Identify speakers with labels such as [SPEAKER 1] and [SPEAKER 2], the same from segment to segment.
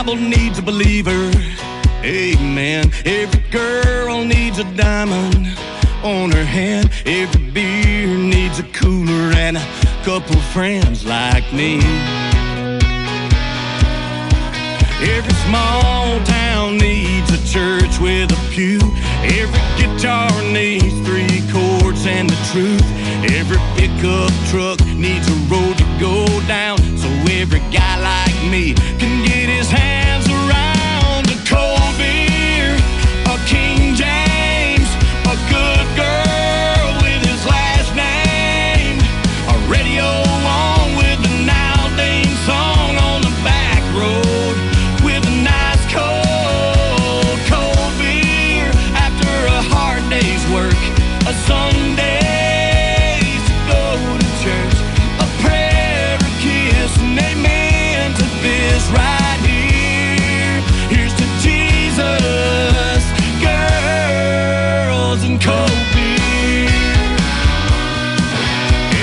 [SPEAKER 1] Bible needs a believer. Amen. Every girl needs a diamond on her hand. Every beer needs a cooler and a couple friends like me. Every small town needs a church with a pew. Every guitar needs 3 chords and the truth. Every pickup truck needs a road to go down, so every guy like me can get his hands around a cold beer, a King James, a good girl with his last name, a radio on with a Naldane song on the back road, with a nice cold beer after a hard day's work, a Sunday right here. Here's to Jesus, girls, and cold beer.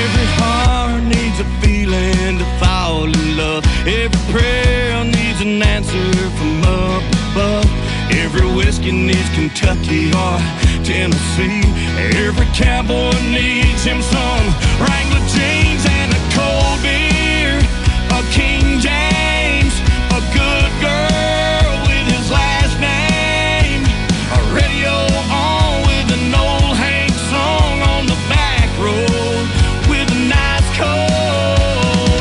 [SPEAKER 1] Every heart needs a feeling to fall in love. Every prayer needs an answer from up above. Every whiskey needs Kentucky or Tennessee. Every cowboy needs him some Wrangler jeans and a cold beer, a King James, a good girl with his last name, a radio on with an old Hank song on the back road, with a nice cold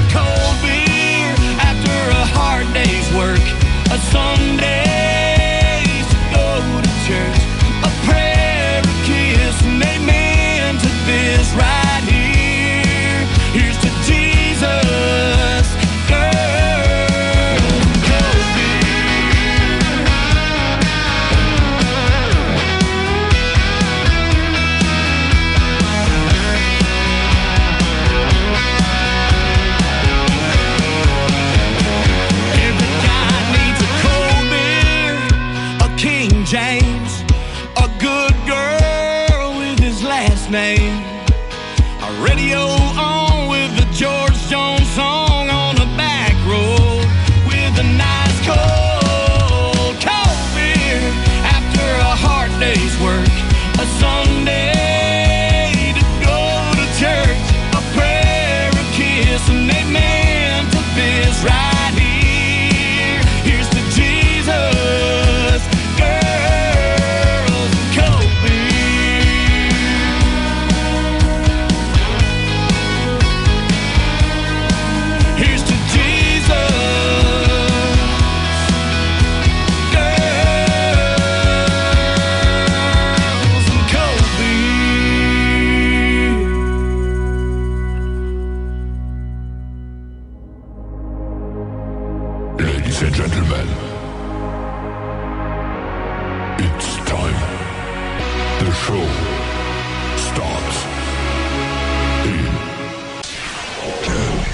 [SPEAKER 1] beer after a hard day's work, a Sundays to go to church, a prayer, a kiss, and amen to this right here. Here's to Jesus, James, a good girl with his last name, a radio on with the George Jones song on the back road, with a nice cold beer after a hard day's work, a Sunday to go to church, a prayer, a kiss, and amen to this right here. Here's to Jesus, girls, and cold beer. Here's to Jesus, girls, and cold beer.
[SPEAKER 2] Ladies and gentlemen, it's time. The show starts in 10,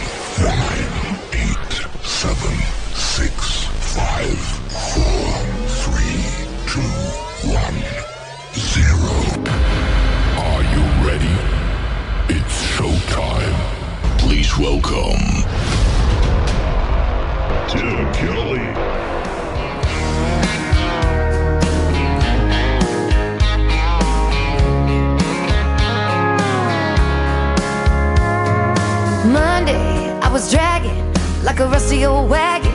[SPEAKER 2] 9, 8, 7, 6, 5, 4, 3, 2, 1, 0. Are you ready? It's showtime. Please welcome Tim Kelly.
[SPEAKER 3] Monday, I was dragging like a rusty old wagon,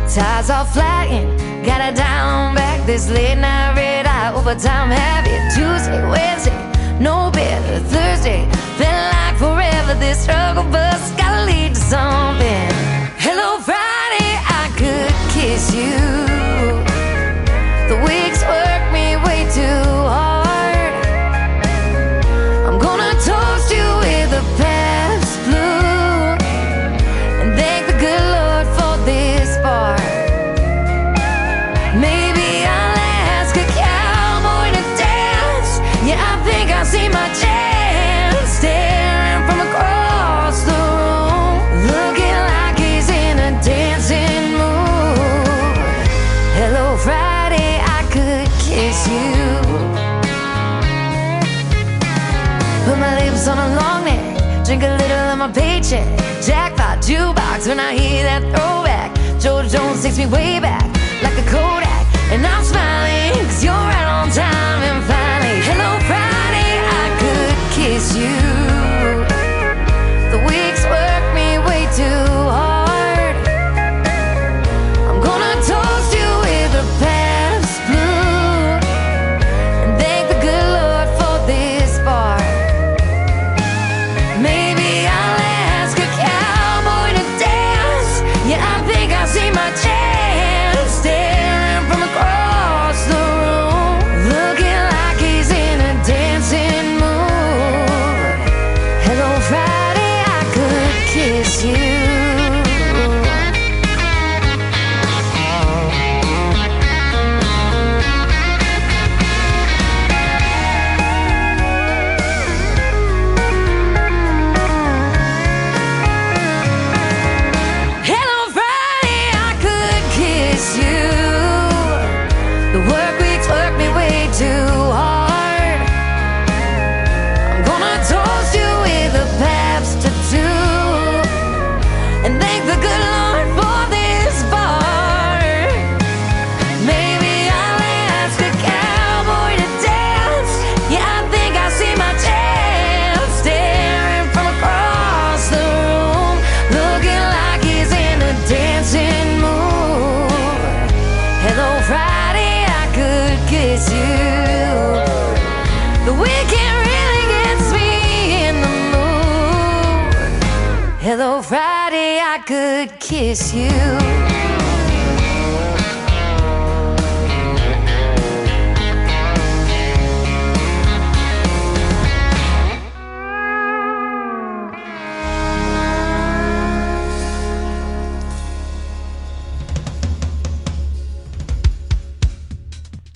[SPEAKER 3] tires all flagging, got it down back, this late night red eye overtime heavy. Tuesday, Wednesday, no better. Thursday, felt like forever. This struggle bus gotta lead to something. Hello Friday, I could kiss you. The weeks work me way too hard. I'm gonna toast you with a past blue and thank the good Lord for this part. Maybe I'll ask a cowboy to dance. Yeah, I think I see my chance, staring from across the room, looking like he's in a dancing mood. Hello Friday, I could kiss you. Put my lips on a long neck, drink a little of my paycheck, jackpot jukebox when I hear that throwback. George Jones takes me way back like a Kodak, and I'm smiling 'cause you're right on time. And finally, hello Friday, I could kiss you. The weeks work me way too hard. I'm gonna toast you with a Pabst Blue and thank the good Lord for this bar. Maybe I'll ask a cowboy to dance. Yeah, I think I see my chance, staring from across the room, looking like he's in a dancing mood. Hello Friday, I could kiss you. Hello Friday, I could kiss you. The work weeks work me way too hard. I'm gonna toast you with a Pabst tattoo and thank the good Lord for this bar. Maybe I'll ask a cowboy to dance. Yeah, I think I see my chance, staring from across the room, looking like he's in a dancing mood. Hello Friday, I could kiss you. The weekend really gets me in the mood. Hello Friday, I could kiss you.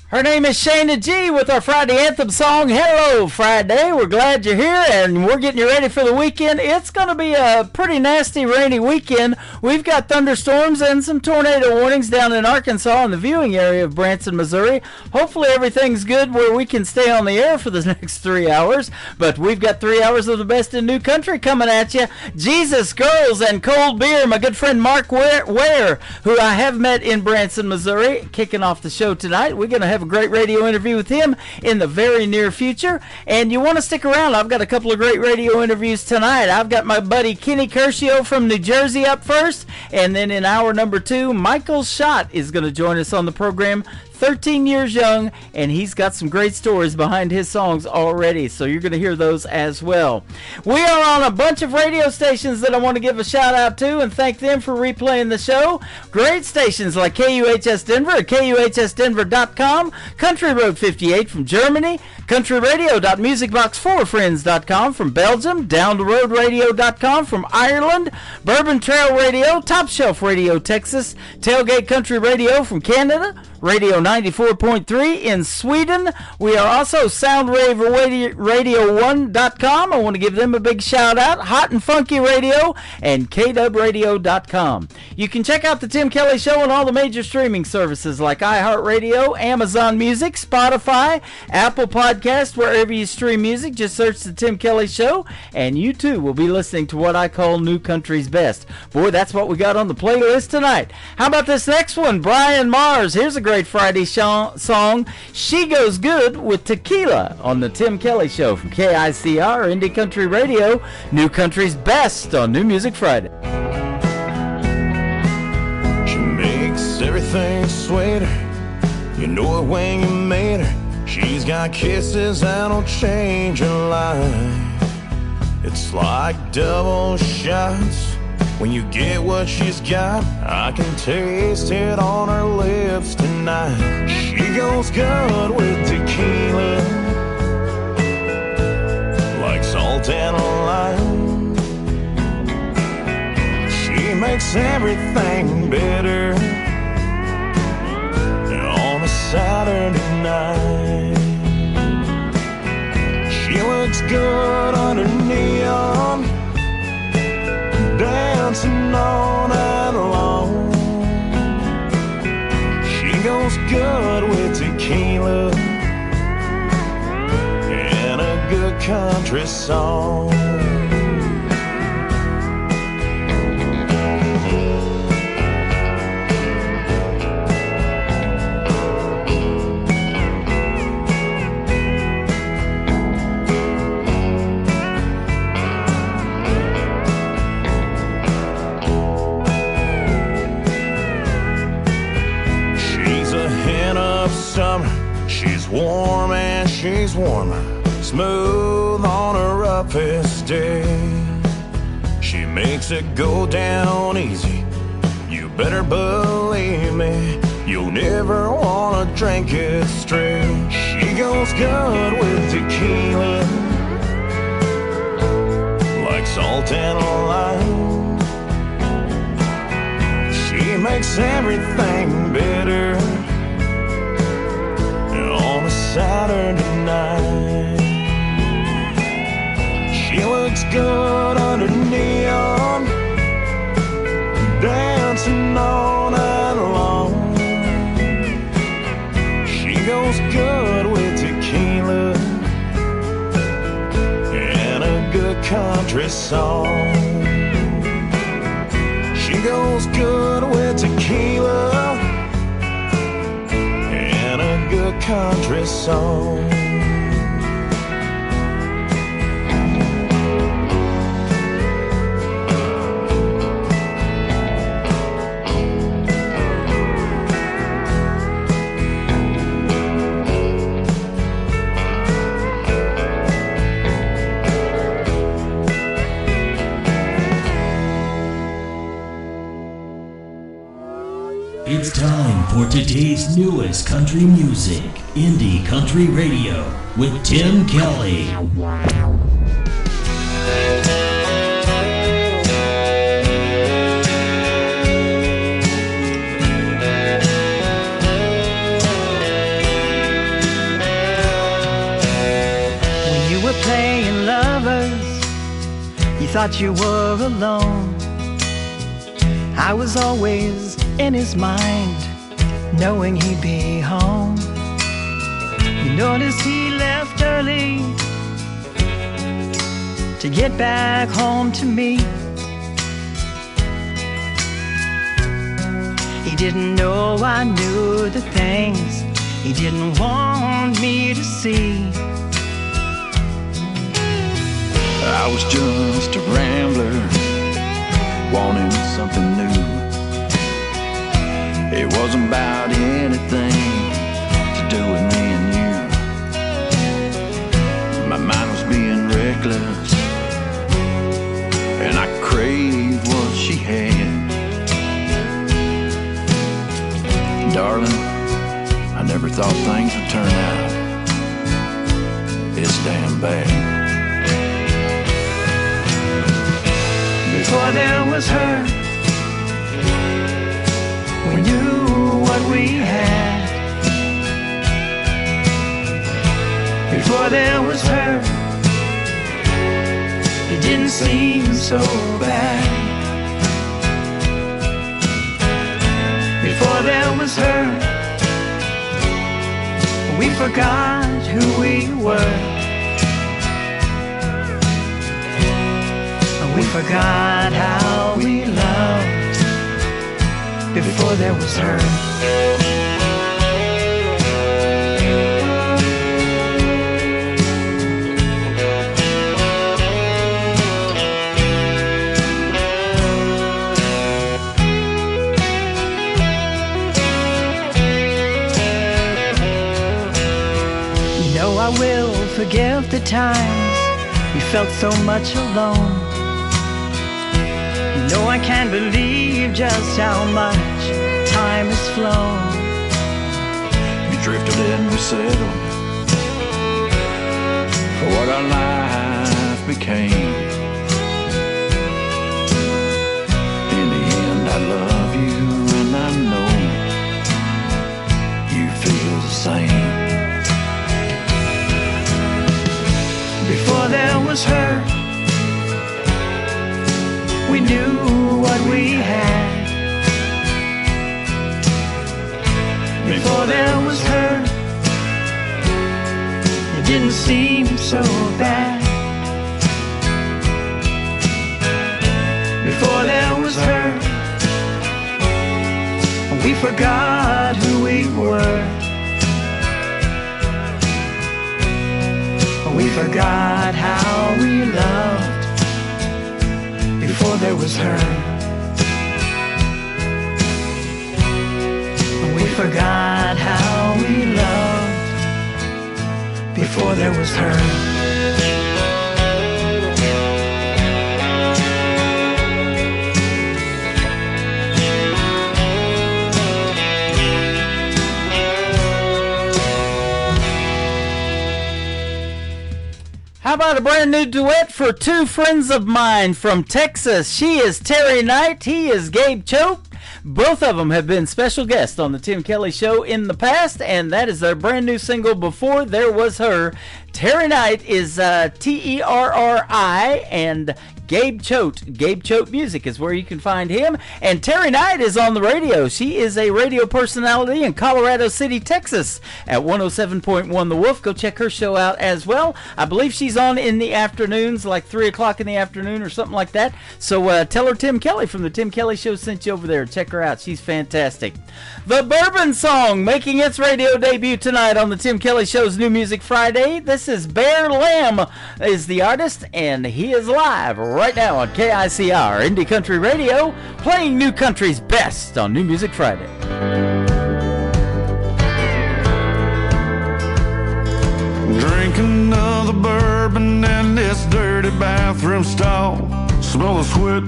[SPEAKER 4] Her name is Shayna G with our Friday anthem song, Hello Friday. We're glad you're here, and we're getting you ready for the weekend. It's going to be a pretty nasty, rainy weekend. We've got thunderstorms and some tornado warnings down in Arkansas in the viewing area of Branson, Missouri. Hopefully everything's good where we can stay on the air for the next 3 hours, but we've got 3 hours of the best in new country coming at you. Jesus, Girls, and Cold Beer. My good friend Mark Ware, who I have met in Branson, Missouri, kicking off the show tonight. We're going to have a great radio interview with him in the very near future, and you want to stick around. I've got a couple of great radio interviews tonight. I've got my buddy Kenny Curcio from New Jersey up first, and then in hour number 2, Michael Schott is going to join us on the program. 13 years young, and he's got some great stories behind his songs already, so you're going to hear those as well. We are on a bunch of radio stations that I want to give a shout out to and thank them for replaying the show. Great stations like KUHS Denver at KUHSdenver.com, Country Road 58 from Germany, countryradio.musicbox4friends.com from Belgium, downtheroadradio.com from Ireland, Bourbon Trail Radio, Top Shelf Radio Texas, Tailgate Country Radio from Canada, Radio 94.3 in Sweden. We are also SoundWaveRadio1.com. I want to give them a big shout out. Hot and Funky Radio and KWRadio.com. You can check out the Tim Kelly Show on all the major streaming services like iHeartRadio, Amazon Music, Spotify, Apple Podcast, wherever you stream music. Just search the Tim Kelly Show, and you too will be listening to what I call New Country's Best. Boy, that's what we got on the playlist tonight. How about this next one? Brian Mars. Here's a great Friday song, She Goes Good with Tequila on the Tim Kelly Show from KICR Indie Country Radio, New Country's Best on New Music Friday.
[SPEAKER 1] She makes everything sweeter. You know it when you meet her. She's got kisses that'll change your life. It's like double shots when you get what she's got. I can taste it on her lips tonight. She goes good with tequila, like salt and lime. She makes everything better on a Saturday night. She looks good under neon, dancing all night long. She goes good with tequila and a good country song. summer. She's warm and she's warmer, smooth on her roughest day. She makes it go down easy, you better believe me. You'll never wanna drink it straight. She goes good with tequila, like salt and lime. She makes everything better on a Saturday night. She looks good under neon, dancing all night long. She goes good with tequila and a good country song. She goes good with tequila and a good country song.
[SPEAKER 5] It's time for today's newest country music, Indie Country Radio, with Tim Kelly.
[SPEAKER 6] When you were playing lovers, you thought you were alone. I was always in his mind, knowing he'd be home. You noticed he left early to get back home to me. He didn't know I knew the things he didn't want me to see.
[SPEAKER 7] I was just a rambler, wanting something new. It wasn't about anything to do with me and you. My mind was being reckless, and I craved what she had. Darling, I never thought things would turn out this damn bad.
[SPEAKER 6] Before there was her, we knew what we had. Before there was her, it didn't seem so bad. Before there was her, we forgot who we were. We forgot how we loved before there was her. You know I will forgive the times we felt so much alone. No, I can't believe just how much time has flown.
[SPEAKER 7] We drifted and we settled for what our life became. In the end, I love you, and I know you feel the same.
[SPEAKER 6] Before there was her, we knew what we had. Before there was her, it didn't seem so bad. Before there was her, we forgot who we were. We forgot how we loved before there was her. We forgot how we loved there was her.
[SPEAKER 4] How about a brand new duet for two friends of mine from Texas? She is Terry Knight. He is Gabe Choate. Both of them have been special guests on the Tim Kelly Show in the past, and that is their brand new single, Before There Was Her. Terry Knight is Terri, and Gabe Choate. Gabe Choate Music is where you can find him. And Terry Knight is on the radio. She is a radio personality in Colorado City, Texas at 107.1 The Wolf. Go check her show out as well. I believe she's on in the afternoons, like 3 o'clock in the afternoon or something like that. So tell her Tim Kelly from the Tim Kelly Show sent you over there. Check her out. She's fantastic. The Bourbon Song making its radio debut tonight on the Tim Kelly Show's New Music Friday. This is Bear Lamb is the artist, and he is live right now on KICR Indie Country Radio, playing new country's best on New Music Friday.
[SPEAKER 1] Drink another bourbon in this dirty bathroom stall. Smell the sweat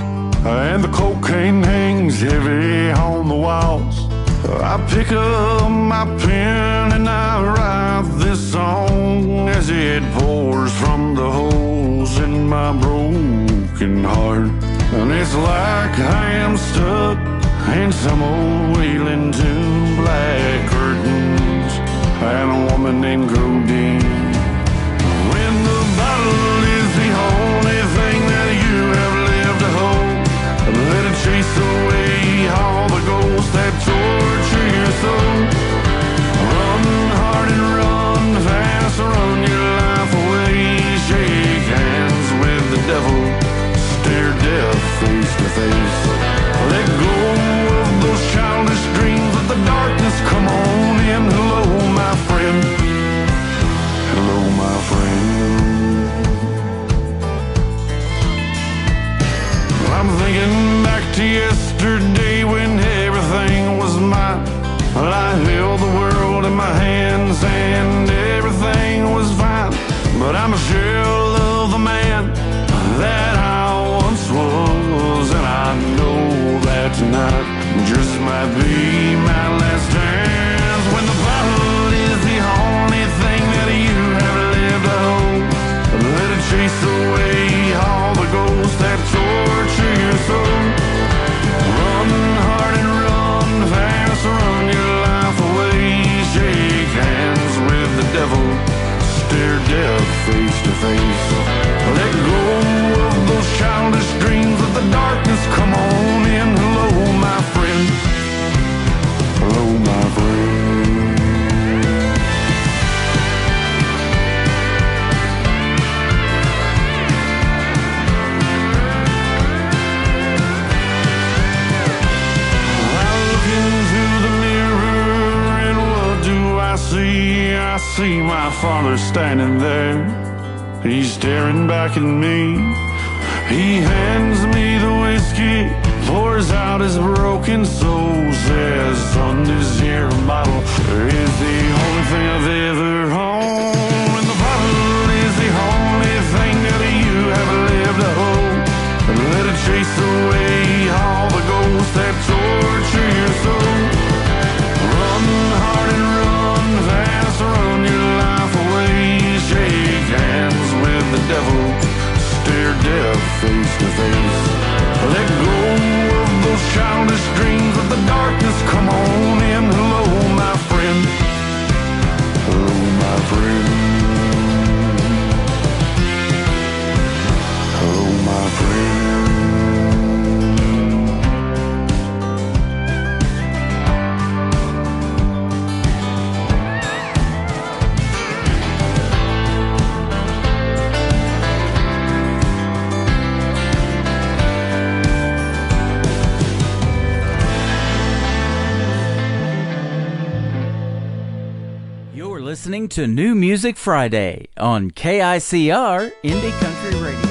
[SPEAKER 1] and the cocaine hangs heavy on the walls. I pick up my pen and I write this song as it pours from the holes in my broken heart. And it's like I am stuck in some old wailing tune, black curtains and a woman named Codeine. When the bottle is the only thing that you have lived to hold, let it chase away all the ghosts that torture your soul. Run hard and run fast, run your life away. Shake hands with the devil, stare death face to face. Let go of those childish dreams, let the darkness come on in. Hello, my friend. Hello, my friend. I'm thinking back to yesterday when everything was mine. Well, I held the world in my hands and everything was fine. But I'm a shell of the man that I once was, and I know that tonight just might be my last dance. When the bottle is the only thing that you have lived to hold, let it chase away all the ghosts that torture your soul. Run hard and run fast, run your life away. Shake hands with the devil, stare death face to face. Let go of those childish dreams, let the darkness come on in. Hello, my friend. Hello, my friend. I see my father standing there. He's staring back at me. He hands me the whiskey, pours out his broken soul, says, son, this here bottle is the only thing I've ever owned. And the bottle is the only thing that you have lived to hold. And let it chase away all the ghosts that torture your soul. Run hard and run fast, run your life away. Shake hands with the devil, stare death face to face. Let go of those childish dreams, let the darkness come on in. Hello, my friend. Hello, my friend. Hello, my friend.
[SPEAKER 4] Listening to New Music Friday on KICR Indie Country Radio.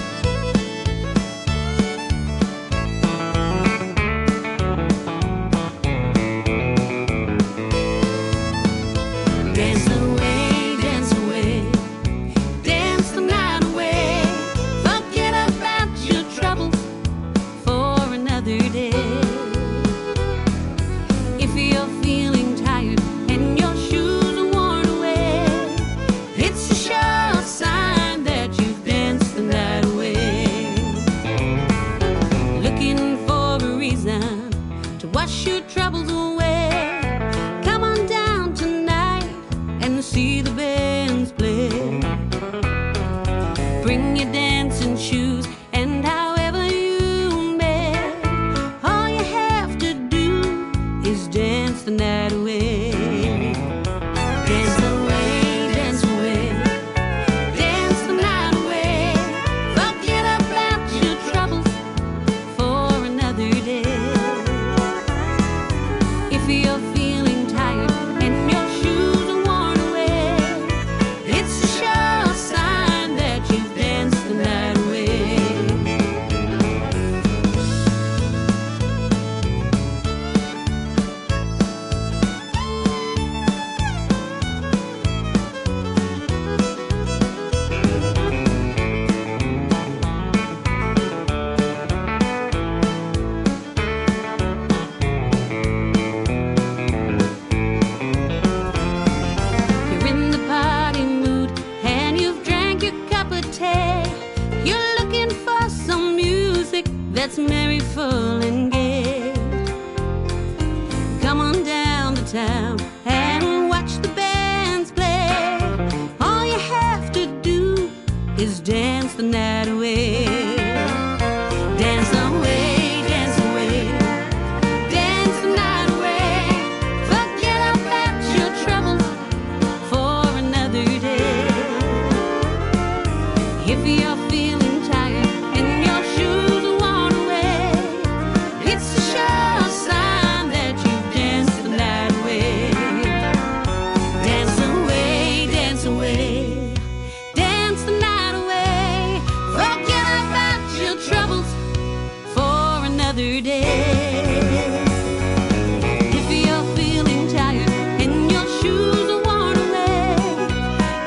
[SPEAKER 8] Dance away, troubles away. Come on down tonight and see the bands play. Bring your dancing shoes and however you may. All you have to do is dance the night away. Dance away, dance away, dance the night away. Forget about your troubles for another day. If you're feeling tired and your shoes are worn away, it's a sure sign that you've danced the night away. You're in the party mood and you've drank your cup of tea. You're looking for some music that's merry, full and gay. Come on down to town and watch the bands play. All you have to do is dance the night away. Dance away, dance away, dance the night away. Forget about your troubles for another day. If you're feeling tired and your shoes are worn away, it's a sure sign that you've danced the night away. Dance away, dance away, dance the night away. Forget about your troubles for another day. If you're feeling tired and your shoes are worn away,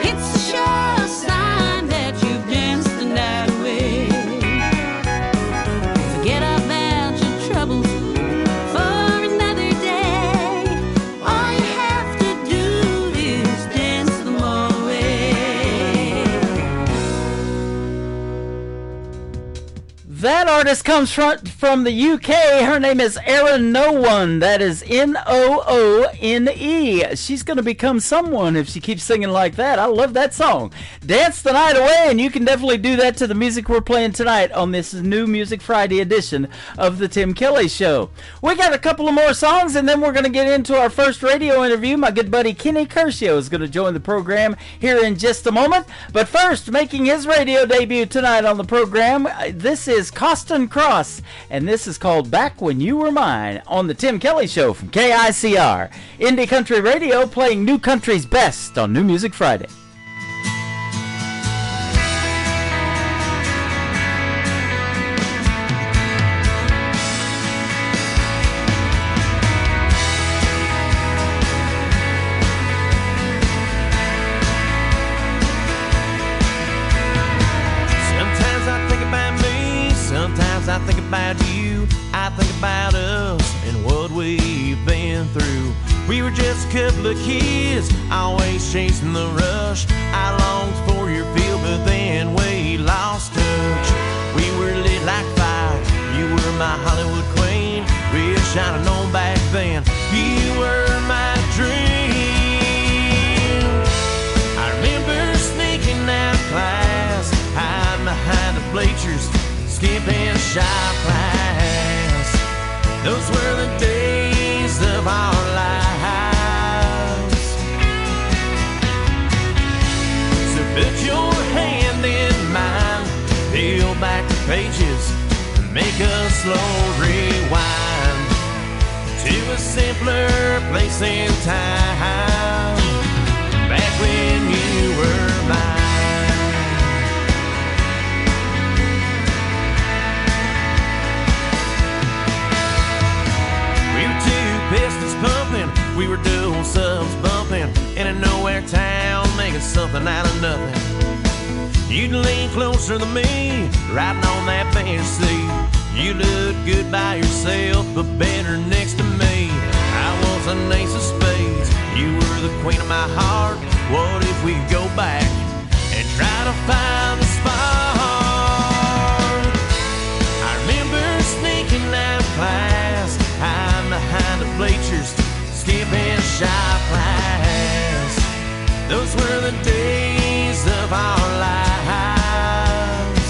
[SPEAKER 8] it's a sure sign that you've danced the night away. Forget about your troubles for another day. All you have to do is dance them all away.
[SPEAKER 4] That artist comes from the UK. Her name is Erin No One. That is Noone. She's going to become someone if she keeps singing like that. I love that song. Dance the night away, and you can definitely do that to the music we're playing tonight on this new Music Friday edition of the Tim Kelly Show. We got a couple of more songs, and then we're going to get into our first radio interview. My good buddy Kenny Curcio is going to join the program here in just a moment. But first, making his radio debut tonight on the program, this is Costin Cross, and this is called Back When You Were Mine on the Tim Kelly Show from KICR. Indie Country Radio, playing new country's best on New Music Friday.
[SPEAKER 9] Sometimes I think about me, sometimes I think about you. I think about us and what we've been through. We were just a couple of kids, always chasing the rush. I longed for your feel, but then we lost touch. We were lit like fire, you were my Hollywood queen. Wish I'd have known back then, you were my dream. I remember sneaking out of class, hiding behind the bleachers, skipping shop class. Those were the days of our lives. So put your hand in mine, peel back the pages, and make a slow rewind to a simpler place and time, back when you were mine. Pistons pumping, we were dual subs bumping in a nowhere town, making something out of nothing. You'd lean closer to me, riding on that bench seat. You looked good by yourself, but better next to me. I was an ace of spades, you were the queen of my heart. What if we go back and try to find the spark? I remember sneaking out of class, hiding behind the bleachers, skipping shop class. Those were the days of our lives.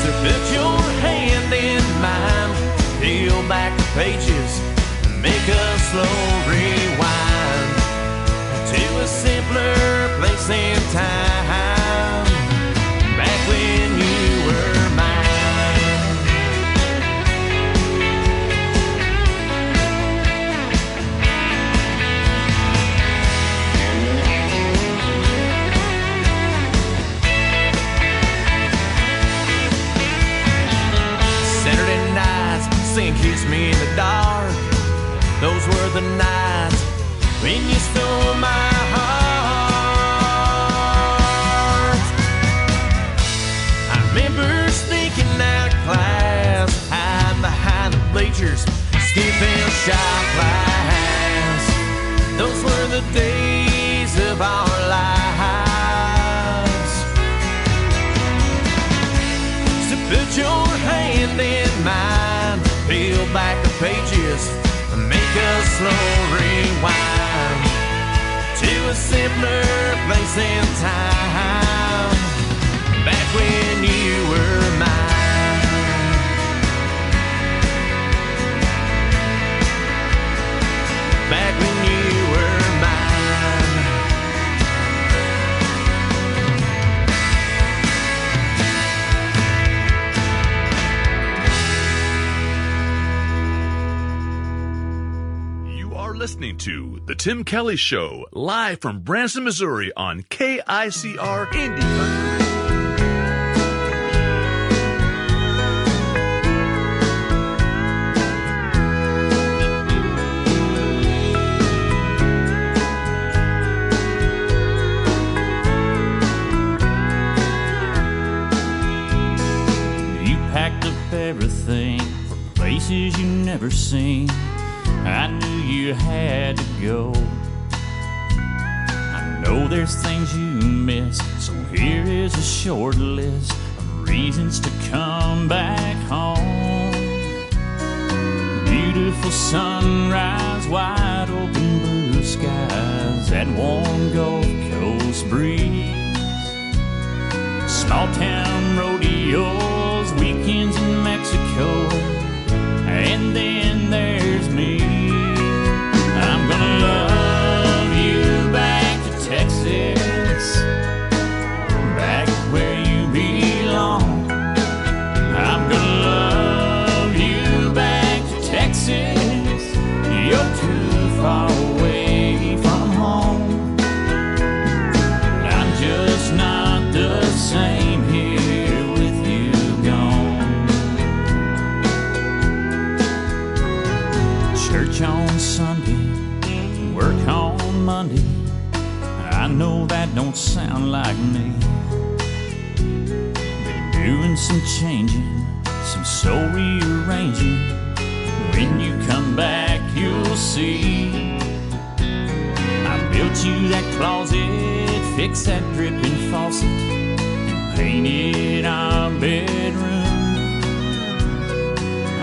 [SPEAKER 9] So put your hand in mine, peel back the pages, and make a slow rewind to a simpler place and time, back when you were mine. Saturday nights, sing Kiss Me in the Dark. Those were the nights when you stole my heart. I remember sneaking out of class, hiding behind the bleachers, skipping shop class. Those were the days of our lives. So put your hand in mine, peel back the pages, and make a slow rewind to a simpler place and time, back when you were mine. Back when you were mine.
[SPEAKER 10] You are listening to The Tim Kelly Show, live from Branson, Missouri on KICR Indie Country.
[SPEAKER 5] You packed up everything for places you never seen. I knew you had to go. I know there's things you miss, so here is a short list of reasons to come back home. Beautiful sunrise, wide open blue skies, that warm Gulf Coast breeze. Small town rodeos, weekends in Mexico, and then there's me. I'm gonna love you back to Texas, back where you belong. I'm gonna love you back to Texas, you're too far away from home. I'm just not the same here with you gone. Church on Sunday, work on Monday. I know that don't sound like me. Been doing some changing, some soul rearranging. When you come back, you'll see. I built you that closet, fixed that dripping faucet, and painted our bedroom.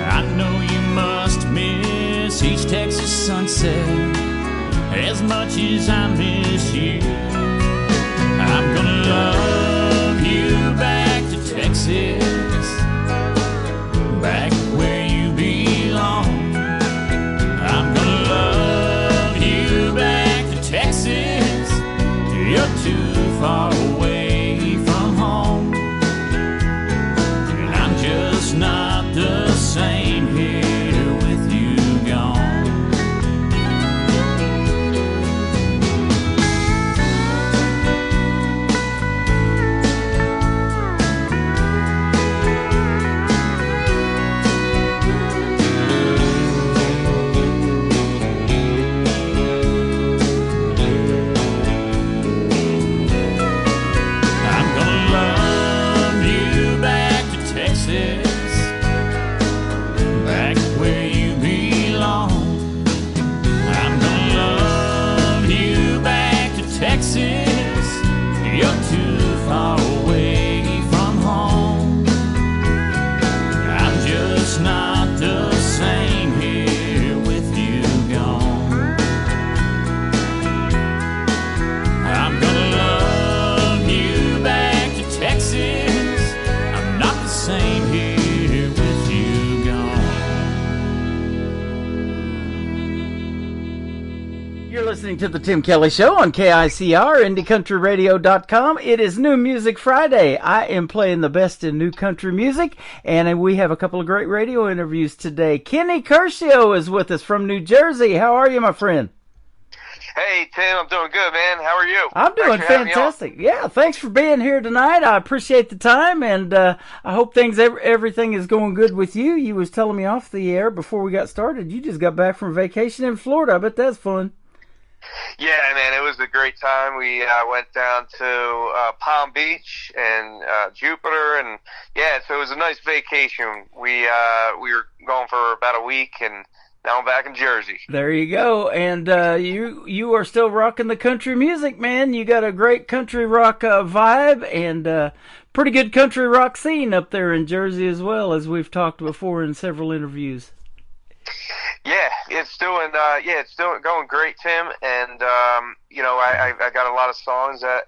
[SPEAKER 5] I know you must miss each Texas sunset as much as I miss you. I'm gonna love you back to Texas, back where you belong. I'm gonna love you back to Texas, you're too far away from home. And I'm just not the same here with you gone.
[SPEAKER 4] You're listening to the Tim Kelly Show on KICR, IndieCountryRadio.com. It is New Music Friday. I am playing the best in new country music, and we have a couple of great radio interviews today. Kenny Curcio is with us from New Jersey. How are you, my friend?
[SPEAKER 11] Hey, Tim, I'm doing good, man. How are you?
[SPEAKER 4] I'm doing fantastic. Yeah, thanks for being here tonight. I appreciate the time, and I hope everything is going good with you. You was telling me off the air before we got started, you just got back from vacation in Florida. I bet that's fun.
[SPEAKER 11] Yeah, man, it was a great time. We went down to Palm Beach and Jupiter, and yeah, so it was a nice vacation. We were going for about a week, and now I'm back in Jersey.
[SPEAKER 4] There you go. And you are still rocking the country music, man. You got a great country rock vibe and pretty good country rock scene up there in Jersey as well, as we've talked before in several interviews.
[SPEAKER 11] Yeah, it's doing going great, Tim. And I got a lot of songs that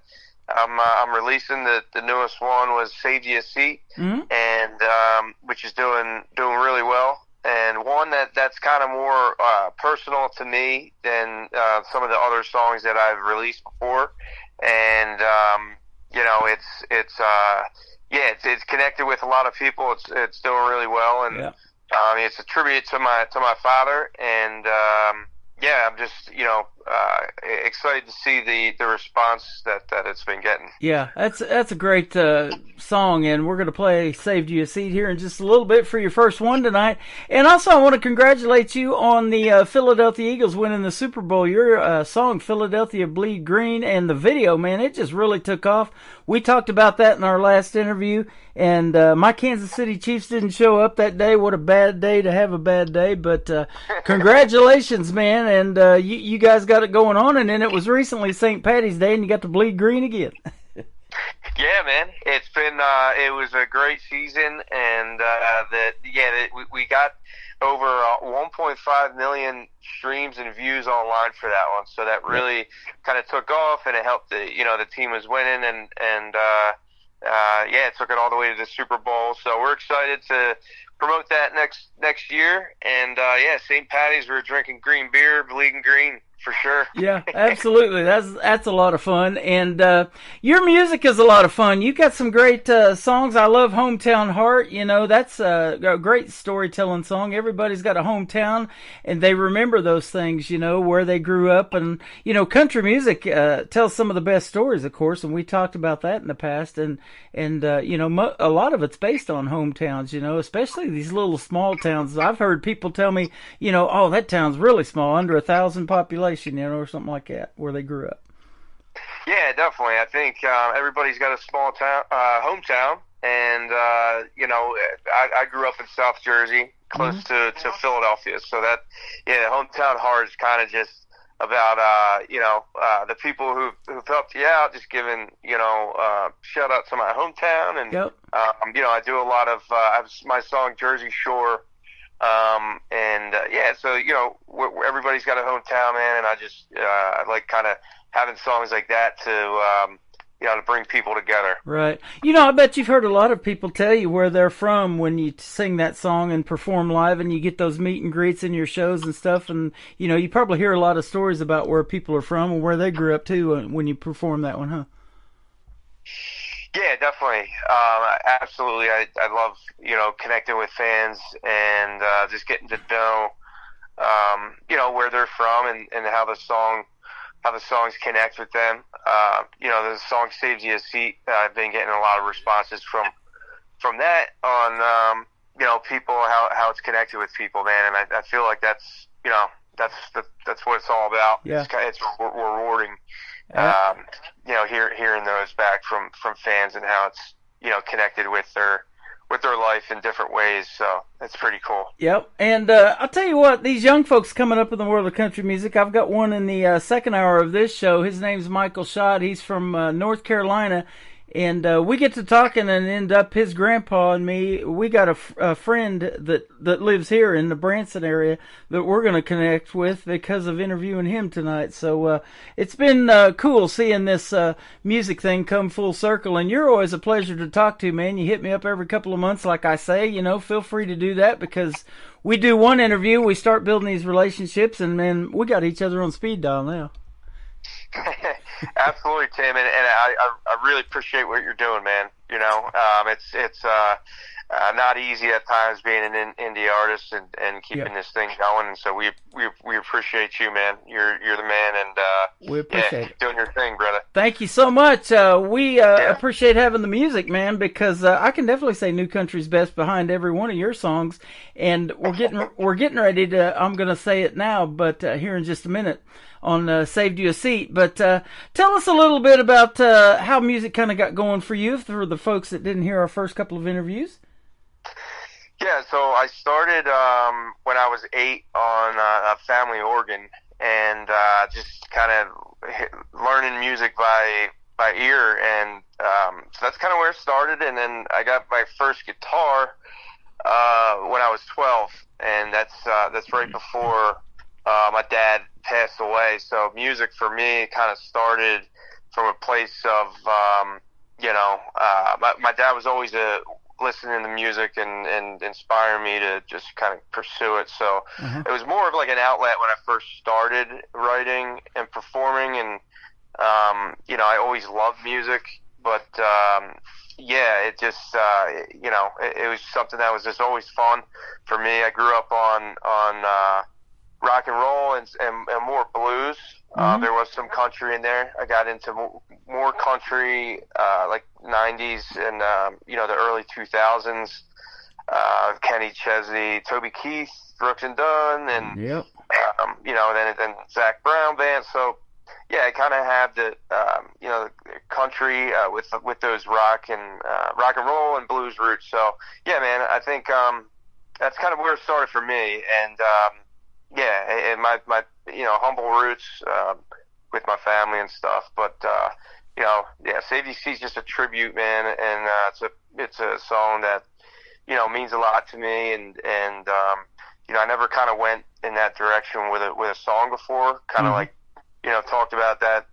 [SPEAKER 11] I'm releasing. The newest one was "Saved You a Seat," and which is doing really well. And one that's kind of more personal to me than some of the other songs that I've released before. And it's connected with a lot of people. It's doing really well, and it's a tribute to my father. And I'm just excited to see the response that it's been getting.
[SPEAKER 4] Yeah, that's a great song, and we're going to play "Saved You a Seat" here in just a little bit for your first one tonight. And also, I want to congratulate you on the Philadelphia Eagles winning the Super Bowl. Your song "Philadelphia Bleed Green" and the video, man, it just really took off. We talked about that in our last interview, and my Kansas City Chiefs didn't show up that day. What a bad day to have a bad day, but congratulations, man, and you guys got it going on, and then it was recently St. Patty's Day, and you got to bleed green again.
[SPEAKER 11] Yeah, man, it's been it was a great season, and we got over 1.5 million streams and views online for that one, so that really kind of took off, and it helped the team was winning, and it took it all the way to the Super Bowl. So we're excited to promote that next year, and St. Patty's, we're drinking green beer, bleeding green. For sure. Yeah,
[SPEAKER 4] absolutely. That's a lot of fun. And your music is a lot of fun. You got some great songs. I love Hometown Heart. That's a great storytelling song. Everybody's got a hometown, and they remember those things, where they grew up. And, country music tells some of the best stories, of course, and we talked about that in the past. And a lot of it's based on hometowns, especially these little small towns. I've heard people tell me, oh, that town's really small, under 1,000 population. Or something like that, where they grew up.
[SPEAKER 11] Yeah, definitely. I think everybody's got a small town, hometown, and I grew up in South Jersey, close to Philadelphia. So that, hometown heart is kind of just about the people who've helped you out, just giving shout out to my hometown, and I do a lot of my song Jersey Shore. So everybody's got a hometown, man, and I like kind of having songs like that to bring people together.
[SPEAKER 4] Right. I bet you've heard a lot of people tell you where they're from when you sing that song and perform live, and you get those meet and greets in your shows and stuff, and you probably hear a lot of stories about where people are from and where they grew up too when you perform that one, huh?
[SPEAKER 11] Yeah, definitely. Absolutely. I love, connecting with fans and just getting to know, where they're from and how the songs connect with them. The song "Saves You a Seat." I've been getting a lot of responses from that on, people, how it's connected with people, man. And I feel like that's what it's all about. Yeah. It's rewarding. Hearing those back from fans and how it's connected with their life in different ways, so that's pretty cool.
[SPEAKER 4] Yep, and I'll tell you what, these young folks coming up in the world of country music, I've got one in the second hour of this show. His name's Michael Schott. He's from North Carolina, And we get to talking and end up, his grandpa and me, we got a friend that lives here in the Branson area that we're going to connect with because of interviewing him tonight. So it's been cool seeing this music thing come full circle. And you're always a pleasure to talk to, man. You hit me up every couple of months, like I say. You know, feel free to do that, because we do one interview, we start building these relationships, and man, we got each other on speed dial now.
[SPEAKER 11] Absolutely, Tim, and I really appreciate what you're doing, man. You know, it's not easy at times being an indie artist and keeping this thing going, and so we appreciate you, man. You're the man, and
[SPEAKER 4] we appreciate it.
[SPEAKER 11] Doing your thing, brother.
[SPEAKER 4] Thank you so much. We appreciate having the music, man, because I can definitely say New Country's best behind every one of your songs, and we're getting ready to. I'm going to say it now, but here in just a minute. On Saved You a Seat. But tell us a little bit about how music kind of got going for you, for the folks that didn't hear our first couple of interviews.
[SPEAKER 11] Yeah, so I started when I was 8 on a family organ, and just kind of learning music by ear, and so that's kind of where it started. And then I got my first guitar when I was 12, and that's right before my dad passed away. So music for me kind of started from a place of, my dad was always listening to music and inspiring me to just kind of pursue it. So it was more of like an outlet when I first started writing and performing. And, I always loved music, but, it just, it was something that was just always fun for me. I grew up on rock and roll and more blues. There was some country in there. I got into more country, like 90s and, the early 2000s. Kenny Chesney, Toby Keith, Brooks and Dunn, and, then Zach Brown band. So, I kind of have the, country with those rock and roll and blues roots. So, man, I think that's kind of where it started for me. And, and my humble roots with my family and stuff, but Save You Seat is just a tribute, man, and it's a song that means a lot to me, and I never kind of went in that direction with a song before, kind of like talked about that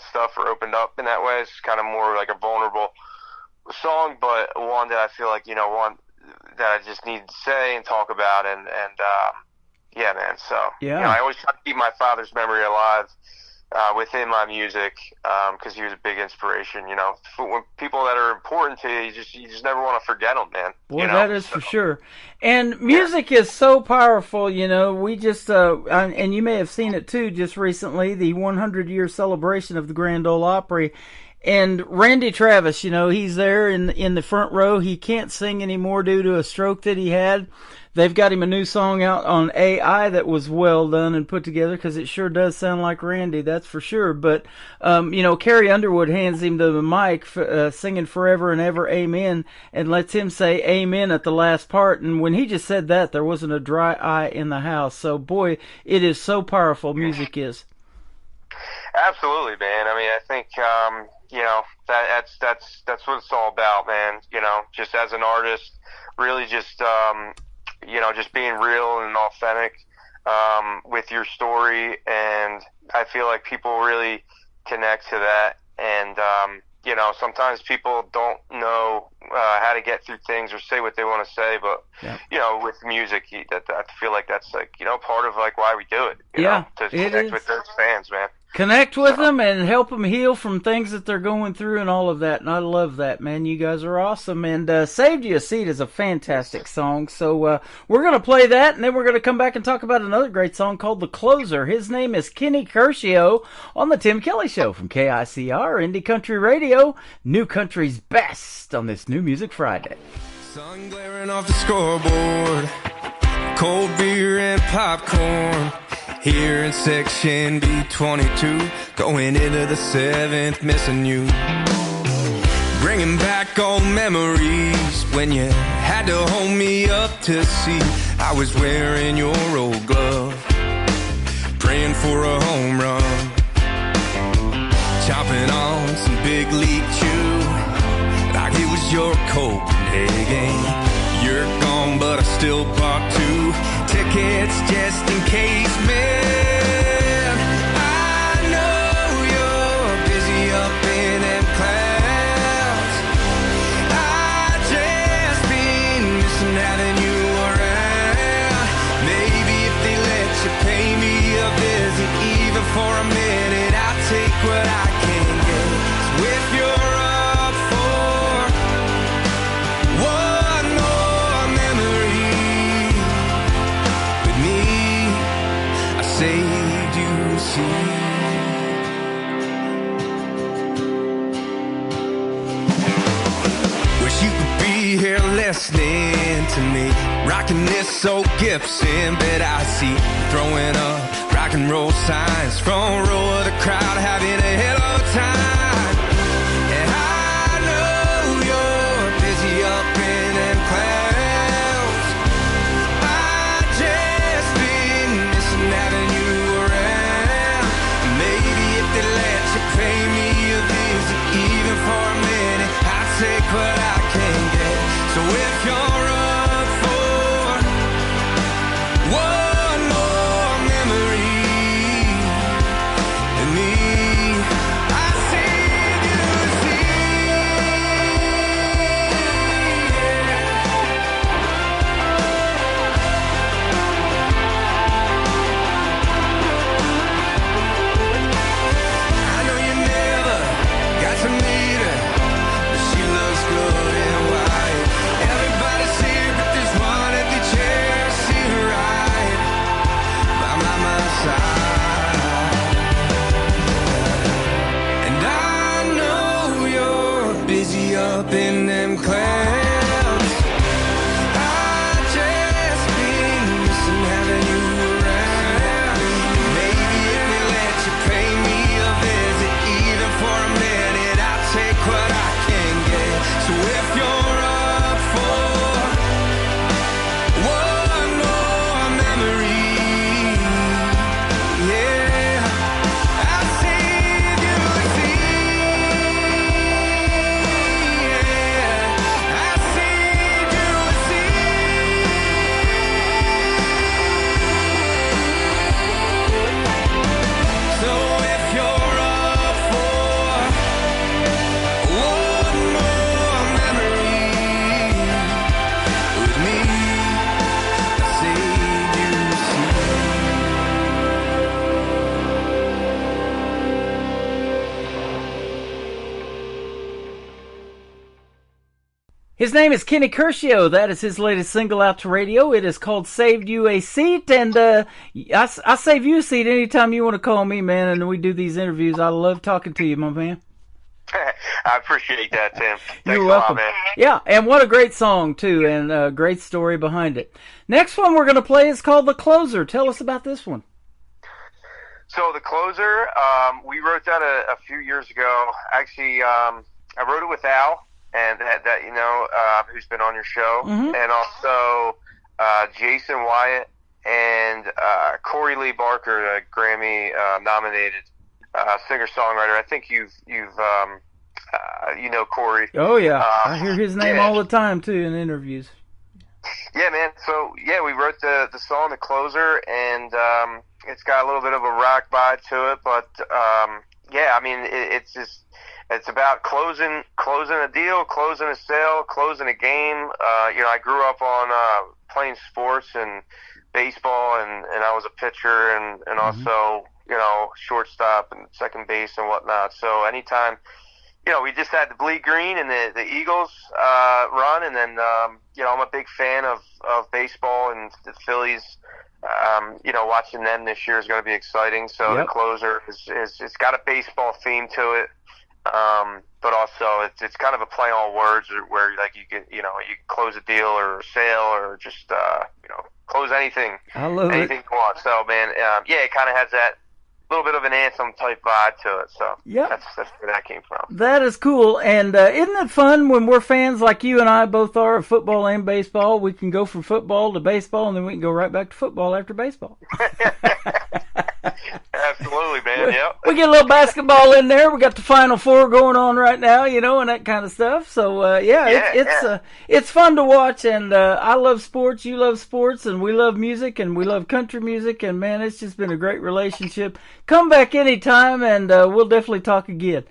[SPEAKER 11] stuff or opened up in that way. It's kind of more like a vulnerable song, but one that I feel like one that I just need to say and talk about, and man. So I always try to keep my father's memory alive within my music, because he was a big inspiration. When people that are important to you, you just never want to forget them, man.
[SPEAKER 4] Boy, that is for sure. And music is so powerful. We just and you may have seen it too just recently, the 100-year celebration of the Grand Ole Opry. And Randy Travis, he's there in the front row. He can't sing anymore due to a stroke that he had. They've got him a new song out on AI that was well done and put together, because it sure does sound like Randy, that's for sure. But, Carrie Underwood hands him the mic, singing Forever and Ever, Amen, and lets him say Amen at the last part. And when he just said that, there wasn't a dry eye in the house. So, boy, it is so powerful, music is.
[SPEAKER 11] Absolutely, man. I mean, I think, that's what it's all about, man. Just as an artist, really just, just being real and authentic with your story, and I feel like people really connect to that. And sometimes people don't know how to get through things or say what they want to say, but with music, I feel like that's like part of like why we do it. To connect with those fans, man.
[SPEAKER 4] Connect with them and help them heal from things that they're going through and all of that. And I love that, man. You guys are awesome. And Saved You a Seat is a fantastic song. So we're going to play that, and then we're going to come back and talk about another great song called The Closer. His name is Kenny Curcio on The Tim Kelly Show from KICR, Indie Country Radio, New Country's best on this New Music Friday.
[SPEAKER 12] Sun glaring off the scoreboard, cold beer and popcorn. Here in section B22, going into the 7th, missing you. Bringing back old memories when you had to hold me up to see I was wearing your old glove, praying for a home run, chopping on some big league chew. A game. You're gone, but I still bought 2 tickets just in case, man. I know you're busy up in them clouds. I just been missing having you around. Maybe if they let you pay me a visit, even for a minute, I'll take what I can get. So if you're up for one more memory with me, I saved you a seat. Wish you could be here listening to me, rocking this old Gibson, but I see you throwing up rock and roll signs, front row of the crowd having a hell of a time. And I know you're busy up in them clouds. I just been missing having you around. Maybe if they let you pay me a visit, even for a minute, I'll take what I can get. So if you're up for one more memory with me, I saved you a seat. I know you never got to meet her, but she looks good in white. Everybody's here, but there's one empty chair. See her right by my side. And I know you're busy up in them clouds. I just been missing having you around. Maybe if they let you pay me a visit, even for a minute, I'll take what I can get. So if you're up for one more memory, yeah, I'll save you a seat. Yeah, I'll save you a seat. So if you're up for one more memory with me, I'll save you a seat.
[SPEAKER 4] His name is Kenny Curcio. That is his latest single out to radio. It is called Saved You a Seat, and I save you a seat anytime you want to call me, man, and we do these interviews. I love talking to you, my man.
[SPEAKER 11] I appreciate that, Tim. Thanks
[SPEAKER 4] You're
[SPEAKER 11] a
[SPEAKER 4] welcome.
[SPEAKER 11] lot, man.
[SPEAKER 4] Yeah, and what a great song, too, and a great story behind it. Next one we're going to play is called The Closer. Tell us about this one.
[SPEAKER 11] So The Closer, we wrote that a few years ago. Actually, I wrote it with Al, and that you know, who's been on your show, and also Jason Wyatt and Corey Lee Barker, a Grammy nominated singer-songwriter. I think you've you know Corey.
[SPEAKER 4] Oh, yeah. I hear his name all the time, too, in interviews.
[SPEAKER 11] Yeah, man. So, yeah, we wrote the song, The Closer, and it's got a little bit of a rock vibe to it, but, yeah, I mean, it's about closing a deal, closing a sale, closing a game. You know, I grew up on playing sports and baseball, and I was a pitcher and also, you know, shortstop and second base and whatnot. So anytime, you know, we just had the Bleed Green and the Eagles run, and then, you know, I'm a big fan of baseball and the Phillies. You know, watching them this year is going to be exciting. So The Closer is it's got a baseball theme to it. But also it's kind of a play on words where like you can, you know, you can close a deal or a sale or just, you know, close anything.
[SPEAKER 4] I love
[SPEAKER 11] anything
[SPEAKER 4] it.
[SPEAKER 11] you want. So, man, yeah, it kind of has that little bit of an anthem type vibe to it. So that's where that came from.
[SPEAKER 4] That is cool. And isn't it fun when we're fans like you and I both are of football and baseball? We can go from football to baseball, and then we can go right back to football after baseball.
[SPEAKER 11] Absolutely, man. Yep.
[SPEAKER 4] We get a little basketball in there. We got the Final Four going on right now, and that kind of stuff. So it's fun to watch, and I love sports. You love sports, and we love music, and we love country music. And man, it's just been a great relationship. Come back anytime, and we'll definitely talk again.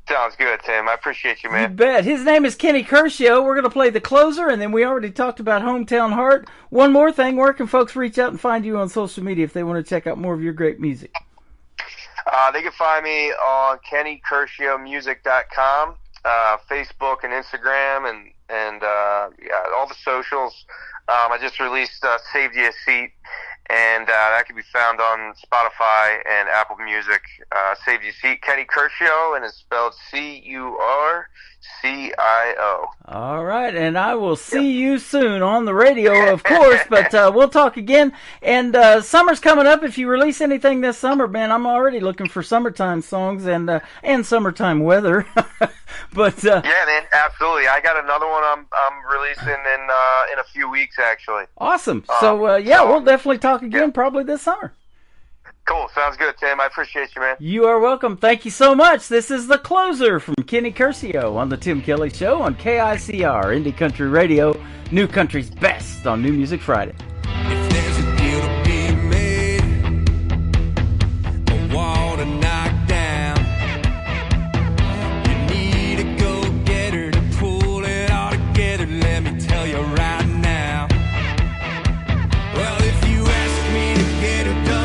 [SPEAKER 11] Sounds good, Tim. I appreciate you, man.
[SPEAKER 4] You bet. His name is Kenny Curcio. We're going to play the closer, and then we already talked about Hometown Heart. One more thing, where can folks reach out and find you on social media if they want to check out more of your great music?
[SPEAKER 11] They can find me on KennyCurcioMusic.com, Facebook and Instagram, and all the socials. I just released Saved You a Seat, and that can be found on Spotify and Apple Music. Saved You a Seat, Kenny Curcio, and it's spelled C-U-R-C-I-O.
[SPEAKER 4] All right, and I will see you soon on the radio, of course, but we'll talk again. And summer's coming up. If you release anything this summer, man, I'm already looking for summertime songs and summertime weather. But
[SPEAKER 11] yeah, man, absolutely. I got another one I'm releasing in a few weeks, actually.
[SPEAKER 4] Awesome. So we'll definitely talk again probably this summer.
[SPEAKER 11] Cool. Sounds good, Tim. I appreciate you, man.
[SPEAKER 4] You are welcome. Thank you so much. This is The Closer from Kenny Curcio on The Tim Kelly Show on KICR, Indie Country Radio, New Country's best on New Music Friday.
[SPEAKER 12] If there's a deal to be made, a wall to knock down, you need a go-getter to pull it all together, let me tell you right now. Well, if you ask me to get it done,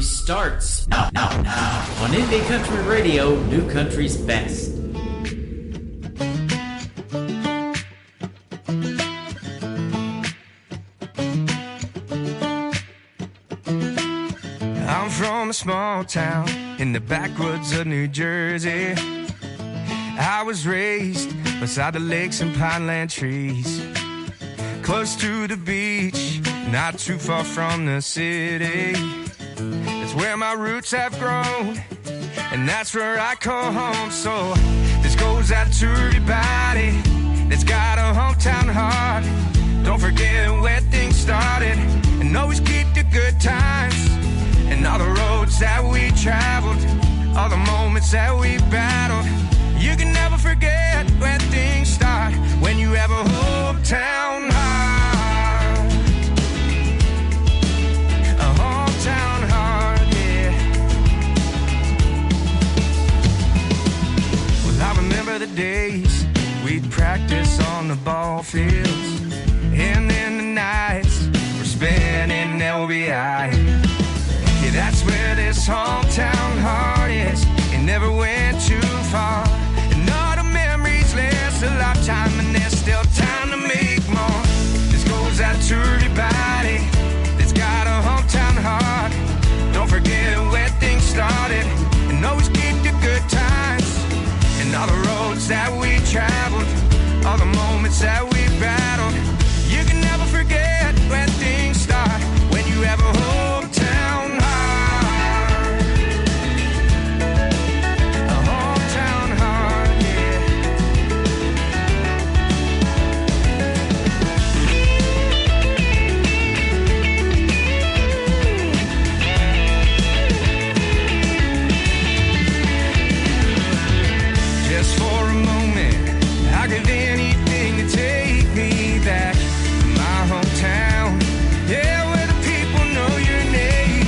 [SPEAKER 4] Starts now on Indie Country Radio, New Country's best.
[SPEAKER 12] I'm from a small town in the backwoods of New Jersey. I was raised beside the lakes and pineland trees, close to the beach, not too far from the city. That's where my roots have grown, and that's where I call home. So this goes out to everybody that's got a hometown heart. Don't forget where things started, and always keep the good times moments that we battled. You can never forget where things start when you have a hometown heart. A hometown heart, yeah. Well, I remember the days we'd practice on the ball fields, and then the nights we're spending LBI. Yeah, that's where this hometown heart is. It never went too far, and all the memories last a lifetime, and there's still time to make more. This goes out to everybody that's got a hometown heart. Don't forget where things started, and always keep the good times, and all the roads that we traveled, all the moments that we battled. You can never forget where things start when you have a hometown heart. A hometown heart, yeah. Just for a moment, I give anything to take me back to my hometown. Yeah, where the people know your name.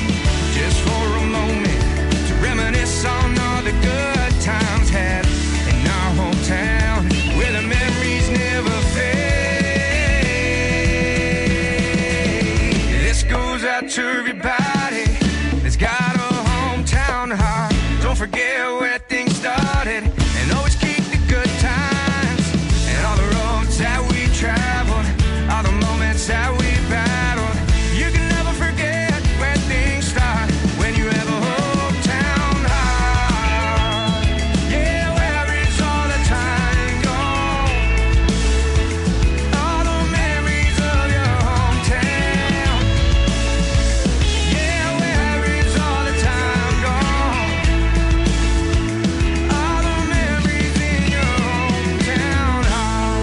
[SPEAKER 12] Just for a moment, to reminisce on all the good times had in our hometown, where the memories never fade. This goes out to everybody that's got a hometown heart. Don't forget where things started, and always keep the good times, and all the roads that we traveled, all the moments that we battled. You can never forget where things start when you have a hometown heart. Yeah, where is all the time gone? All the memories of your hometown. Yeah, where is all the time gone? All the memories in your hometown heart.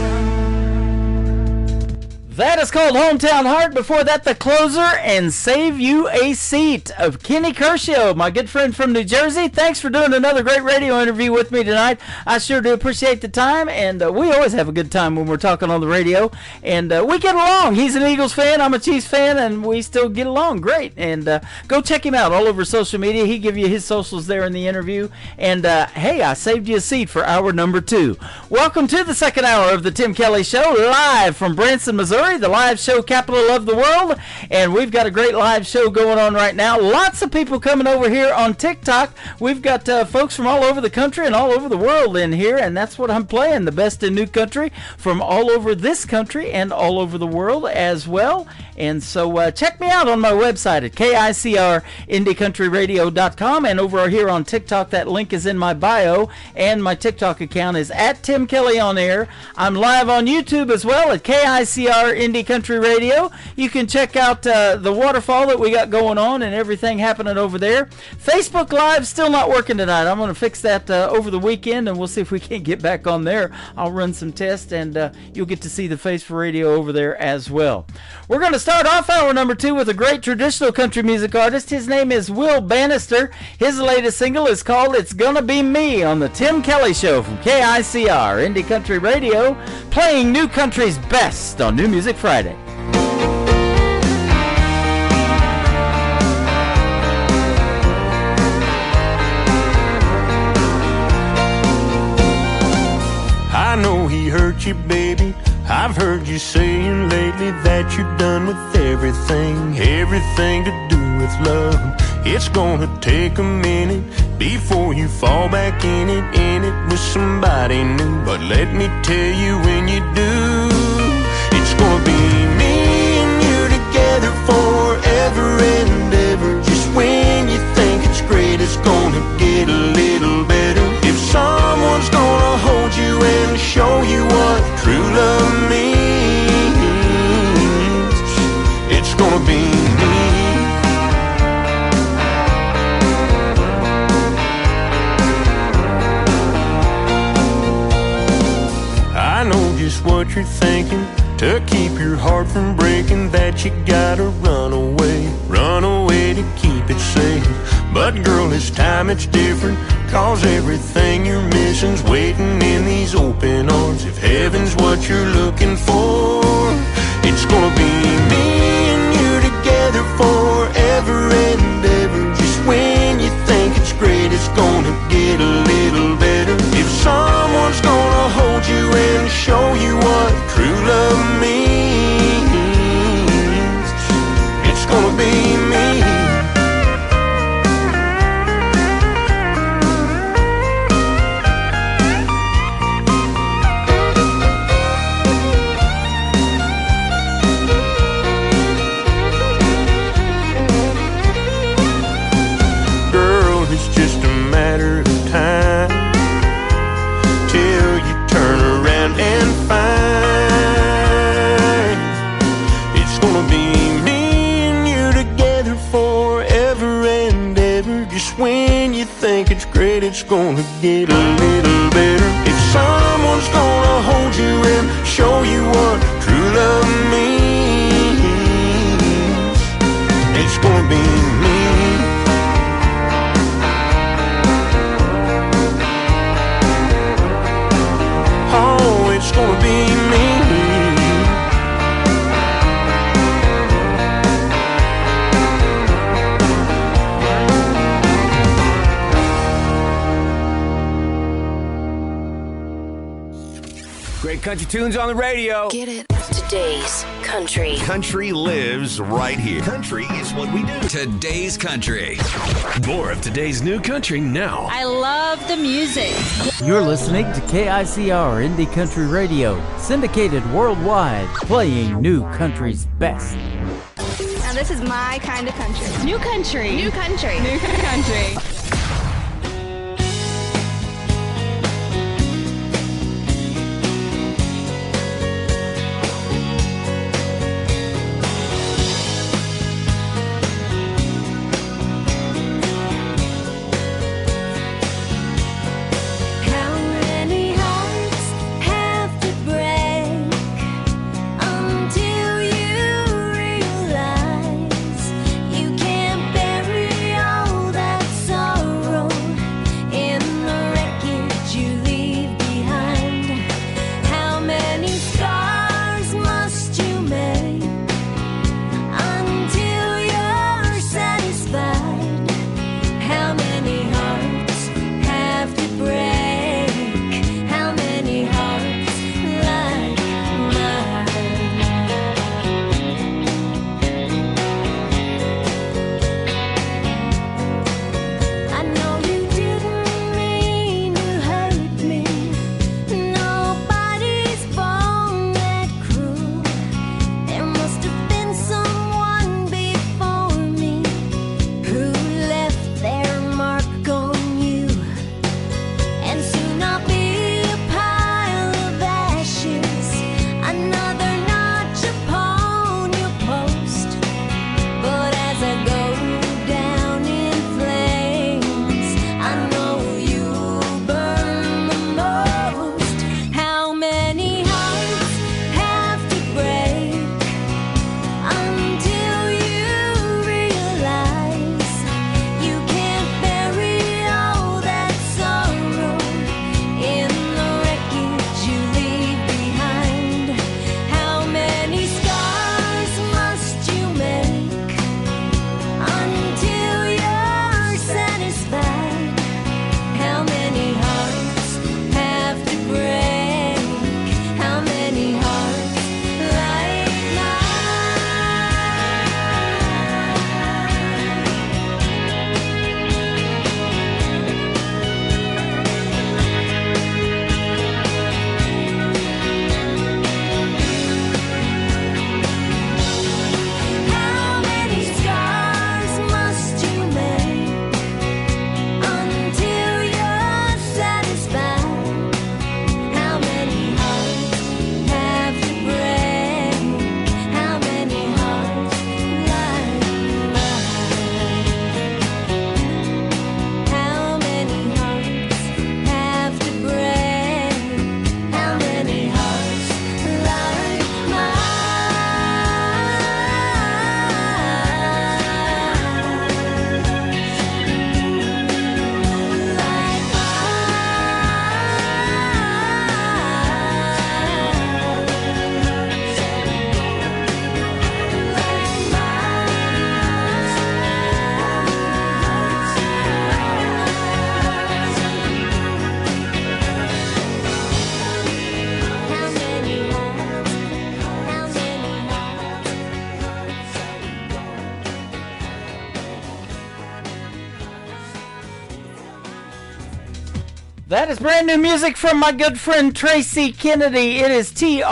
[SPEAKER 4] That is called Hometown Heart. Before that, The Closer and Save You a Seat of Kenny Kershaw, my good friend from New Jersey. Thanks for doing another great radio interview with me tonight. I sure do appreciate the time, and we always have a good time when we're talking on the radio, and we get along. He's an Eagles fan, I'm a Chiefs fan, and we still get along great. And go check him out all over social media. He give you his socials there in the interview. And hey, I saved you a seat for hour number 2. Welcome to the second hour of the Tim Kelly Show, live from Branson, Missouri, the live show capital of the world. And we've got a great live show going on right now. Lots of people coming over here on TikTok. We've got folks from all over the country and all over the world in here, and that's what I'm playing, the best in new country from all over this country and all over the world as well. And so check me out on my website at KICRIndieCountryRadio.com, and over here on TikTok, that link is in my bio, and my TikTok account is at Tim Kelly On Air. I'm live on YouTube as well at KICR Indie Country Radio. You can check out the waterfall that we got going on and everything happening over there. Facebook Live still not working tonight. I'm going to fix that over the weekend, and we'll see if we can get back on there. I'll run some tests, and you'll get to see the face for radio over there as well. We're going to start off hour number 2 with a great traditional country music artist. His name is Will Bannister. His latest single is called It's Gonna Be Me on the Tim Kelly Show from KICR Indie Country Radio, playing new country's best on New Music Friday.
[SPEAKER 13] I know he hurt you, baby. I've heard you saying lately that you're done with everything to do with love. It's gonna take a minute before you fall back in it with somebody new. But let me tell you, when you do, it's gonna be me and you together forever and ever. Just when you think it's great, it's gonna get a little better. If someone's gonna hold you and show you what true love means, it's gonna be me. I know just what you're thinking, to keep your heart from breaking, that you gotta run away to keep it safe. But But girl, this time it's different, 'cause everything you're missing's waiting in these open arms. If heaven's what you're looking for, it's gonna be me and you together forever and ever. Just when you think it's great, it's gonna get a little better. If someone's gonna hold you and show you what true love means, it's gonna be me. It's gonna get a little better. If someone's gonna hold you and show you what true love means, it's gonna be me. Oh, it's gonna be me.
[SPEAKER 14] Great country tunes on the radio.
[SPEAKER 15] Get it? Today's country.
[SPEAKER 16] Country lives right here. Country is what we do. Today's country.
[SPEAKER 17] More of today's new country now.
[SPEAKER 8] I love the music.
[SPEAKER 4] You're listening to KICR Indie Country Radio, syndicated worldwide, playing new country's best.
[SPEAKER 18] Now this is my kind of country.
[SPEAKER 8] New country.
[SPEAKER 18] New country.
[SPEAKER 8] New country.
[SPEAKER 3] Until you realize you can't bury all that sorrow.
[SPEAKER 4] That is brand new music from my good friend Tracy Kennedy. It is Traci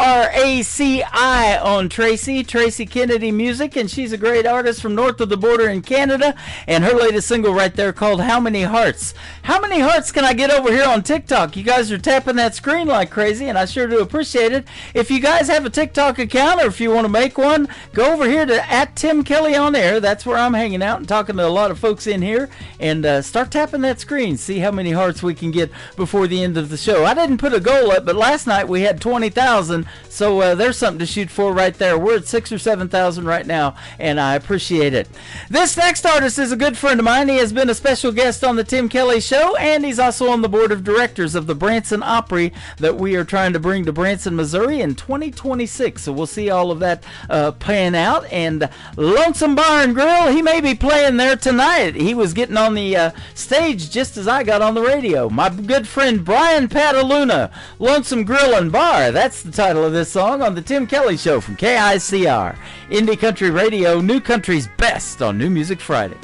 [SPEAKER 4] on Tracy Kennedy Music, and she's a great artist from north of the border in Canada, and her latest single right there called How Many Hearts. How many hearts can I get over here on TikTok? You guys are tapping that screen like crazy, and I sure do appreciate it. If you guys have a TikTok account, or if you want to make one, go over here to @TimKellyOnAir. That's where I'm hanging out and talking to a lot of folks in here, and start tapping that screen. See how many hearts we can get before the end of the show. I didn't put a goal up, but last night we had 20,000, so there's something to shoot for right there. We're at 6,000 or 7,000 right now, and I appreciate it. This next artist is a good friend of mine. He has been a special guest on the Tim Kelly Show, and he's also on the board of directors of the Branson Opry that we are trying to bring to Branson, Missouri in 2026. So we'll see all of that pan out. And Lonesome Bar and Grill, he may be playing there tonight. He was getting on the stage just as I got on the radio. My good friend Brian Pataluna, Lonesome Grill and Bar. That's the title of this song on the Tim Kelly Show from KICR. Indie Country Radio, New Country's best on New Music Friday.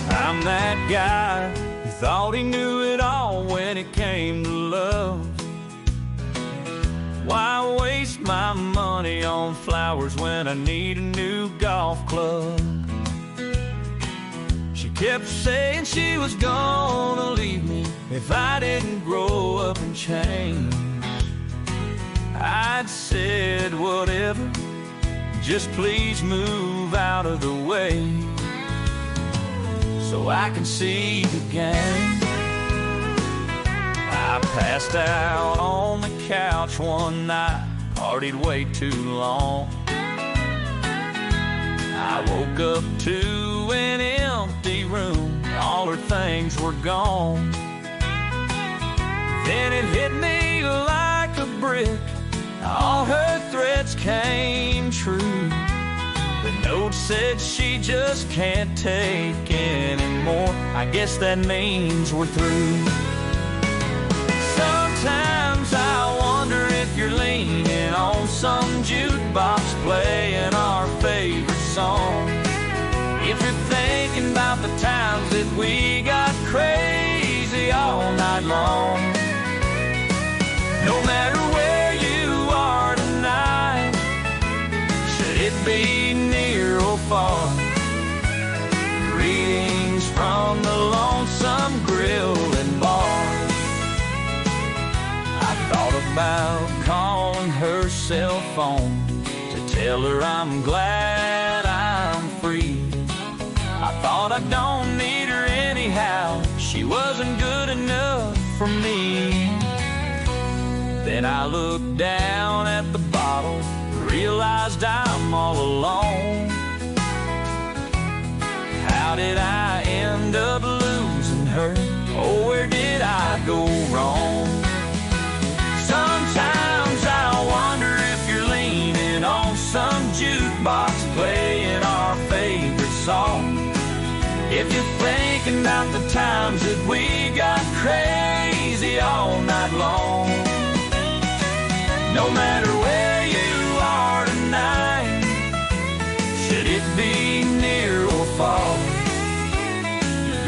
[SPEAKER 5] I'm that guy who thought he knew it all when it came to love. Why waste my money on flowers when I need a new golf club? She kept saying she was gonna leave me if I didn't grow up and change. I'd said whatever, just please move out of the way so I can see the game. I passed out on the couch one night, partied way too long. I woke up to an empty room, all her things were gone. Then it hit me like a brick, all her threats came true. The note said she just can't take anymore. I guess that means we're through. Sometimes I wonder if you're leaning on some jukebox playing our favorite song. If you're thinking about the times that we got crazy all night long. No matter where you are tonight, should it be near or far, greetings from the Lonesome Grill and Bar. I thought about calling her cell phone to tell her I'm glad I'm free. I thought I don't need her anyhow, she wasn't good enough for me. Then I looked down at the bottle, realized I'm all alone. How did I end up losing her? Oh, where did I go wrong? Sometimes I wonder if you're leaning on some jukebox playing our favorite song. If you're thinking about the times that we got crazy all night long. No matter where you are tonight, should it be near or far,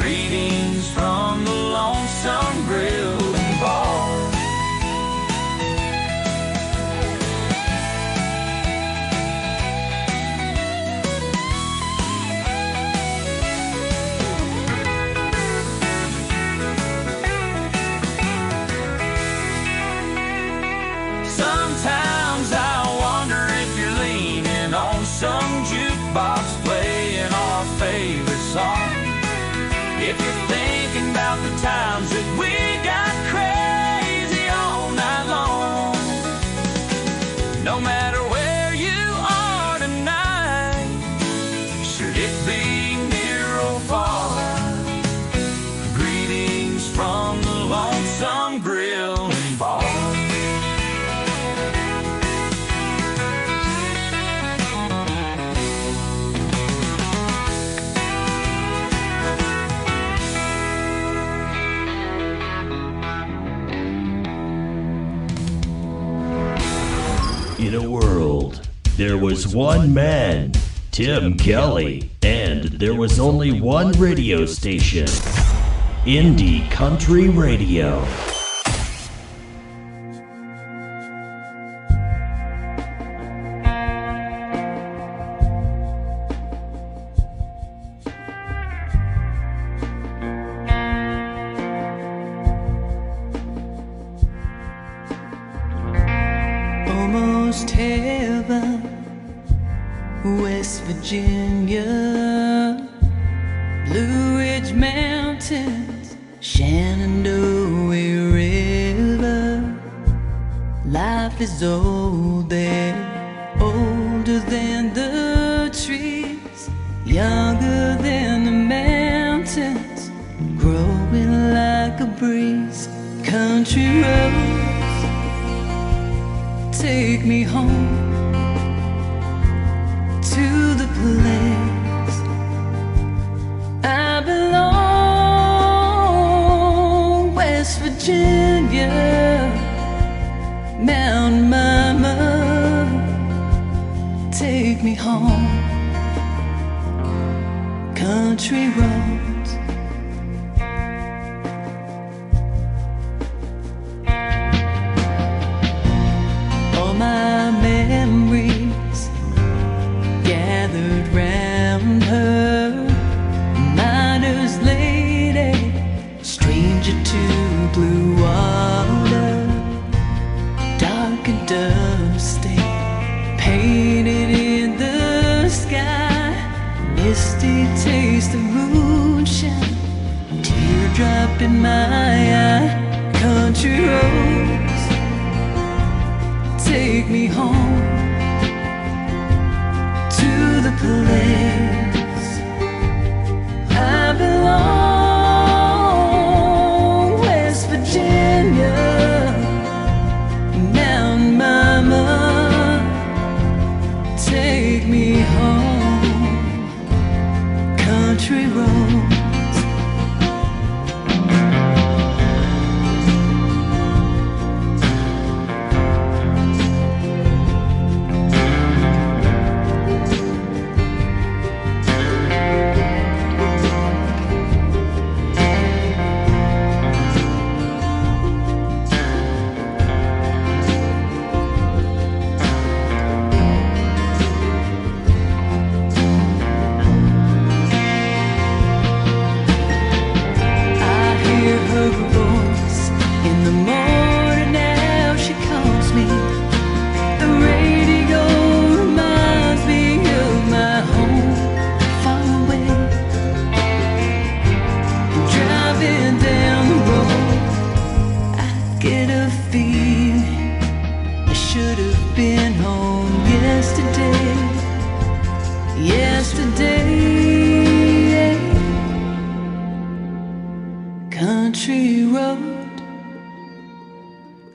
[SPEAKER 5] greetings from the Lonesome Grill and Bar. Sometimes I wonder if you're leaning on some jukebox playing our favorite song. If you're thinking about the times that we got crazy all night long. No matter where you are tonight, should it be near or far, greetings from the Lonesome Grill and Bar.
[SPEAKER 14] In a world, there was one man Tim Kelly, and there was only one radio station, Indie Country Radio.
[SPEAKER 6] Almost heaven, West Virginia, Blue Ridge Mountains, Shenandoah River. Life is old there, older than the trees, younger than the mountains, growing like a breeze. Country roads take me home to the place I belong. West Virginia, Mountain Mama, take me home. Country roads, all my memories gathered round her. Miner's lady, stranger to blue water, dark and dusty, painted in the sky. Misty taste of moonshine, teardrop in my eye. Country roads take me home to the place I belong. West Virginia, Mountain Mama, take me home. Country roads, country road,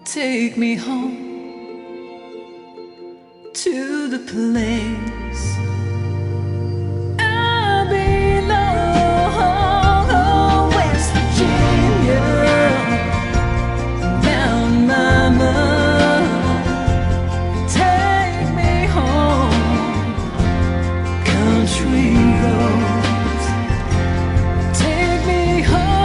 [SPEAKER 6] take me home to the place I belong. West Virginia, Mountain Mama, take me home. Country roads, take me home.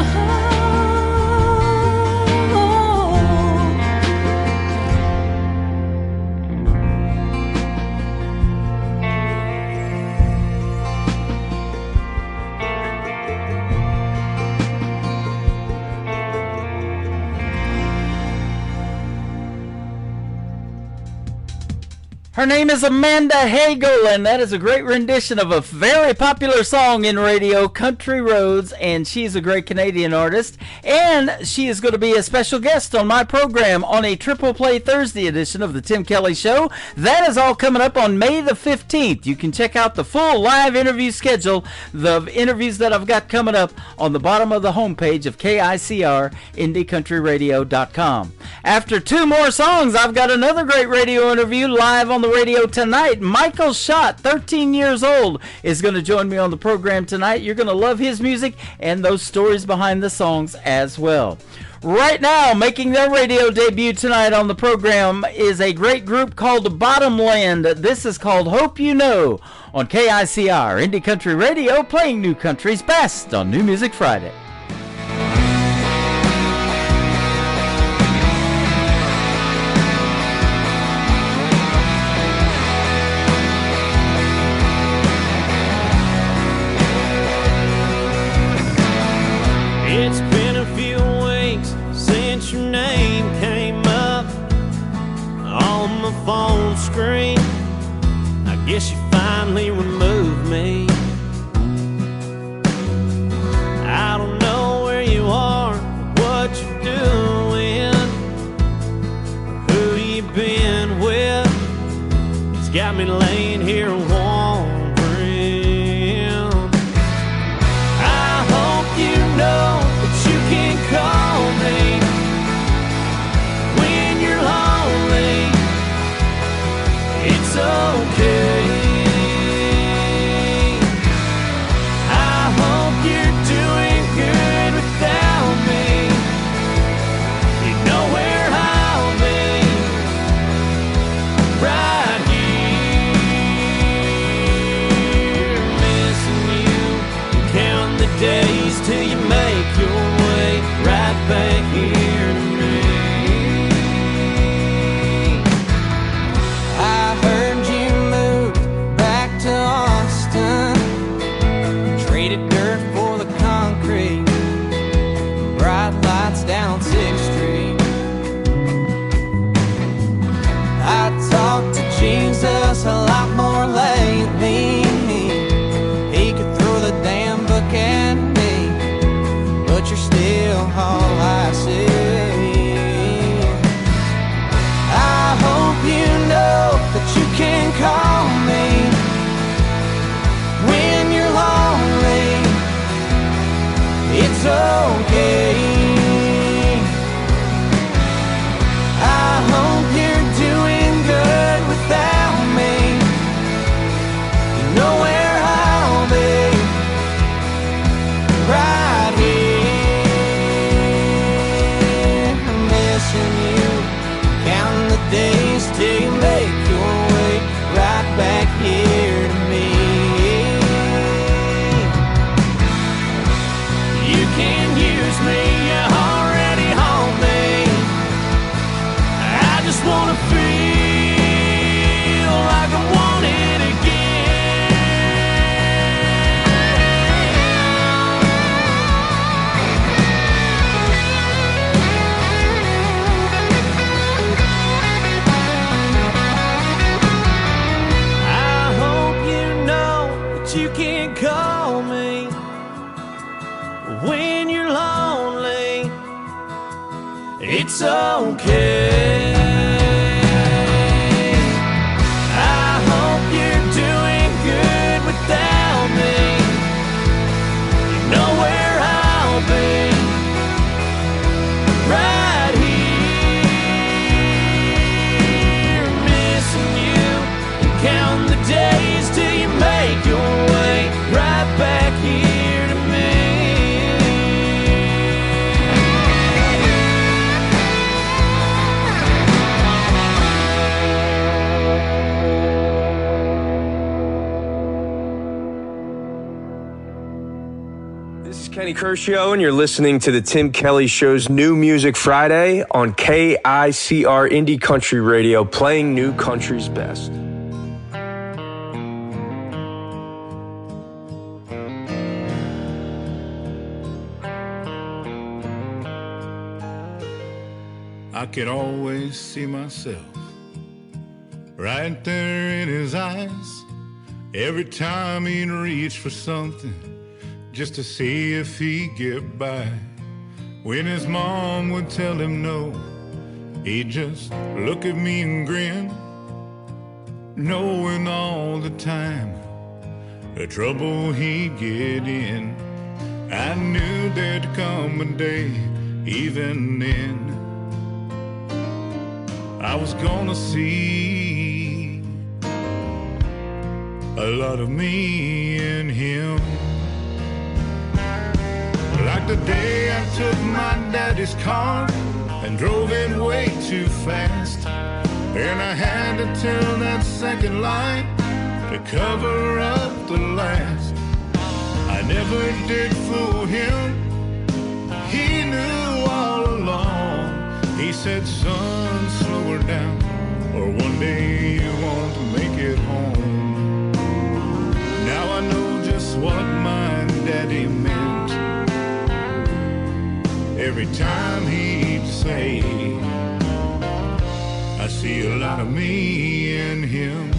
[SPEAKER 4] Her name is Amanda Hagel, and that is a great rendition of a very popular song in radio, Country Roads, and she's a great Canadian artist, and she is going to be a special guest on my program on a Triple Play Thursday edition of the Tim Kelly Show. That is all coming up on May the 15th. You can check out the full live interview schedule, the interviews that I've got coming up on the bottom of the homepage of KICR, IndieCountryRadio.com. After two more songs, I've got another great radio interview live on the radio tonight. Michael Schott, 13 years old, is going to join me on the program tonight. You're going to love his music and those stories behind the songs as well. Right now, making their radio debut tonight on the program is a great group called Bottomland. This is called Hope You Know on KICR, Indie Country Radio, playing new country's best on New Music Friday.
[SPEAKER 9] It's been a few weeks since your name came up on my phone screen. I guess you finally removed me. I don't know where you are, what you're doing, who you've been with. It's got me laying here wondering. I hope you know that you can call me when you're lonely. It's okay. I hope you're doing good without me. You know where I'll be, right here, missing you. Count the days till you make your way right back here to me. I heard you moved back to Austin, traded dirt for the concrete, bright lights down 6th Street. I talked to Jesus a lot more lately. He could throw the damn book at me, but you're still all I see. I hope you know that you can call me when you're lonely. It's okay. I hope you're doing good without me. You know where I'll be, right here, missing you. Counting the days till you make your way right back here to me. You can use me, you already hold me. I just wanna feel like I want it again. I hope you know that you can call me when you're lonely. It's okay. I hope you're doing good without me. You know where I'll be, right here, missing you. And counting the days till you make your way right back here to me.
[SPEAKER 17] This is Kenny Kershaw, and you're listening to the Tim Kelly Show's New Music Friday on KICR Indie Country Radio, playing new country's best.
[SPEAKER 2] I could always see myself right there in his eyes every time he'd reach for something just to see if he'd get by. When his mom would tell him no, he'd just look at me and grin, knowing all the time the trouble he'd get in. I knew there'd come a day, even then I was gonna see a lot of me in him. Like Like the day I took my daddy's car and drove it way too fast, and I had to tell that second light to cover up the last. I never did fool him, he knew all along. He said, son, slow her down, or one day you won't make it home. Now I know just what my daddy meant. Every time he'd say, I see a lot of me in him.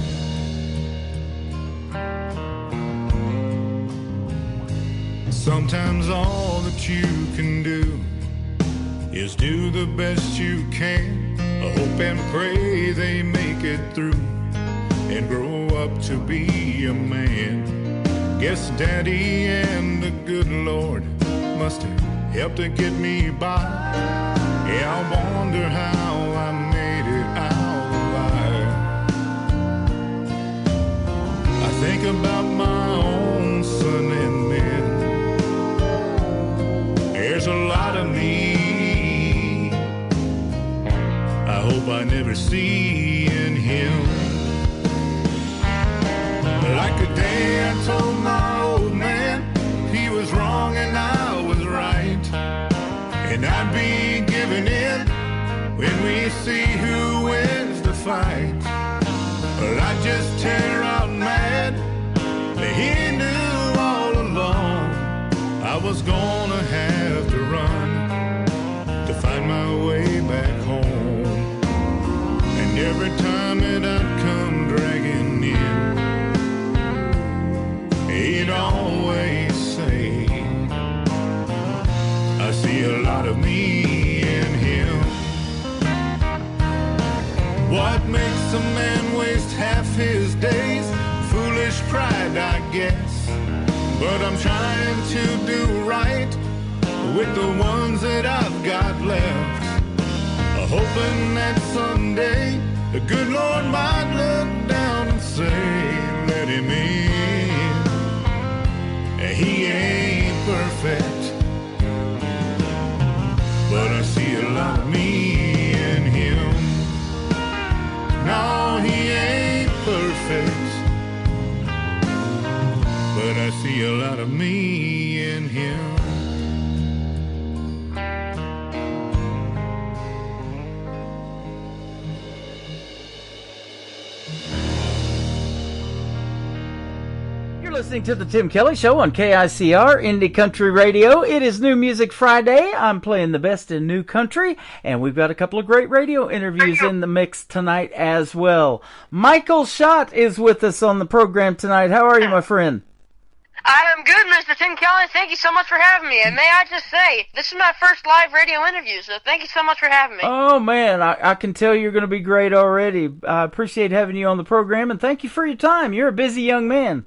[SPEAKER 2] Sometimes all that you can do is do the best you can. I hope and pray they make it through and grow up to be a man. Guess Daddy and the good Lord must have helped to get me by. Yeah, I wonder how I made it out alive. I think about my own son and men. There's a lot of me I hope I never see in him. Like the day I told my old man he was wrong and I was right, and I'd be giving in when we see who wins the fight. Well, I'd just tear out mad that he knew all along I was gonna have to run to find my way back home. And every time that I'd come dragging in, he'd always say, I see a lot of me in him. What makes a man waste half his days? Foolish pride, I guess. But I'm trying to do right with the ones that I've got left, hoping that someday the good Lord might look down and say, let him in. He ain't perfect, but I see a lot of me in him. No, he ain't perfect, but I see a lot of me in him.
[SPEAKER 4] Listening to the Tim Kelly Show on KICR Indie Country Radio. It is New Music Friday. I'm playing the best in new country, and we've got a couple of great radio interviews in the mix tonight as well. Michael Schott is with us on the program tonight. How are you, my friend?
[SPEAKER 19] I am good, Mr. Tim Kelly. Thank you so much for having me. And may I just say, this is my first live radio interview, so thank you so much for having me.
[SPEAKER 4] Oh, man, I can tell you're going to be great already. I appreciate having you on the program, and thank you for your time. You're a busy young man.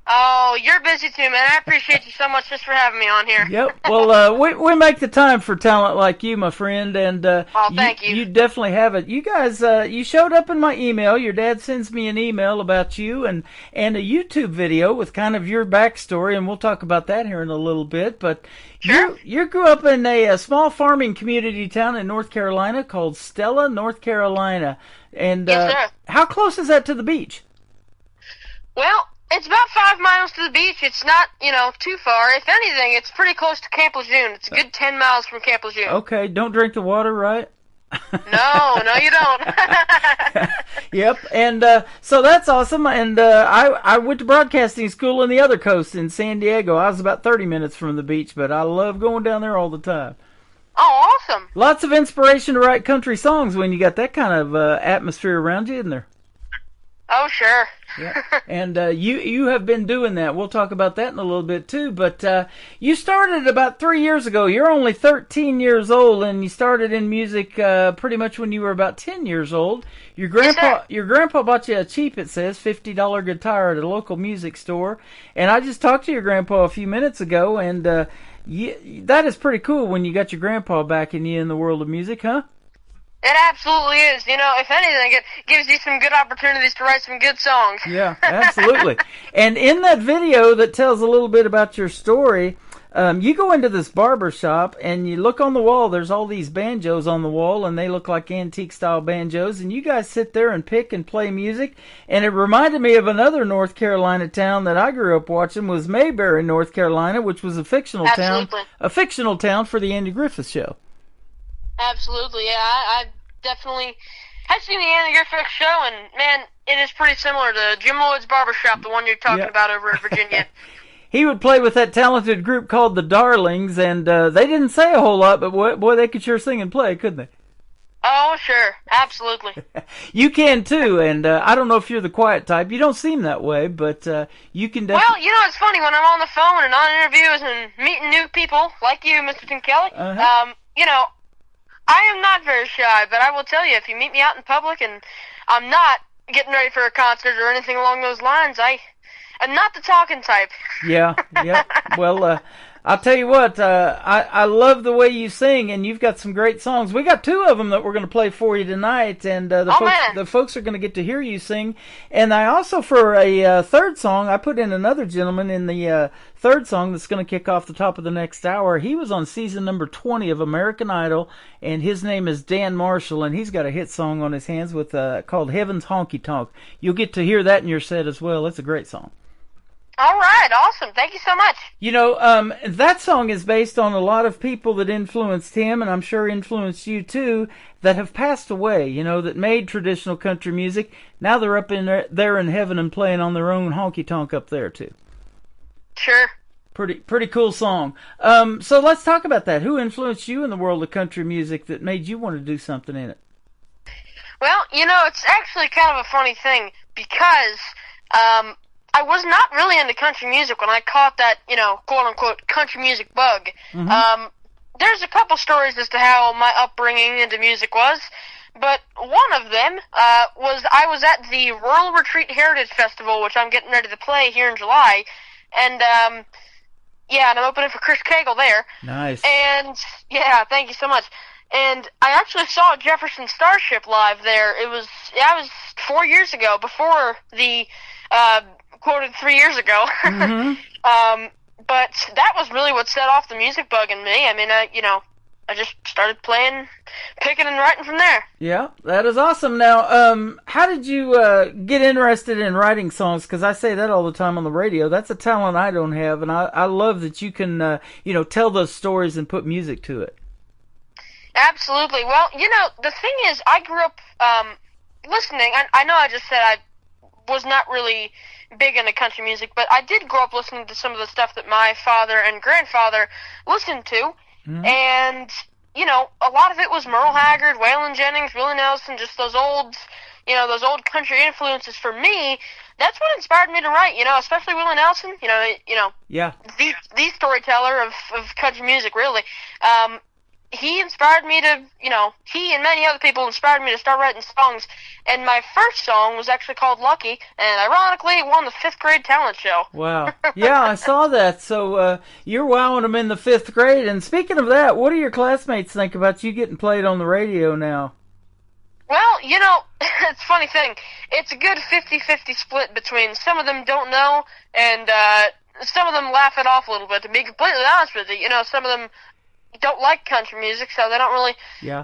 [SPEAKER 19] Oh, you're busy too, man. I appreciate you so much just for having me on here.
[SPEAKER 4] Yep. Well, we make the time for talent like you, my friend, and
[SPEAKER 19] thank you.
[SPEAKER 4] You definitely have it. You guys, you showed up in my email. Your dad sends me an email about you and a YouTube video with kind of your backstory, and we'll talk about that here in a little bit. But
[SPEAKER 19] sure.
[SPEAKER 4] You grew up in a small farming community town in North Carolina called Stella, North Carolina, and
[SPEAKER 19] yes, sir.
[SPEAKER 4] How close is that to the beach?
[SPEAKER 19] Well, it's about 5 miles to the beach. It's not, too far. If anything, it's pretty close to Camp Lejeune. It's a good 10 miles from Camp Lejeune.
[SPEAKER 4] Okay, don't drink the water, right?
[SPEAKER 19] No, you don't.
[SPEAKER 4] Yep, and so that's awesome. And I went to broadcasting school on the other coast in San Diego. I was about 30 minutes from the beach, but I love going down there all the time.
[SPEAKER 19] Oh, awesome.
[SPEAKER 4] Lots of inspiration to write country songs when you got that kind of atmosphere around you, isn't there?
[SPEAKER 19] Oh, sure.
[SPEAKER 4] Yeah. And you have been doing that. We'll talk about that in a little bit, too. But you started about 3 years ago. You're only 13 years old, and you started in music pretty much when you were about 10 years old. Your grandpa bought you a cheap, it says, $50 guitar at a local music store. And I just talked to your grandpa a few minutes ago, and that is pretty cool when you got your grandpa backing you in the world of music, huh?
[SPEAKER 19] It absolutely is. If anything, it gives you some good opportunities to write some good songs.
[SPEAKER 4] Yeah, absolutely. And in that video that tells a little bit about your story, You go into this barber shop and you look on the wall, there's all these banjos on the wall, and they look like antique-style banjos, and you guys sit there and pick and play music, and it reminded me of another North Carolina town that I grew up watching, was Mayberry, North Carolina, which was a fictional town for the Andy Griffith Show.
[SPEAKER 19] Absolutely, yeah. I definitely have seen the Andy Griffith Show, and, man, it is pretty similar to Jim Lloyd's Barbershop, the one you're talking about over in Virginia.
[SPEAKER 4] He would play with that talented group called the Darlings, and they didn't say a whole lot, but boy, they could sure sing and play, couldn't they?
[SPEAKER 19] Oh, sure. Absolutely.
[SPEAKER 4] You can, too, and I don't know if you're the quiet type. You don't seem that way, but you can definitely...
[SPEAKER 19] Well, you know, it's funny, when I'm on the phone and on interviews and meeting new people, like you, Mr. Tim Kelly, you know, I am not very shy, but I will tell you, if you meet me out in public and I'm not getting ready for a concert or anything along those lines, I'm not the talking type. Yeah. Well, I'll tell you what, I love the way you sing, and you've got some great songs. We got 2 of them that we're going to play for you tonight, and the folks are going to get to hear you sing. And I also, for a third song, I put in another gentleman in the third song that's going to kick off the top of the next hour. He was on season number 20 of American Idol, and his name is Dan Marshall, and he's got a hit song on his hands with called Heaven's Honky Tonk. You'll get to hear that in your set as well. It's a great song. All right, awesome. Thank you so much.
[SPEAKER 4] You know, that song is based on a lot of people that influenced him, and I'm sure influenced you too, that have passed away, you know, that made traditional country music. Now they're up in there in heaven and playing on their own honky-tonk up there too.
[SPEAKER 19] Sure.
[SPEAKER 4] Pretty cool song. So let's talk about that. Who influenced you in the world of country music that made you want to do something in it?
[SPEAKER 19] Well, you know, it's actually kind of a funny thing, because I was not really into country music when I caught that, you know, quote-unquote country music bug.
[SPEAKER 4] Mm-hmm.
[SPEAKER 19] There's a couple stories as to how my upbringing into music was, but one of them was I was at the Rural Retreat Heritage Festival, which I'm getting ready to play here in July, and and I'm opening for Chris Cagle there.
[SPEAKER 4] Nice.
[SPEAKER 19] And, yeah, thank you so much. And I actually saw Jefferson Starship live there. It was 4 years ago, before the... quoted 3 years ago.
[SPEAKER 4] Mm-hmm.
[SPEAKER 19] But that was really what set off the music bug in me. I mean, I just started playing, picking and writing from there.
[SPEAKER 4] Yeah, that is awesome. Now, how did you get interested in writing songs? Because I say that all the time on the radio. That's a talent I don't have, and I love that you can, tell those stories and put music to it.
[SPEAKER 19] Absolutely. Well, you know, the thing is, I grew up listening. I know I just said I was not really big into country music, but I did grow up listening to some of the stuff that my father and grandfather listened to, and, you know, a lot of it was Merle Haggard, Waylon Jennings, Willie Nelson, just those old country influences for me. That's what inspired me to write, you know, especially Willie Nelson,
[SPEAKER 4] Yeah.
[SPEAKER 19] The storyteller of country music, really. He inspired me to, he and many other people inspired me to start writing songs. And my first song was actually called Lucky, and ironically, it won the 5th grade talent show.
[SPEAKER 4] Wow. Yeah, I saw that. So you're wowing them in the 5th grade. And speaking of that, what do your classmates think about you getting played on the radio now?
[SPEAKER 19] Well, you know, it's a funny thing. It's a good 50-50 split between some of them don't know, and some of them laugh it off a little bit, to be completely honest with you. You know, some of them don't like country music, so they don't really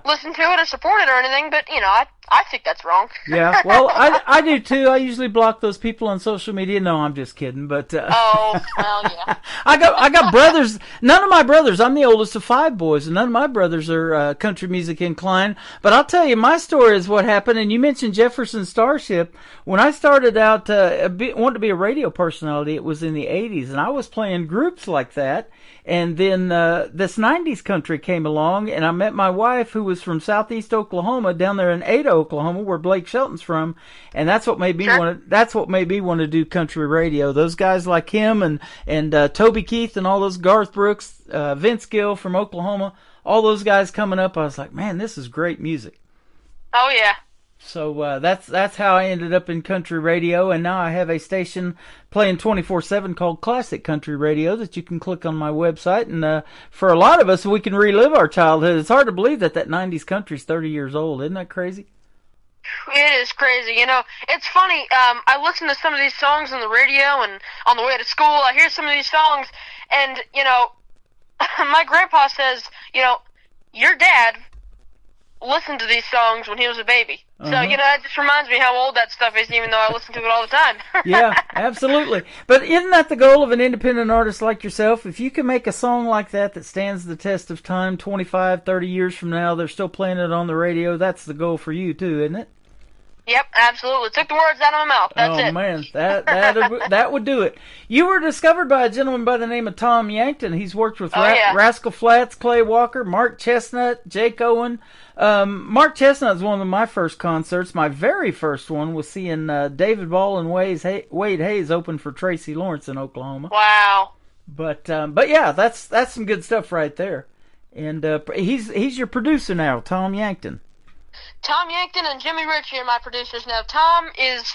[SPEAKER 19] listen to it or support it or anything, but, you know, I think that's wrong.
[SPEAKER 4] Yeah, well, I do too. I usually block those people on social media. No, I'm just kidding, but...
[SPEAKER 19] Oh, well, yeah.
[SPEAKER 4] I got brothers. None of my brothers, I'm the oldest of 5 boys, and none of my brothers are country music inclined, but I'll tell you, my story is what happened, and you mentioned Jefferson Starship. When I started out wanting to be a radio personality, it was in the 80s, and I was playing groups like that. And then this 90s country came along, and I met my wife, who was from southeast Oklahoma, down there in Ada, Oklahoma, where Blake Shelton's from, and that's what made me want to do country radio. Those guys like him and Toby Keith and all those, Garth Brooks, Vince Gill from Oklahoma, all those guys coming up. I was like, man, this is great music.
[SPEAKER 19] Oh yeah.
[SPEAKER 4] So that's how I ended up in country radio, and now I have a station playing 24/7 called Classic Country Radio that you can click on my website. And for a lot of us, we can relive our childhood. It's hard to believe that 90s country's 30 years old. Isn't that crazy?
[SPEAKER 19] It is crazy. You know, it's funny. I listen to some of these songs on the radio, and on the way to school, I hear some of these songs, and, you know, my grandpa says, your dad listened to these songs when he was a baby. So, it just reminds me how old that stuff is, even though I listen to it all the time.
[SPEAKER 4] Yeah, absolutely. But isn't that the goal of an independent artist like yourself? If you can make a song like that stands the test of time, 25, 30 years from now, they're still playing it on the radio, that's the goal for you too, isn't it?
[SPEAKER 19] Yep, absolutely. Took the words out of my mouth. That's it.
[SPEAKER 4] Oh, man, that would do it. You were discovered by a gentleman by the name of Tom Yankton. He's worked with Rascal Flatts, Clay Walker, Mark Chestnut, Jake Owen. Mark Chestnut was one of my first concerts. My very first one was seeing David Ball and Wade Hayes open for Tracy Lawrence in Oklahoma.
[SPEAKER 19] Wow.
[SPEAKER 4] But yeah, that's some good stuff right there. And he's your producer now, Tom Yankton.
[SPEAKER 19] Tom Yankton and Jimmy Ritchie are my producers now. Tom is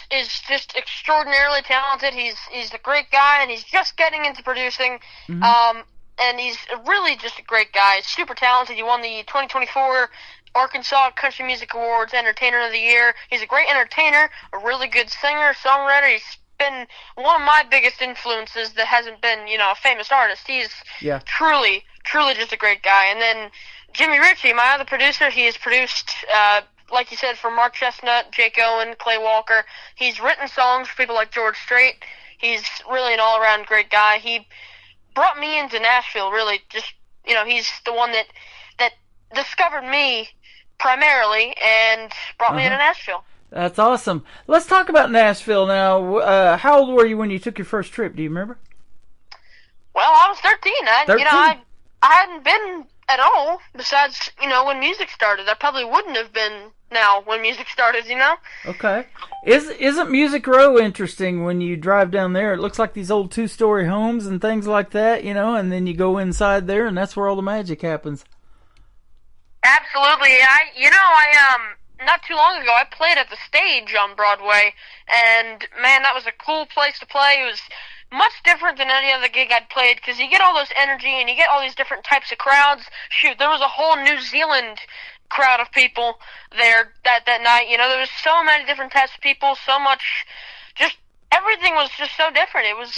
[SPEAKER 19] just extraordinarily talented. He's a great guy, and he's just getting into producing.
[SPEAKER 4] Mm-hmm.
[SPEAKER 19] And he's really just a great guy. He's super talented. He won the 2024 Arkansas Country Music Awards Entertainer of the Year. He's a great entertainer, a really good singer, songwriter. He's been one of my biggest influences that hasn't been, a famous artist. He's truly just a great guy. And then Jimmy Ritchie, my other producer, he has produced, like you said, for Mark Chestnut, Jake Owen, Clay Walker. He's written songs for people like George Strait. He's really an all-around great guy. He brought me into Nashville, really. Just, he's the one that discovered me primarily and brought me into Nashville.
[SPEAKER 4] That's awesome. Let's talk about Nashville now. How old were you when you took your first trip? Do you remember?
[SPEAKER 19] Well, I was 13.
[SPEAKER 4] 13?
[SPEAKER 19] I hadn't been at all, besides, when music started. I probably wouldn't have been now when music started,
[SPEAKER 4] Okay. Isn't Music Row interesting when you drive down there? It looks like these old 2-story homes and things like that, and then you go inside there and that's where all the magic happens.
[SPEAKER 19] Absolutely. Not too long ago, I played at the Stage on Broadway, and man, that was a cool place to play. It was much different than any other gig I'd played, because you get all this energy and you get all these different types of crowds. Shoot, there was a whole New Zealand crowd of people there that night. There was so many different types of people, so much, just everything was just so different. It was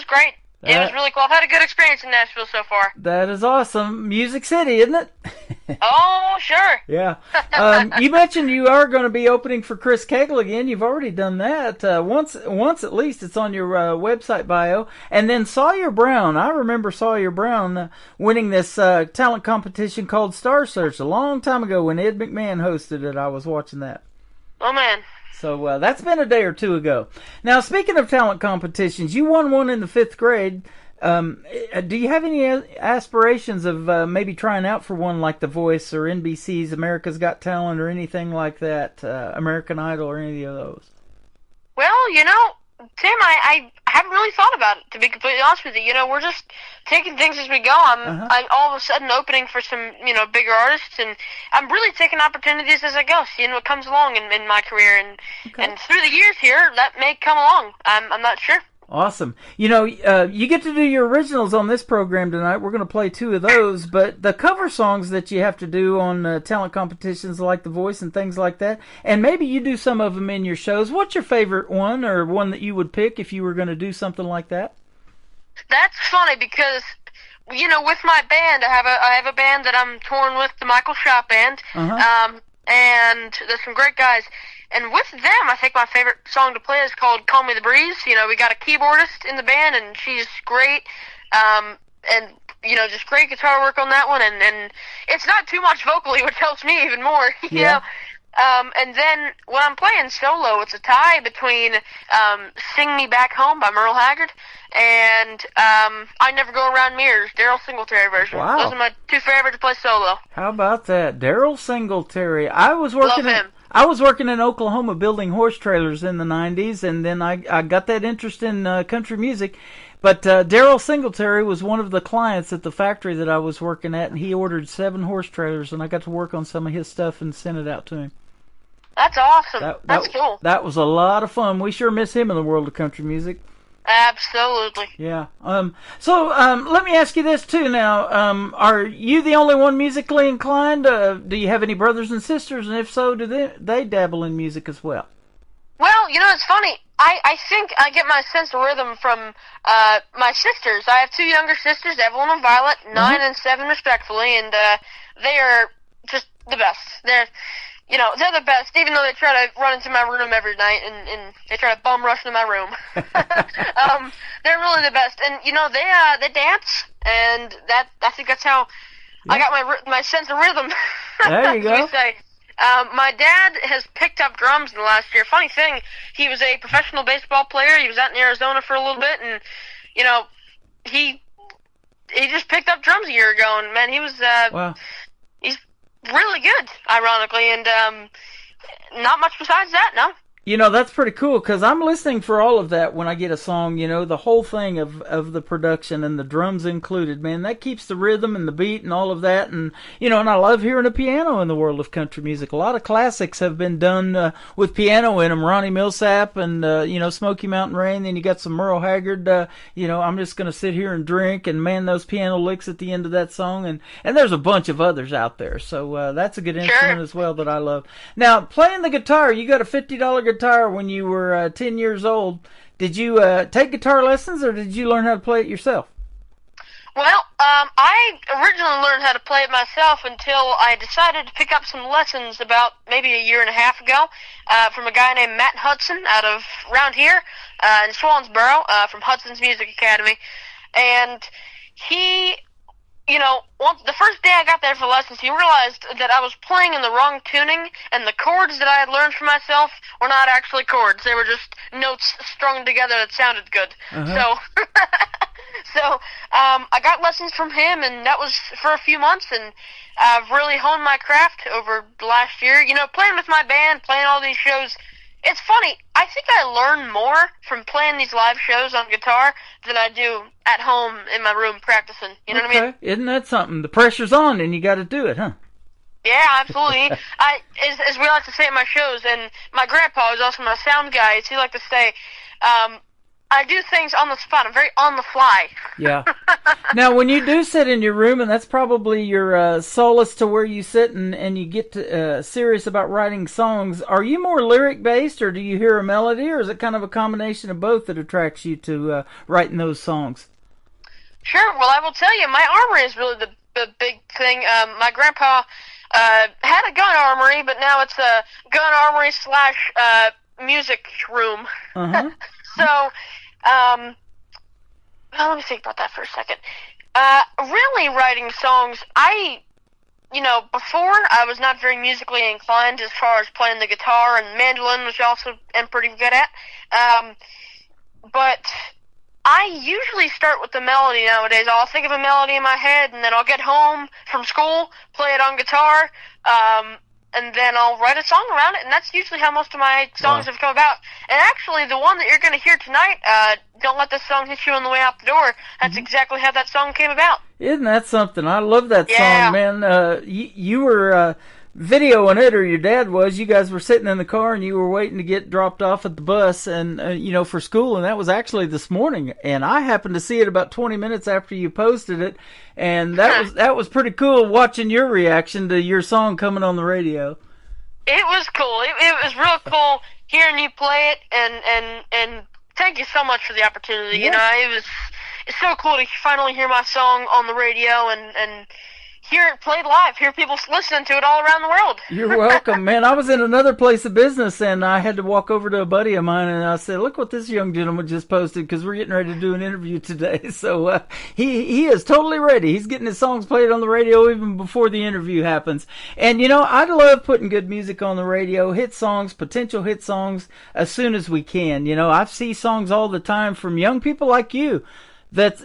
[SPEAKER 19] great. It was really cool. I've had a good experience in Nashville so far.
[SPEAKER 4] That is awesome. Music City, isn't it?
[SPEAKER 19] Oh, sure.
[SPEAKER 4] Yeah. You mentioned you are going to be opening for Chris Cagle again. You've already done that. Once at least. It's on your website bio. And then Sawyer Brown. I remember Sawyer Brown winning this talent competition called Star Search a long time ago when Ed McMahon hosted it. I was watching that.
[SPEAKER 19] Oh, man.
[SPEAKER 4] So that's been a day or two ago. Now, speaking of talent competitions, you won one in the 5th grade. Do you have any aspirations of maybe trying out for one like The Voice or NBC's America's Got Talent or anything like that, American Idol or any of those?
[SPEAKER 19] Well, Tim, I haven't really thought about it, to be completely honest with you. We're just taking things as we go. I'm all of a sudden opening for some, bigger artists, and I'm really taking opportunities as I go, seeing what comes along in my career. And through the years here, that may come along. I'm not sure.
[SPEAKER 4] Awesome. You get to do your originals on this program tonight. We're going to play 2 of those, but the cover songs that you have to do on talent competitions like The Voice and things like that, and maybe you do some of them in your shows. What's your favorite one or one that you would pick if you were going to do something like that?
[SPEAKER 19] That's funny because, with my band, I have a band that I'm touring with, the Michael Schott Band, and there's some great guys. And with them, I think my favorite song to play is called Call Me the Breeze. We got a keyboardist in the band, and she's great. And, just great guitar work on that one. And it's not too much vocally, which helps me even more, you know. And then when I'm playing solo, it's a tie between Sing Me Back Home by Merle Haggard and I Never Go Around Mirrors, Daryl Singletary version.
[SPEAKER 4] Wow.
[SPEAKER 19] Those are my 2 favorite to play solo.
[SPEAKER 4] How about that? Daryl Singletary. I was working in Oklahoma building horse trailers in the 90s, and then I got that interest in country music. But Daryl Singletary was one of the clients at the factory that I was working at, and he ordered 7 horse trailers, and I got to work on some of his stuff and sent it out to him.
[SPEAKER 19] That's awesome. That's cool.
[SPEAKER 4] That was a lot of fun. We sure miss him in the world of country music.
[SPEAKER 19] Absolutely.
[SPEAKER 4] Yeah. So let me ask you this too now. Are you the only one musically inclined? Do you have any brothers and sisters? And if so, do they dabble in music as well?
[SPEAKER 19] Well, Well, it's funny. I think I get my sense of rhythm from my sisters. I have two younger sisters, Evelyn and Violet, 9 and 7 respectfully, and they are just the best. They're the best, even though they try to run into my room every night and they try to bum rush into my room. They're really the best, and they dance, and I think that's how I got my sense of rhythm.
[SPEAKER 4] There you go.
[SPEAKER 19] My dad has picked up drums in the last year. Funny thing, he was a professional baseball player. He was out in Arizona for a little bit, and he just picked up drums a year ago. And man, he was he's really good, ironically, and not much besides that. No.
[SPEAKER 4] That's pretty cool, because I'm listening for all of that when I get a song, the whole thing of the production and the drums included, man. That keeps the rhythm and the beat and all of that, and, and I love hearing a piano in the world of country music. A lot of classics have been done with piano in them. Ronnie Millsap and, Smoky Mountain Rain, then you got some Merle Haggard, I'm just going to sit here and drink, and man, those piano licks at the end of that song, and there's a bunch of others out there, so that's a good instrument as well that I love. Now, playing the guitar, you got a $50 guitar when you were 10 years old. Did you take guitar lessons, or did you learn how to play it yourself?
[SPEAKER 19] Well, I originally learned how to play it myself until I decided to pick up some lessons about maybe a year and a half ago from a guy named Matt Hudson out of around here in Swansboro from Hudson's Music Academy. And he, the first day I got there for lessons, he realized that I was playing in the wrong tuning, and the chords that I had learned for myself were not actually chords. They were just notes strung together that sounded good. So I got lessons from him, and that was for a few months, and I've really honed my craft over the last year. Playing with my band, playing all these shows, it's funny. I think I learn more from playing these live shows on guitar than I do at home in my room practicing. You know what I mean?
[SPEAKER 4] Isn't that something? The pressure's on, and you got to do it, huh?
[SPEAKER 19] Yeah, absolutely. As we like to say at my shows, and my grandpa is also my sound guy, as he like to say, I do things on the spot. I'm very on the fly.
[SPEAKER 4] Yeah. Now, when you do sit in your room, and that's probably your solace to where you sit and you get to, serious about writing songs, are you more lyric-based, or do you hear a melody, or is it kind of a combination of both that attracts you to writing those songs?
[SPEAKER 19] Sure. Well, I will tell you, my armory is really the big thing. My grandpa had a gun armory, but now it's a gun armory / music room. So, well, let me think about that for a second. Really writing songs, before I was not very musically inclined as far as playing the guitar and mandolin, which I also am pretty good at. But I usually start with the melody nowadays. I'll think of a melody in my head, and then I'll get home from school, play it on guitar, and then I'll write a song around it, and that's usually how most of my songs have come about. And actually, the one that you're going to hear tonight, Don't Let This Song Hit You on the Way Out the Door, that's exactly how that song came about.
[SPEAKER 4] Isn't that something? I love that song, man. You were videoing it, or your dad was. You guys were sitting in the car, and you were waiting to get dropped off at the bus and for school, and that was actually this morning. And I happened to see it about 20 minutes after you posted it, and that was pretty cool watching your reaction to your song coming on the radio.
[SPEAKER 19] It was cool. It was real cool hearing you play it, and thank you so much for the opportunity. Yeah. It's so cool to finally hear my song on the radio and hear it played live, hear people listening to it all around the world.
[SPEAKER 4] You're welcome, man. I was in another place of business, and I had to walk over to a buddy of mine, and I said, look what this young gentleman just posted, because we're getting ready to do an interview today. So he is totally ready. He's getting his songs played on the radio even before the interview happens. And, I love putting good music on the radio, hit songs, potential hit songs, as soon as we can. I see songs all the time from young people like you that,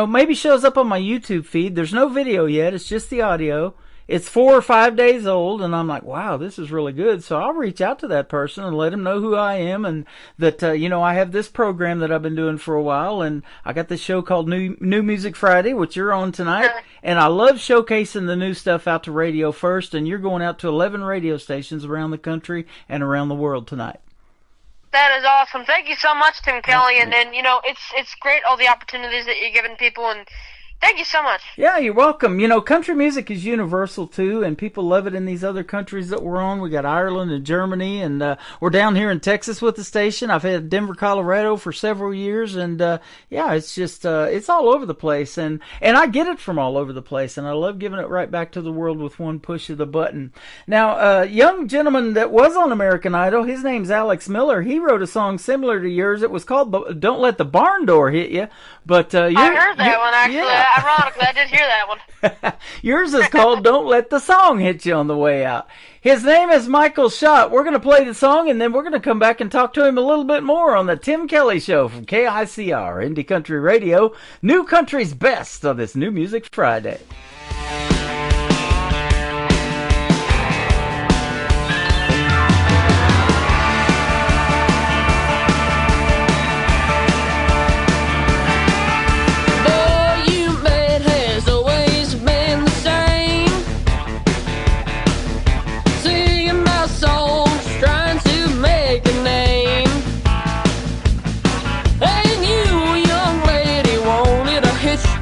[SPEAKER 4] maybe shows up on my YouTube feed. There's no video yet. It's just the audio. It's 4 or 5 days old, and I'm like, wow, this is really good. So I'll reach out to that person and let him know who I am, and that, I have this program that I've been doing for a while, and I got this show called New Music Friday, which you're on tonight, and I love showcasing the new stuff out to radio first, and you're going out to 11 radio stations around the country and around the world tonight.
[SPEAKER 19] That is awesome. Thank you so much, Tim Kelly. And it's great, all the opportunities that you're giving people. And, Thank you so much.
[SPEAKER 4] Yeah, you're welcome. You know, country music is universal, too, and people love it in these other countries that we're on. We got Ireland and Germany, and we're down here in Texas with the station. I've had Denver, Colorado for several years, and yeah, it's just, it's all over the place, and I get it from all over the place, and I love giving it right back to the world with one push of the button. Now, a young gentleman that was on American Idol, his name's Alex Miller. He wrote a song similar to yours. It was called Don't Let the Barn Door Hit You, but
[SPEAKER 19] I heard that one, actually.
[SPEAKER 4] Yeah.
[SPEAKER 19] Ironically, I did hear that one.
[SPEAKER 4] Yours is called Don't Let the Song Hit You on the Way Out. His name is Michael Schott. We're going to play the song, and then we're going to come back and talk to him a little bit more on the Tim Kelly Show from KICR, Indie Country Radio, New Country's Best on this New Music Friday.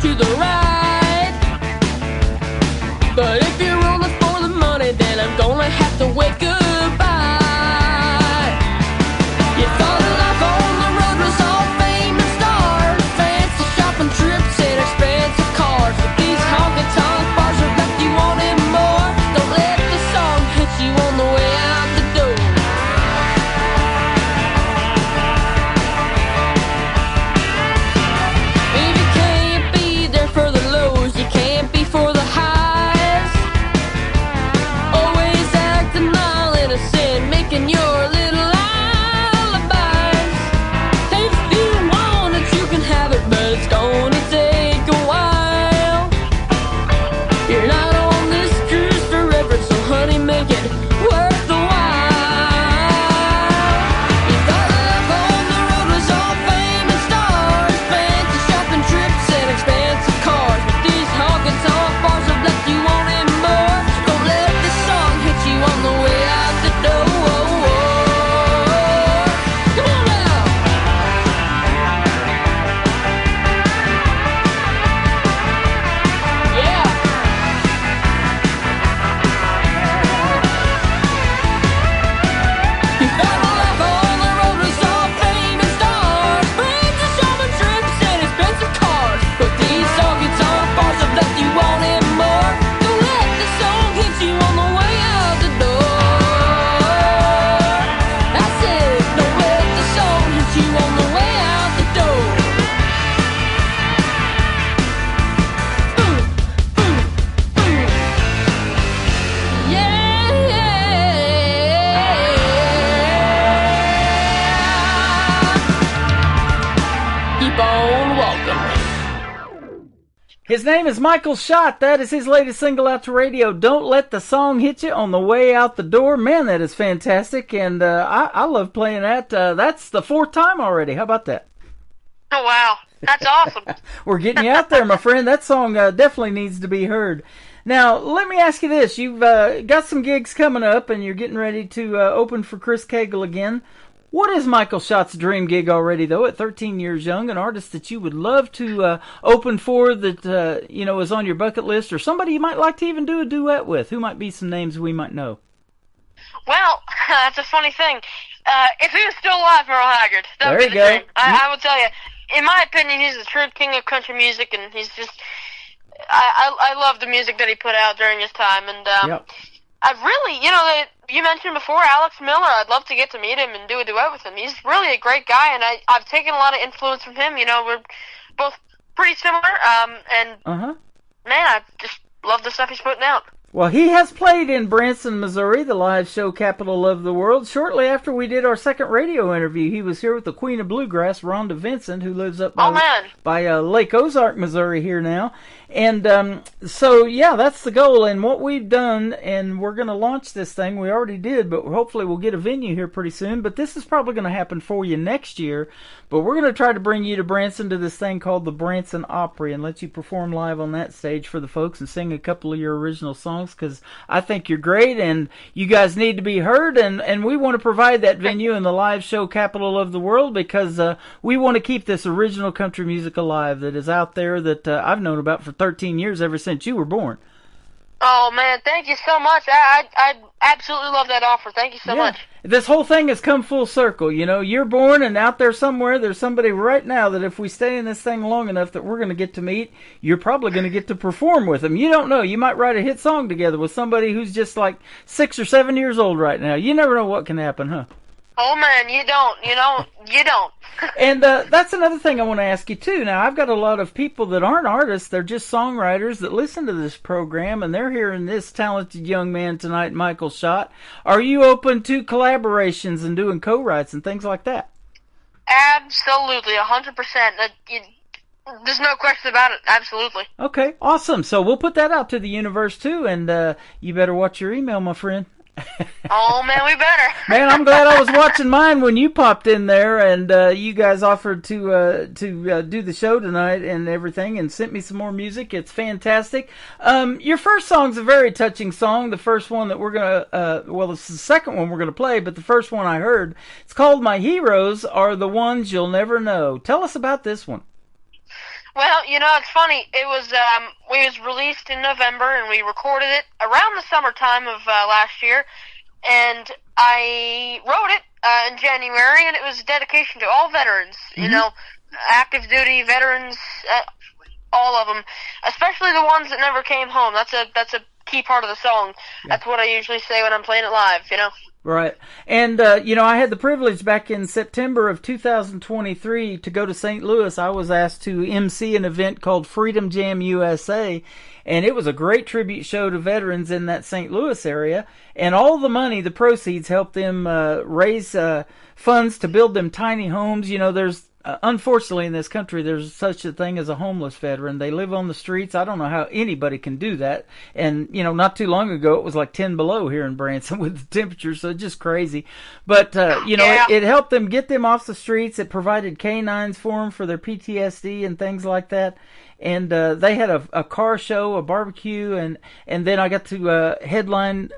[SPEAKER 20] To the right, but if you're only for the money, then I'm gonna have to wait goodbye. You thought life on the road was all fame and stars, fancy shopping trips and expensive cars, but these honky-tonk bars are left you wanting more. Don't let the song hit you on the way out the door. If you can't be there for the lows, you can't be for the highs. Always acting all innocent, making your little alibis. If you want it, you can have it, but it's gonna take a while. You're not on this cruise forever, so honey, make it worth the while. You thought life on the road was all fame and stars, fancy shopping trips and expensive cars, but these honky-tonk bars have left you wanting more. Don't let this song hit you on the way out the door. Come on now. Yeah. You thought life on the road was all fame and stars, fancy shopping trips and expensive cars, but these honky-tonk bars have left you wanting more. Don't let the song hit you on the way out the door. I said, don't let the song hit you on the way out the door. Yeah. Keep on walking.
[SPEAKER 4] His name is Michael Schott. That is his latest single out to radio. Don't Let the Song Hit You on the Way Out the Door. Man, that is fantastic, and I love playing that. That's the fourth time already. How about that?
[SPEAKER 19] Oh, wow. That's awesome.
[SPEAKER 4] We're getting you out there, my friend. That song definitely needs to be heard. Now, let me ask you this. You've got some gigs coming up, and you're getting ready to open for Chris Cagle again. What is Michael Schott's dream gig already, though, at 13 years young? An artist that you would love to open for that, is on your bucket list, or somebody you might like to even do a duet with? Who might be some names we might know?
[SPEAKER 19] Well, that's a funny thing. If he was still alive, Merle Haggard, that would be the dream. I will tell you, in my opinion, he's the true king of country music, and he's just, I love the music that he put out during his time, and I really, you mentioned before Alex Miller. I'd love to get to meet him and do a duet with him. He's really a great guy, and I've taken a lot of influence from him. We're both pretty similar, and man, I just love the stuff he's putting out.
[SPEAKER 4] Well, he has played in Branson, Missouri, the live show capital of the world. Shortly after we did our second radio interview, he was here with the Queen of Bluegrass, Rhonda Vincent, who lives up by Lake Ozark, Missouri here now. And so, yeah, that's the goal. And what we've done, and we're going to launch this thing. We already did, but hopefully we'll get a venue here pretty soon. But this is probably going to happen for you next year. But we're going to try to bring you to Branson to this thing called the Branson Opry and let you perform live on that stage for the folks and sing a couple of your original songs. songs, because I think you're great, and you guys need to be heard, and we want to provide that venue in the live show capital of the world, because we want to keep this original country music alive that is out there that I've known about for 13 years, ever since you were born.
[SPEAKER 19] Oh, man, thank you so much. I absolutely love that offer. Thank you so much.
[SPEAKER 4] This whole thing has come full circle. You know, you're born, and out there somewhere, there's somebody right now that if we stay in this thing long enough that we're going to get to meet, you're probably going to get to perform with them. You don't know. You might write a hit song together with somebody who's just like 6 or 7 years old right now. You never know what can happen, huh?
[SPEAKER 19] Oh, man, you don't. You don't.
[SPEAKER 4] And that's another thing I want to ask you, too. Now, I've got a lot of people that aren't artists. They're just songwriters that listen to this program, and they're hearing this talented young man tonight, Michael Schott. Are you open to collaborations and doing co-writes and things like that?
[SPEAKER 19] Absolutely, 100%. There's no question about it. Absolutely.
[SPEAKER 4] Okay, awesome. So we'll put that out to the universe, too, and you better watch your email, my friend.
[SPEAKER 19] Oh, man, we better.
[SPEAKER 4] Man, I'm glad I was watching mine when you popped in there, and you guys offered to do the show tonight and everything, and sent me some more music. It's fantastic. Your first song's a very touching song. The first one that we're gonna, well, it's the second one we're gonna play, but the first one I heard, it's called "My Heroes Are the Ones You'll Never Know." Tell us about this one.
[SPEAKER 19] Well, it's funny. It was released in November, and we recorded it around the summertime of last year. And I wrote it in January, and it was a dedication to all veterans.
[SPEAKER 4] Mm-hmm.
[SPEAKER 19] Active duty veterans, all of them, especially the ones that never came home. That's a key part of the song. Yeah. That's what I usually say when I'm playing it live.
[SPEAKER 4] Right. And, I had the privilege back in September of 2023 to go to St. Louis. I was asked to MC an event called Freedom Jam USA, and it was a great tribute show to veterans in that St. Louis area. And all the money, the proceeds, helped them raise funds to build them tiny homes. There's unfortunately, in this country, there's such a thing as a homeless veteran. They live on the streets. I don't know how anybody can do that. And, not too long ago, it was like 10 below here in Branson with the temperature, so it's just crazy. But, it helped them get them off the streets. It provided canines for them for their PTSD and things like that. And they had a car show, a barbecue, and then I got to headline.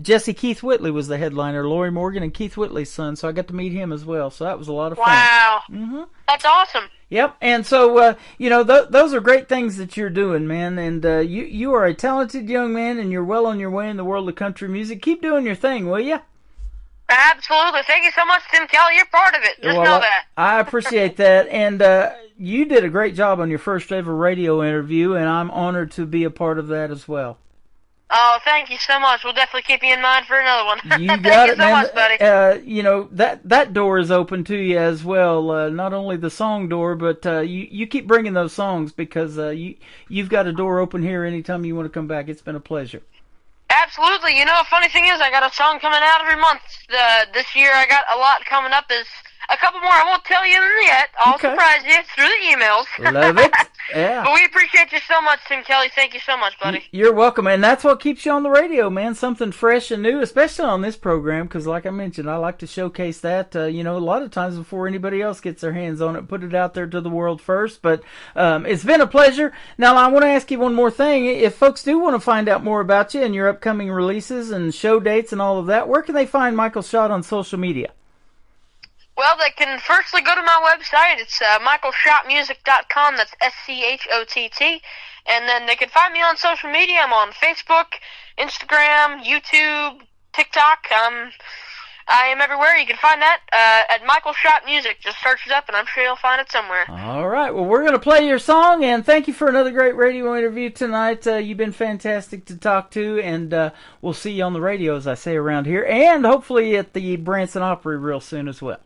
[SPEAKER 4] Jesse Keith Whitley was the headliner, Lori Morgan and Keith Whitley's son, so I got to meet him as well. So that was a lot of fun.
[SPEAKER 19] Wow.
[SPEAKER 4] Mm-hmm.
[SPEAKER 19] That's awesome.
[SPEAKER 4] Yep, and so, those are great things that you're doing, man, and you are a talented young man, and you're well on your way in the world of country music. Keep doing your thing, will you?
[SPEAKER 19] Absolutely. Thank you so much, Tim Kelly. You're part of it. Just know that.
[SPEAKER 4] I appreciate that, and you did a great job on your first ever radio interview, and I'm honored to be a part of that as well.
[SPEAKER 19] Oh, thank you so much. We'll definitely keep you in mind for another one.
[SPEAKER 4] You got it, man.
[SPEAKER 19] Thank you so much, buddy.
[SPEAKER 4] That door is open to you as well. Not only the song door, but you keep bringing those songs, because you've got a door open here anytime you want to come back. It's been a pleasure.
[SPEAKER 19] Absolutely. Funny thing is, I got a song coming out every month. This year I got a lot coming up. There's a couple more I won't tell you yet. I'll surprise you through the emails.
[SPEAKER 4] Love it. Yeah.
[SPEAKER 19] But we appreciate you so much, Tim Kelly. Thank you so much, buddy.
[SPEAKER 4] You're welcome, and that's what keeps you on the radio, man. Something fresh and new, especially on this program, because like I mentioned, I like to showcase that, a lot of times before anybody else gets their hands on it, put it out there to the world first. But it's been a pleasure. Now, I want to ask you one more thing. If folks do want to find out more about you and your upcoming releases and show dates and all of that, where can they find Michael Schott on social media?
[SPEAKER 19] Well, they can firstly go to my website. It's michaelschottmusic.com. That's SCHOTT. And then they can find me on social media. I'm on Facebook, Instagram, YouTube, TikTok. I am everywhere. You can find that at Michael Schott Music. Just search it up, and I'm sure you'll find it somewhere.
[SPEAKER 4] All right. Well, we're going to play your song, and thank you for another great radio interview tonight. You've been fantastic to talk to, and we'll see you on the radio, as I say around here, and hopefully at the Branson Opry real soon as well.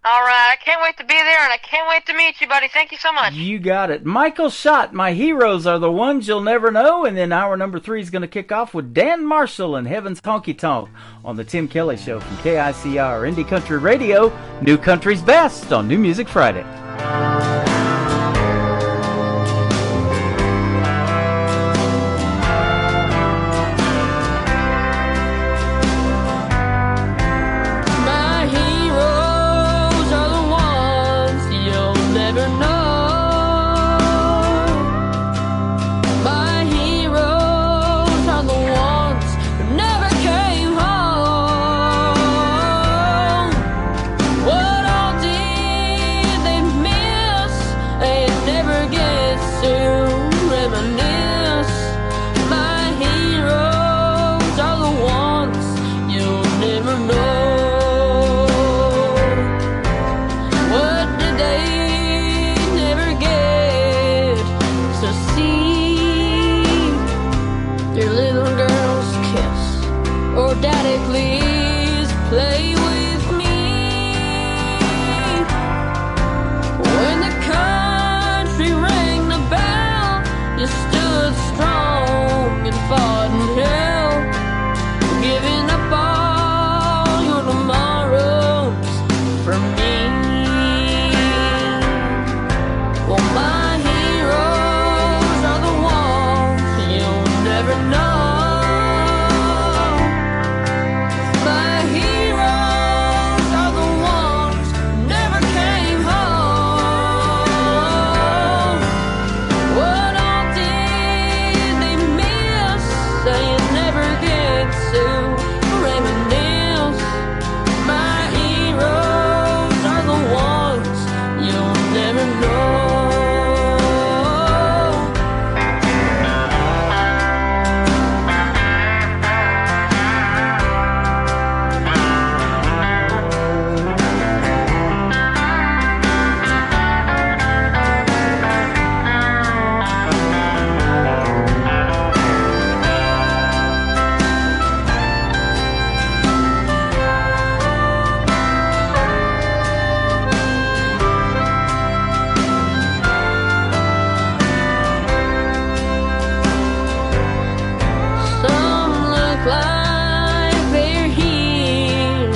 [SPEAKER 19] All right, I can't wait to be there, and I can't wait to meet you, buddy. Thank you so much.
[SPEAKER 4] You got it. Michael Schott, My Heroes Are the Ones You'll Never Know, and then hour number 3 is going to kick off with Dan Marshall and Heaven's Honky Tonk on the Tim Kelly Show from KICR Indie Country Radio, New Country's Best on New Music Friday.
[SPEAKER 20] My heroes are the me. Well, my heroes are the ones you'll never know. My heroes are the ones who never came home. What all did they miss? Saying never get to reminisce. My heroes are the ones you'll never know. Some look like they're here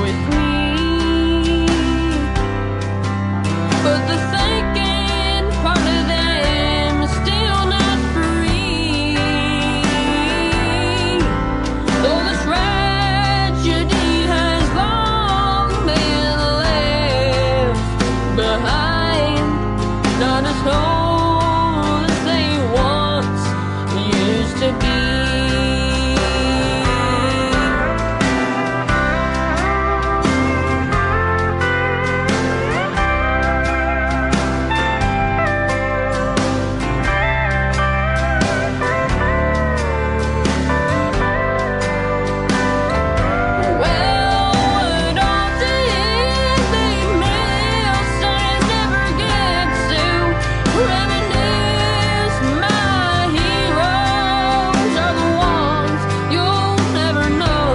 [SPEAKER 20] with me, but the thinking part of them is still not free. Though the tragedy has long been left behind, not as whole as they once used to be. Well, what all did they miss? I never get to reminisce. My heroes are the ones you'll never know.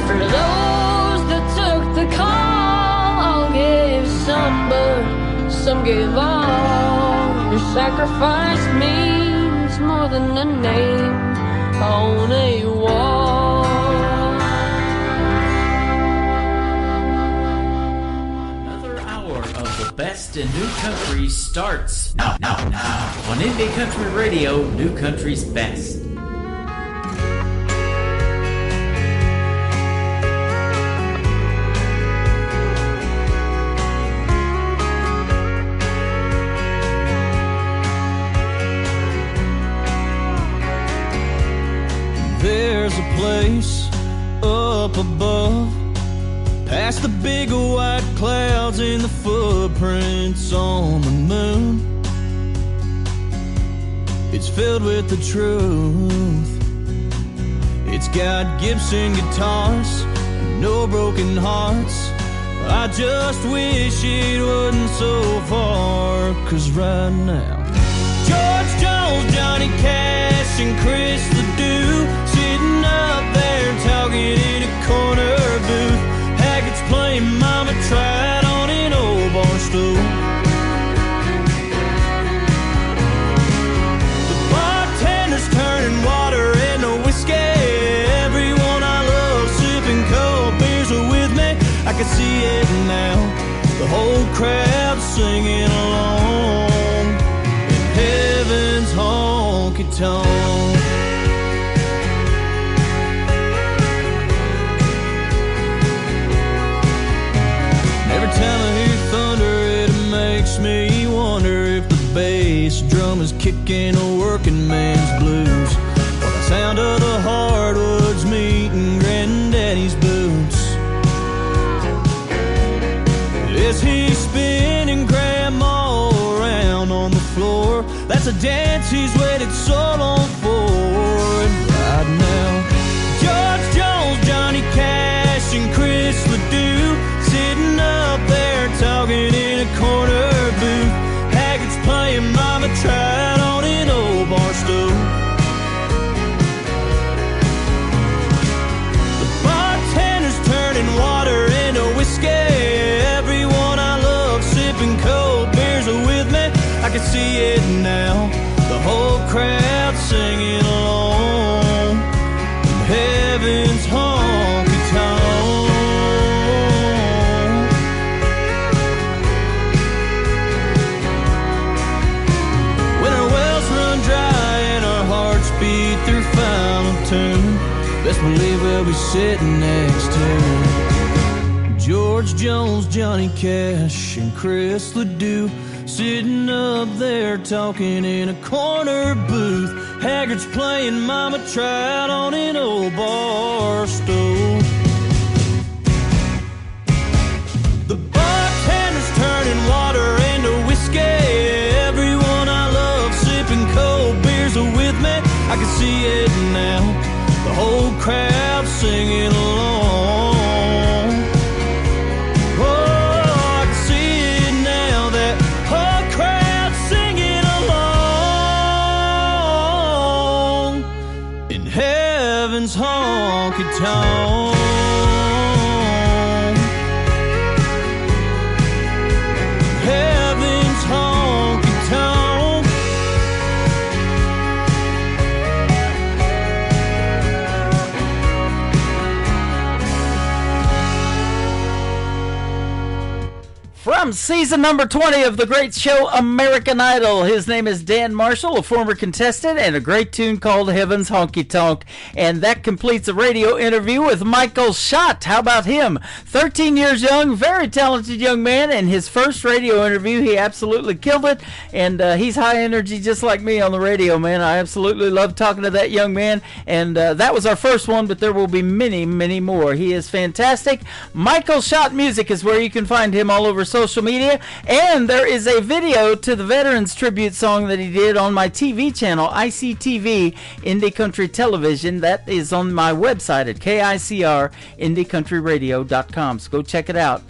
[SPEAKER 20] For those that took the call, I'll give some, but some gave all. Your sacrifice means more than a name on a wall.
[SPEAKER 4] Another hour of the best in new country starts now on Indie Country Radio, New Country's Best.
[SPEAKER 12] There's a place up above, past the big white clouds and the footprints on the moon. It's filled with the truth. It's got Gibson guitars and no broken hearts. I just wish it wasn't so far, 'cause right now George Jones, Johnny Cash, and Chris Ledoux sitting up there talking in a corner booth. Haggett's playing Mama Tried on an old bar stool. The bartender's turning water into whiskey. Everyone I love sipping cold beers are with me. I can see it now, the whole crowd singing along in heaven's honky-tonk. Every time I hear thunder, it makes me wonder if the bass drum is kicking a working man's blues, or the sound of the hardwoods meeting granddaddy's boots. Is he spinning grandma around on the floor? That's a dance he's waited so long for. And right now, George Jones, Johnny Cash, and Chris Ledoux sitting up there talking in a corner booth. Haggett's playing Mama Tried on an old bar stool. The bartender's turning water into whiskey. Everyone I love sipping cold beers are with me. I can see it now, the whole crowd singing.
[SPEAKER 9] be sitting next to George Jones, Johnny Cash, and Chris Ledoux, sitting up there talking in a corner booth. Haggard's playing Mama Trout on an old bar stool. The bartender's turning water into whiskey. Everyone I love sipping cold beers are with me. I can see it now, the whole crowd singing along. Oh, I can see it now, that whole crowd singing along in heaven's honky-tonk. Heaven's honky-tonk.
[SPEAKER 4] From season number 20 of the great show American Idol, his name is Dan Marshall, a former contestant, and a great tune called Heaven's Honky Tonk. And that completes a radio interview with Michael Schott. How about him? 13 years young, very talented young man, and his first radio interview, he absolutely killed it. And he's high energy just like me on the radio, man. I absolutely love talking to that young man. And that was our first one, but there will be many, many more. He is fantastic. Michael Schott Music is where you can find him all over social media, and there is a video to the Veterans Tribute song that he did on my TV channel, ICTV Indie Country Television. That is on my website at KICRIndieCountryRadio.com, so go check it out.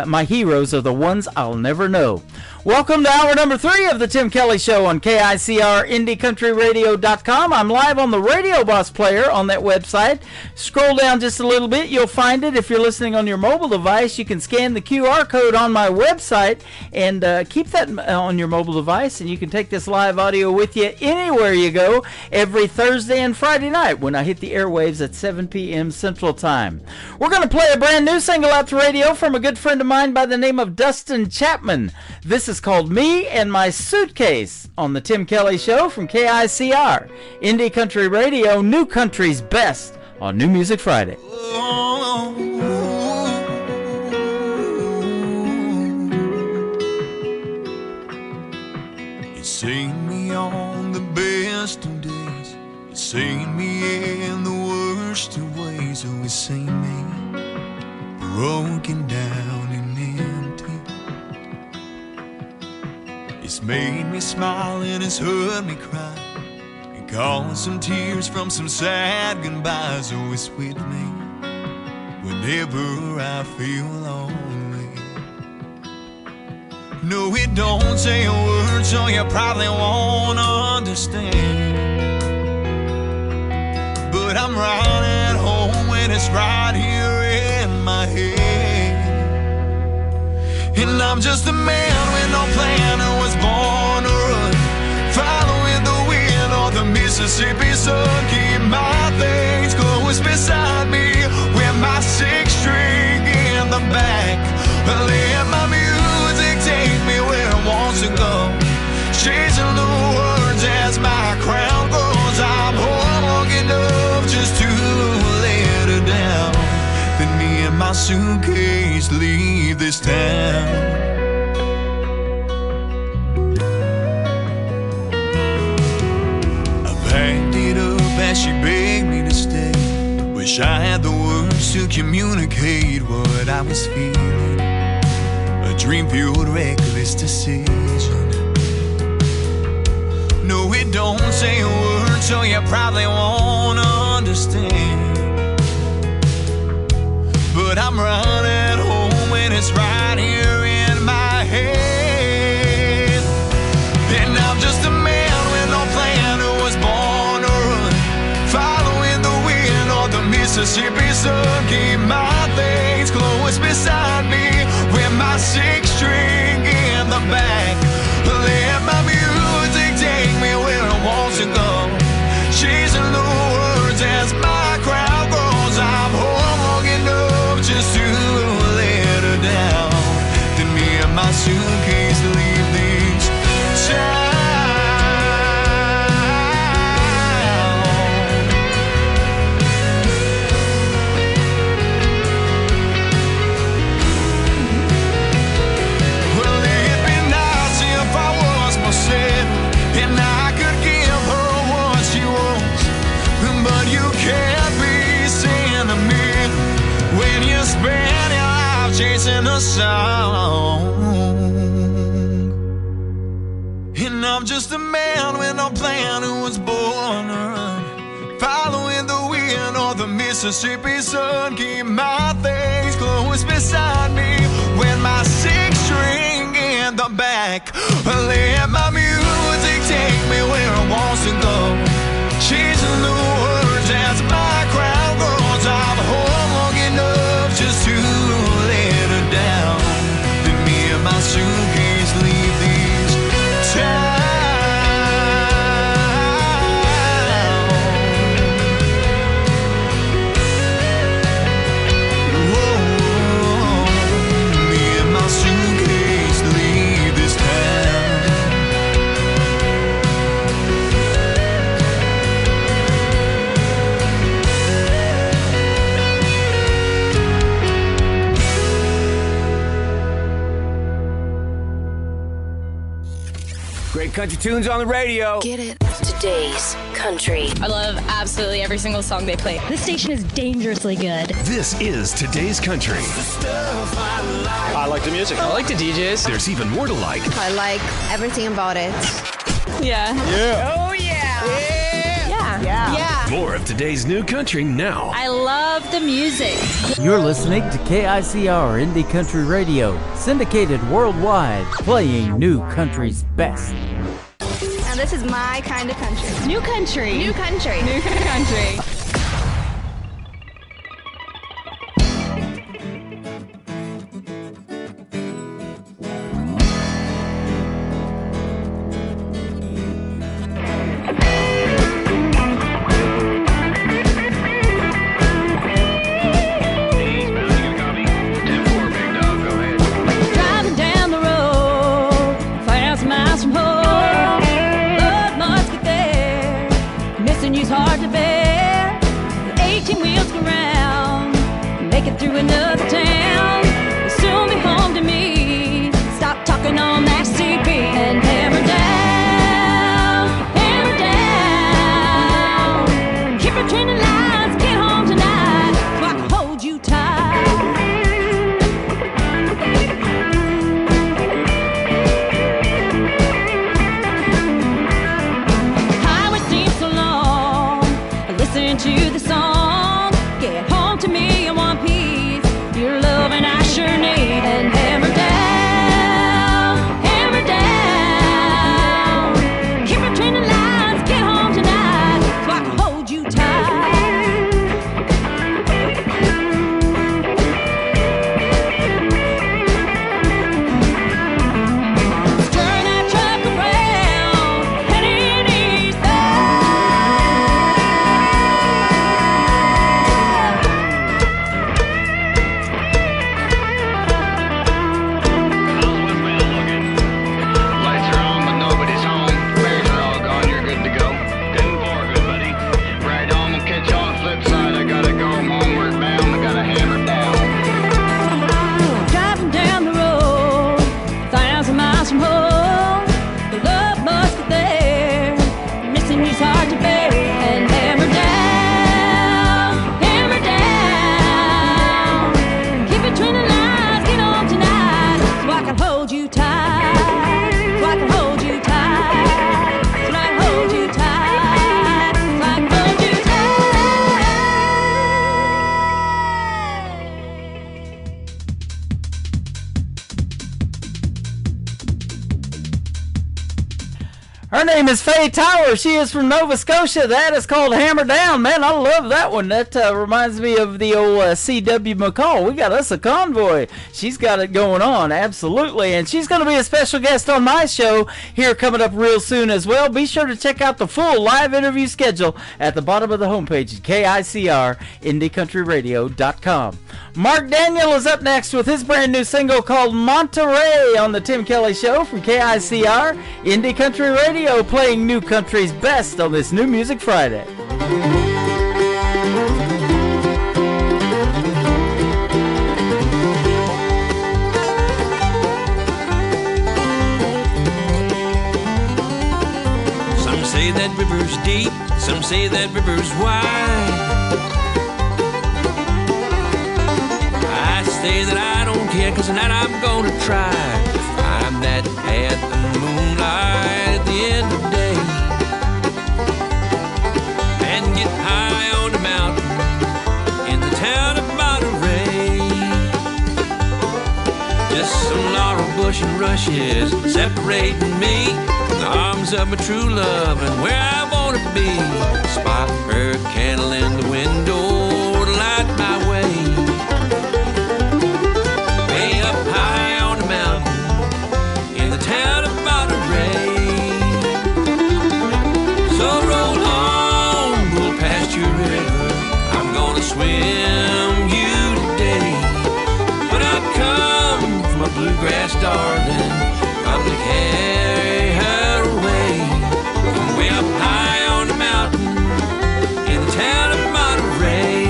[SPEAKER 4] My heroes are the ones I'll never know. Welcome to hour number 3 of the Tim Kelly Show on KICRIndieCountryRadio.com. I'm live on the Radio Boss player on that website. Scroll down just a little bit, you'll find it. If you're listening on your mobile device, you can scan the QR code on my website and keep that on your mobile device, and you can take this live audio with you anywhere you go every Thursday and Friday night when I hit the airwaves at 7 p.m. Central Time. We're going to play a brand new single out to radio from a good friend of mine by the name of Dustin Chapman. This is called Me and My Suitcase on the Tim Kelly Show from KICR Indie Country Radio, New Country's best on New Music Friday.
[SPEAKER 12] You've seen me on the best of days, you've seen me in the worst of ways. Oh, you've seen me broken down and empty. It's made me smile and it's hurt me cry, and caused some tears from some sad goodbyes. Oh, it's with me whenever I feel lonely. No, it don't say a word, so you probably won't understand, but I'm right at home when it's right here in my head. And I'm just a man with no plan who was born to run, following the wind or the Mississippi sun. Keep my things close beside me, with my 6-string in the back. Let my music take me where it wants to go, chasing the words as my crown grows. I'm home long enough just to let her down, then me and my suitcase leave this town. I packed it up as she begged me to stay. Wish I had the words to communicate what I was feeling. A dream-fueled, reckless decision. No, it don't say a word, so you probably won't understand, but I'm right at home when it's right here in my head. And I'm just a man with no plan who was born to run, following the wind or the Mississippi sun. Keep my things close beside me, with my 6-string in the back. Let my music take me where it wants to go, chasing the words as my crowd grows. I'm home long enough just to let her down, then me and my suitcase leave this town.
[SPEAKER 9] to spend your life chasing a song. And I'm just a man with no plan who was born to run, following the wind of the Mississippi sun. Keep my things close beside me when my six string in the back. Let my music take me where it wants to go, chasing the words as my crowd grows. I'm home long enough just to let her down. Then me and my suitcase leave these towns.
[SPEAKER 17] Great country tunes on the radio.
[SPEAKER 15] Get it? Today's country.
[SPEAKER 21] I love absolutely every single song they play.
[SPEAKER 22] This station is dangerously good.
[SPEAKER 16] This is Today's Country.
[SPEAKER 23] I like the music. I like the DJs.
[SPEAKER 16] There's even more to like.
[SPEAKER 24] I like everything about it.
[SPEAKER 21] Yeah.
[SPEAKER 23] Yeah.
[SPEAKER 21] Oh, yeah.
[SPEAKER 22] Yeah.
[SPEAKER 16] More of today's new country now.
[SPEAKER 21] I love the music.
[SPEAKER 4] You're listening to KICR Indie Country Radio, syndicated worldwide, playing new country's best.
[SPEAKER 18] And this is my kind of country.
[SPEAKER 22] New country.
[SPEAKER 18] New country.
[SPEAKER 21] New country.
[SPEAKER 20] Driving down the road, 1,000 miles from home. Love must get there. Missing you's hard to bear. 18 wheels go round, make it through another town. You'll soon be home to me. Stop talking on that CB and hammer down, hammer down. Keep your training lines, get home tonight, so I can hold you tight. Highway seems so long. Listen to the song. Get home to me in one piece. Your love and I sure need. And hammer down, hammer down. Keep your training lines. Get home tonight, so I can hold you tight. Turn that truck around, heading east.
[SPEAKER 25] Lights are on, but nobody's home. Bears are all gone, you're good to go. Good and for good, buddy. Right on, we'll catch you on the flip side. I gotta go, I'm homeward bound. I gotta hammer down.
[SPEAKER 20] Driving down the road, 1,000 miles from home. The love must get there. Missing you's hard to bear. And hammer down, hammer down. Keep it between the lines, get on tonight, so I can hold you tight. So I can hold you tight. So I can hold you tight. So I can hold you
[SPEAKER 4] Her name is Faye Tower. She is from Nova Scotia. That is called Hammer Down. Man, I love that one. That reminds me of the old C.W. McCall. We got us a convoy. She's got it going on, absolutely. And she's going to be a special guest on my show here coming up real soon as well. Be sure to check out the full live interview schedule at the bottom of the homepage at KICR.IndieCountryRadio.com. Mark Daniel is up next with his brand new single called Monterey on the Tim Kelly Show from KICR Indie Country Radio, playing new country's best on this New Music Friday.
[SPEAKER 9] Some say that river's deep, some say that river's wide. say that I don't care, 'cause tonight I'm gonna try to find that path of moonlight at the end of the day, and get high on the mountain in the town of Monterey. Just some laurel bush and rushes separating me from the arms of my true love and where I wanna be. Spot her candle in the window to light my way. Way up high on the mountain in the town of Monterey. So roll on, we'll past your river. I'm gonna swim you today. But I've come from a bluegrass darling, come to carry her away. From way up high on the mountain in the town of Monterey.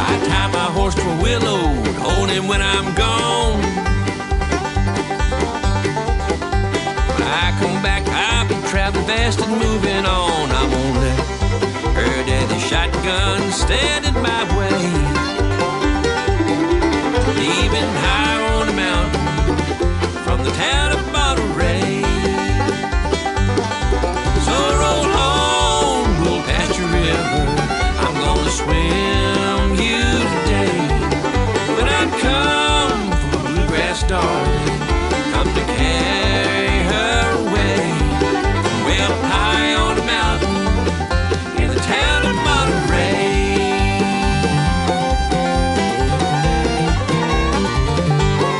[SPEAKER 9] I tie my horse to a willow, hold him when I'm gone. When I come back, I'll be traveling fast and moving on. I won't let her daddy's shotgun stand in my way. Leaving high on the mountain from the town of Monterey. So roll on, we'll past your river. I'm gonna swim you today. But I've come from a bluegrass darling, come to carry her away. Way up high on the mountain in the town of Monterey.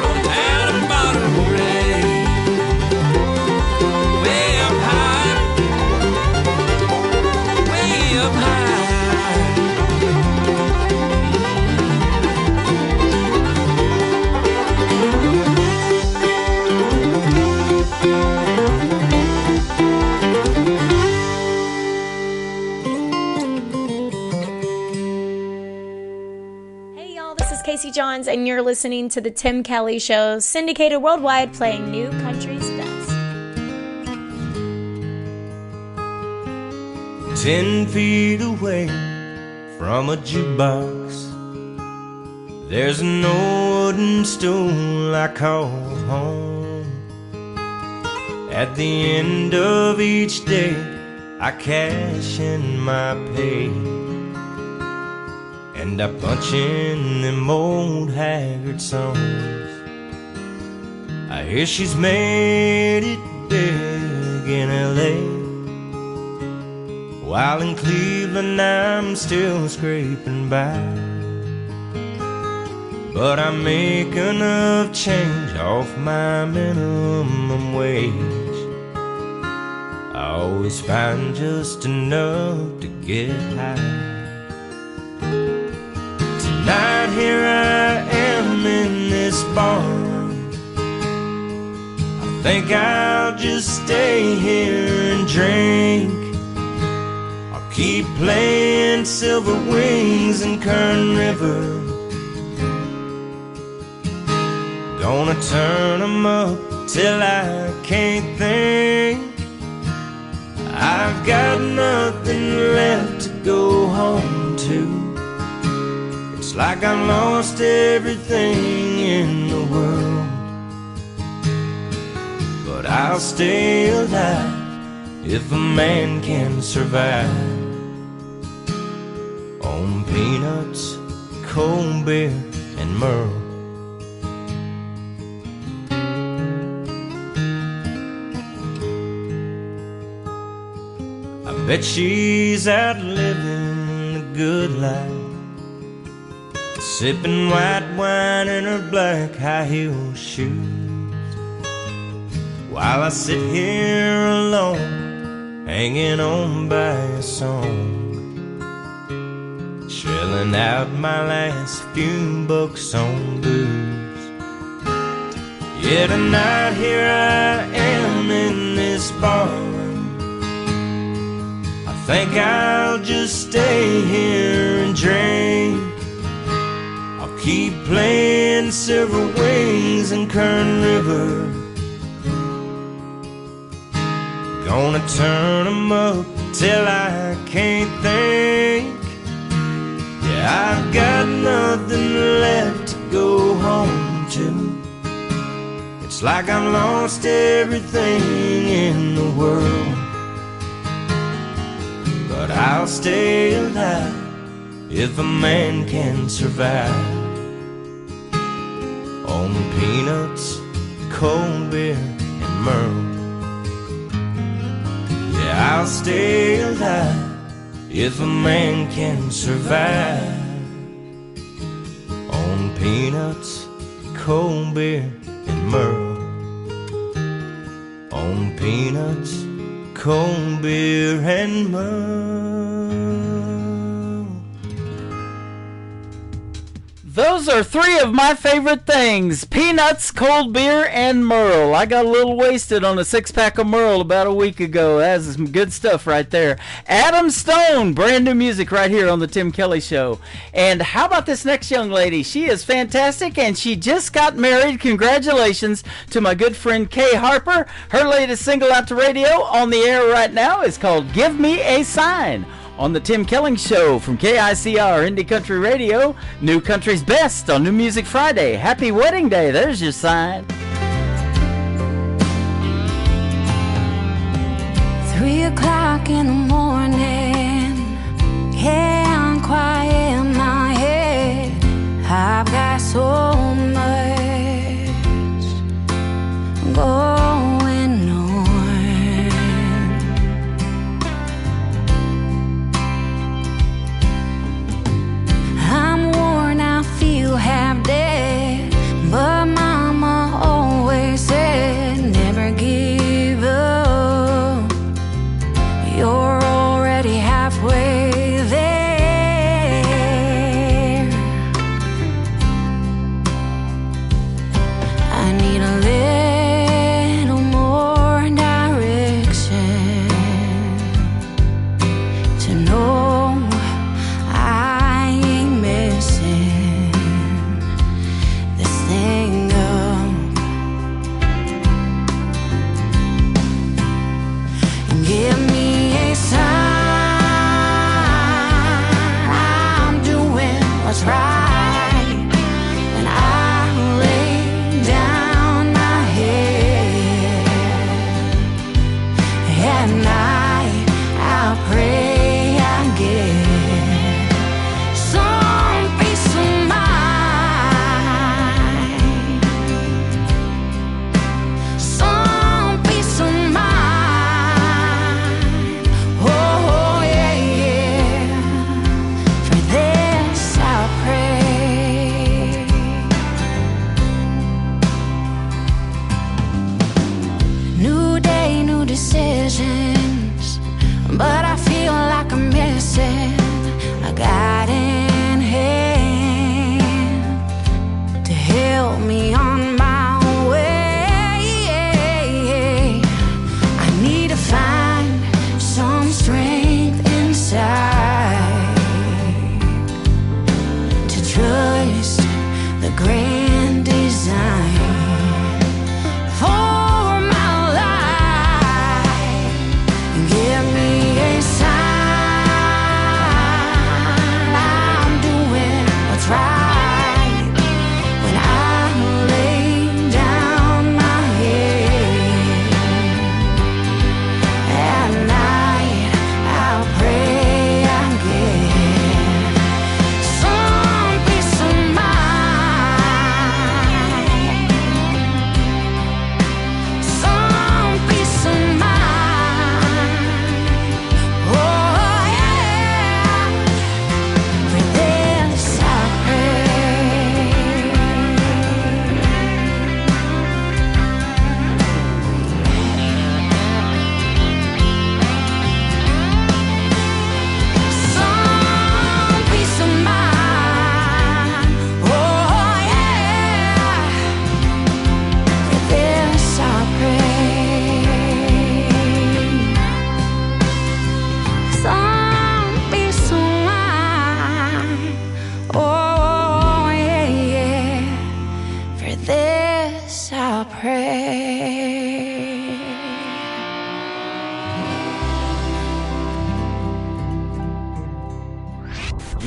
[SPEAKER 9] From the town of Monterey. Way up high. Way up high.
[SPEAKER 1] Hey y'all, this is Casey Johns, and you're listening to The Tim Kelly Show, syndicated worldwide, playing new country's best.
[SPEAKER 7] 10 feet away from a jukebox, there's an old wooden stool I call home. At the end of each day, I cash in my pay, and I punch in them old haggard songs. I hear she's made it big in L.A., while in Cleveland I'm still scraping by. But I make enough change off my minimum wage. I always find just enough to get high. Tonight here I am in this barn. I think I'll just stay here and drink. I'll keep playing Silver Wings and Kern River. Gonna turn 'em up till I can't think. I've got nothing left to go home to. It's like I've lost everything in the world. But I'll stay alive if a man can survive on peanuts, cold beer, and Merle. Bet she's out living the good life, sipping white wine in her black high-heel shoes, while I sit here alone, hanging on by a song. shelling out my last few bucks on booze. Yeah, tonight here I am in this bar. I think I'll just stay here and drink. I'll keep playing Silver Wings and Kern River. Gonna turn 'em up till I can't think. Yeah, I've got nothing left to go home to. It's like I've lost everything in the world. But I'll stay alive if a man can survive on peanuts, cold beer, and Merle. Yeah, I'll stay alive if a man can survive on peanuts, cold beer, and Merle. On peanuts, cold beer, and Merle.
[SPEAKER 4] Those are three of my favorite things: peanuts, cold beer, and Merle. I got a little wasted on a 6-pack of Merle about a week ago. That's some good stuff right there. Adam Stone, brand new music right here on the Tim Kelly Show. And how about this next young lady? She is fantastic, and she just got married. Congratulations to my good friend Kay Harper. Her latest single out to radio on the air right now is called Give Me a Sign. On the Tim Kelly Show from KICR Indie Country Radio, New Country's Best on New Music Friday. Happy wedding day. There's your sign.
[SPEAKER 3] 3 o'clock in the morning, can't quiet my head. I've got so much going on. I'm worn, I feel half dead, but Mama always said never give up. You're already halfway there.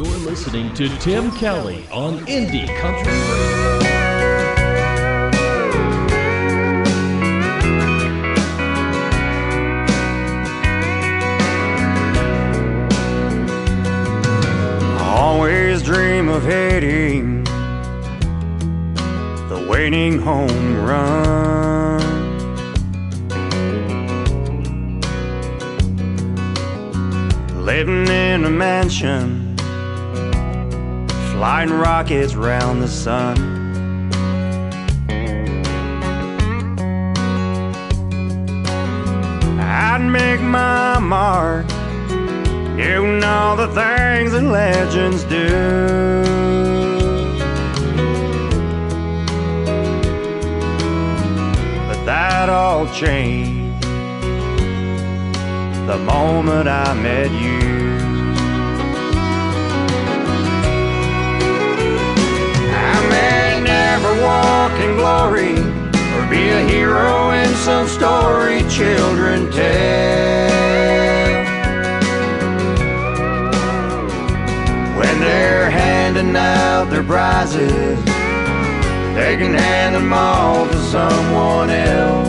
[SPEAKER 14] You're listening to Tim Kelly on Indie Country Radio.
[SPEAKER 5] Always dream of hitting the winning home run. Living in a mansion, flying rockets round the sun. I'd make my mark, doing all the things that legends do. But that all changed the moment I met you. I may never walk in glory or be a hero in some story children tell. When they're handing out their prizes, they can hand them all to someone else.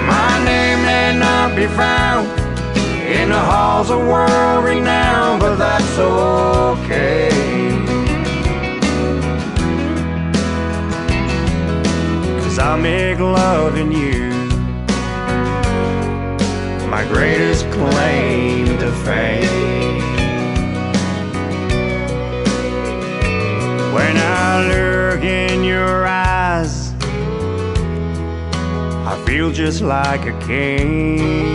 [SPEAKER 5] My name may not be found in the halls of world renown, but that's okay. 'Cause I make loving you my greatest claim to fame. When I look in your eyes, I feel just like a king.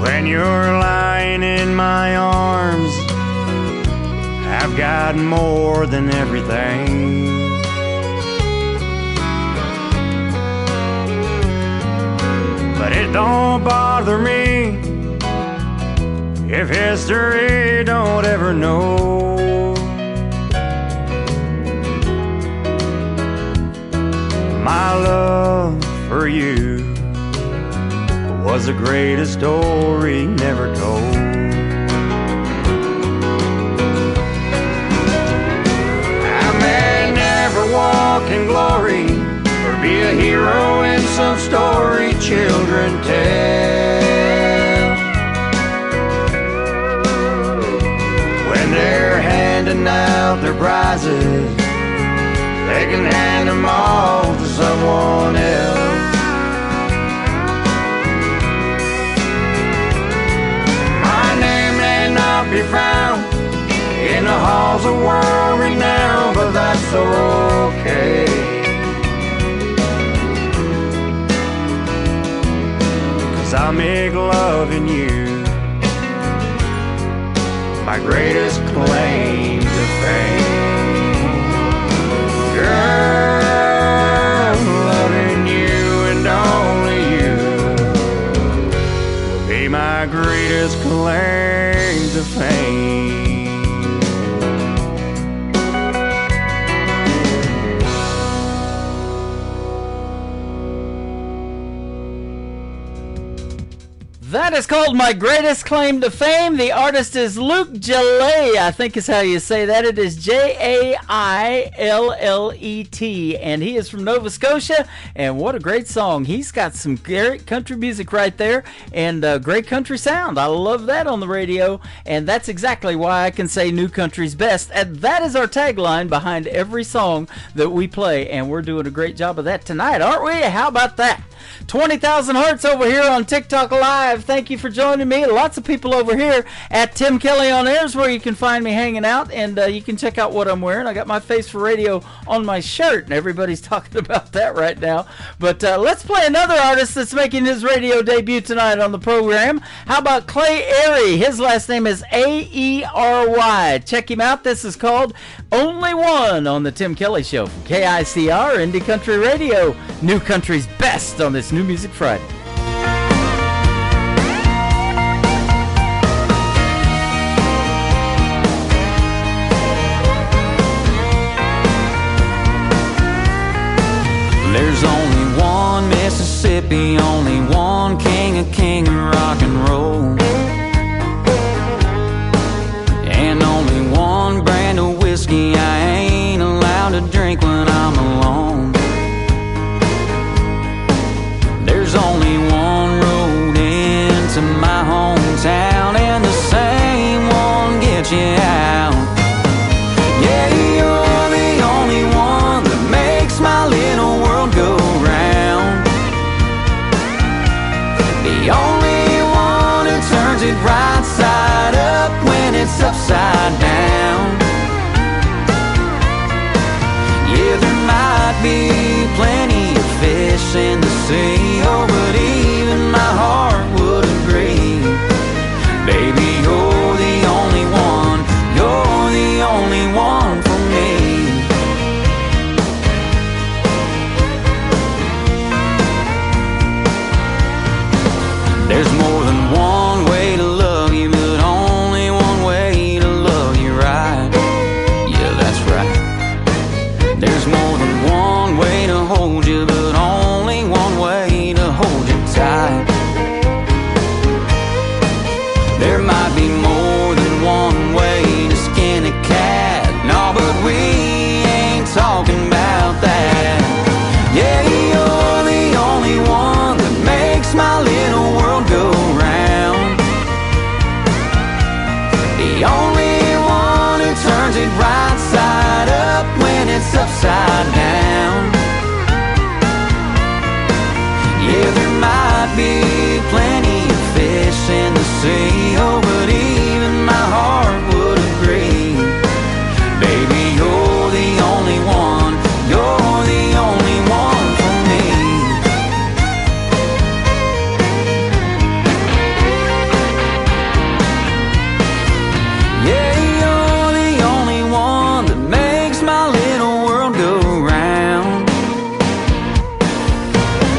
[SPEAKER 5] When you're lying in my arms, I've got more than everything. But it don't bother me if history don't ever know. My love for you was the greatest story never told. I may never walk in glory or be a hero in some story children tell. When they're handing out their prizes, they can hand them all to someone else. My name may not be found in the halls of world renown, but that's okay. 'Cause I make loving you my greatest claim to fame. Girl, loving you and only you will be my greatest claim to fame.
[SPEAKER 4] That is called My Greatest Claim to Fame. The artist is Luke Jaillet, I think is how you say that. It is Jaillet, and he is from Nova Scotia, and what a great song. He's got some great country music right there, and great country sound. I love that on the radio, and that's exactly why I can say New Country's best, and that is our tagline behind every song that we play, and we're doing a great job of that tonight, aren't we? How about that? 20,000 hearts over here on TikTok Live. Thank you for joining me. Lots of people over here at Tim Kelly on Air is where you can find me hanging out, and you can check out what I'm wearing. I got my Face for Radio on my shirt, and everybody's talking about that right now. But let's play another artist that's making his radio debut tonight on the program. How about Clay Airy? His last name is A-E-R-Y. Check him out. This is called Only One on the Tim Kelly Show from KICR Indie Country Radio. New Country's best on this New Music Friday.
[SPEAKER 5] There's only one Mississippi
[SPEAKER 6] be only one king of rock and roll, and only one brand of whiskey I ain't allowed to drink when I'm alone. There's only one road into my hometown, and the same one gets you out. Yeah, you're the only one that makes my little world go round. The only one who turns it right side up when it's upside down. Yeah, there might be plenty of fish in the sea, oh, but even my heart would agree. Baby, you're the only one, you're the only one for me. There's more than one way to love you, but only one way to love you right. Yeah, that's right. There's more than one way to hold you, but only one way to hold you tight. There might be more than one way to skin a cat, no, but we ain't talking about that. Yeah, you're the only one that makes my little world go round. The only one who turns it right side up when it's upside down. Yeah, there might be plenty of fish in the sea, oh, but even my heart would agree. Baby, you're the only one, you're the only one for me. Yeah, you're the only one that makes my little world go round.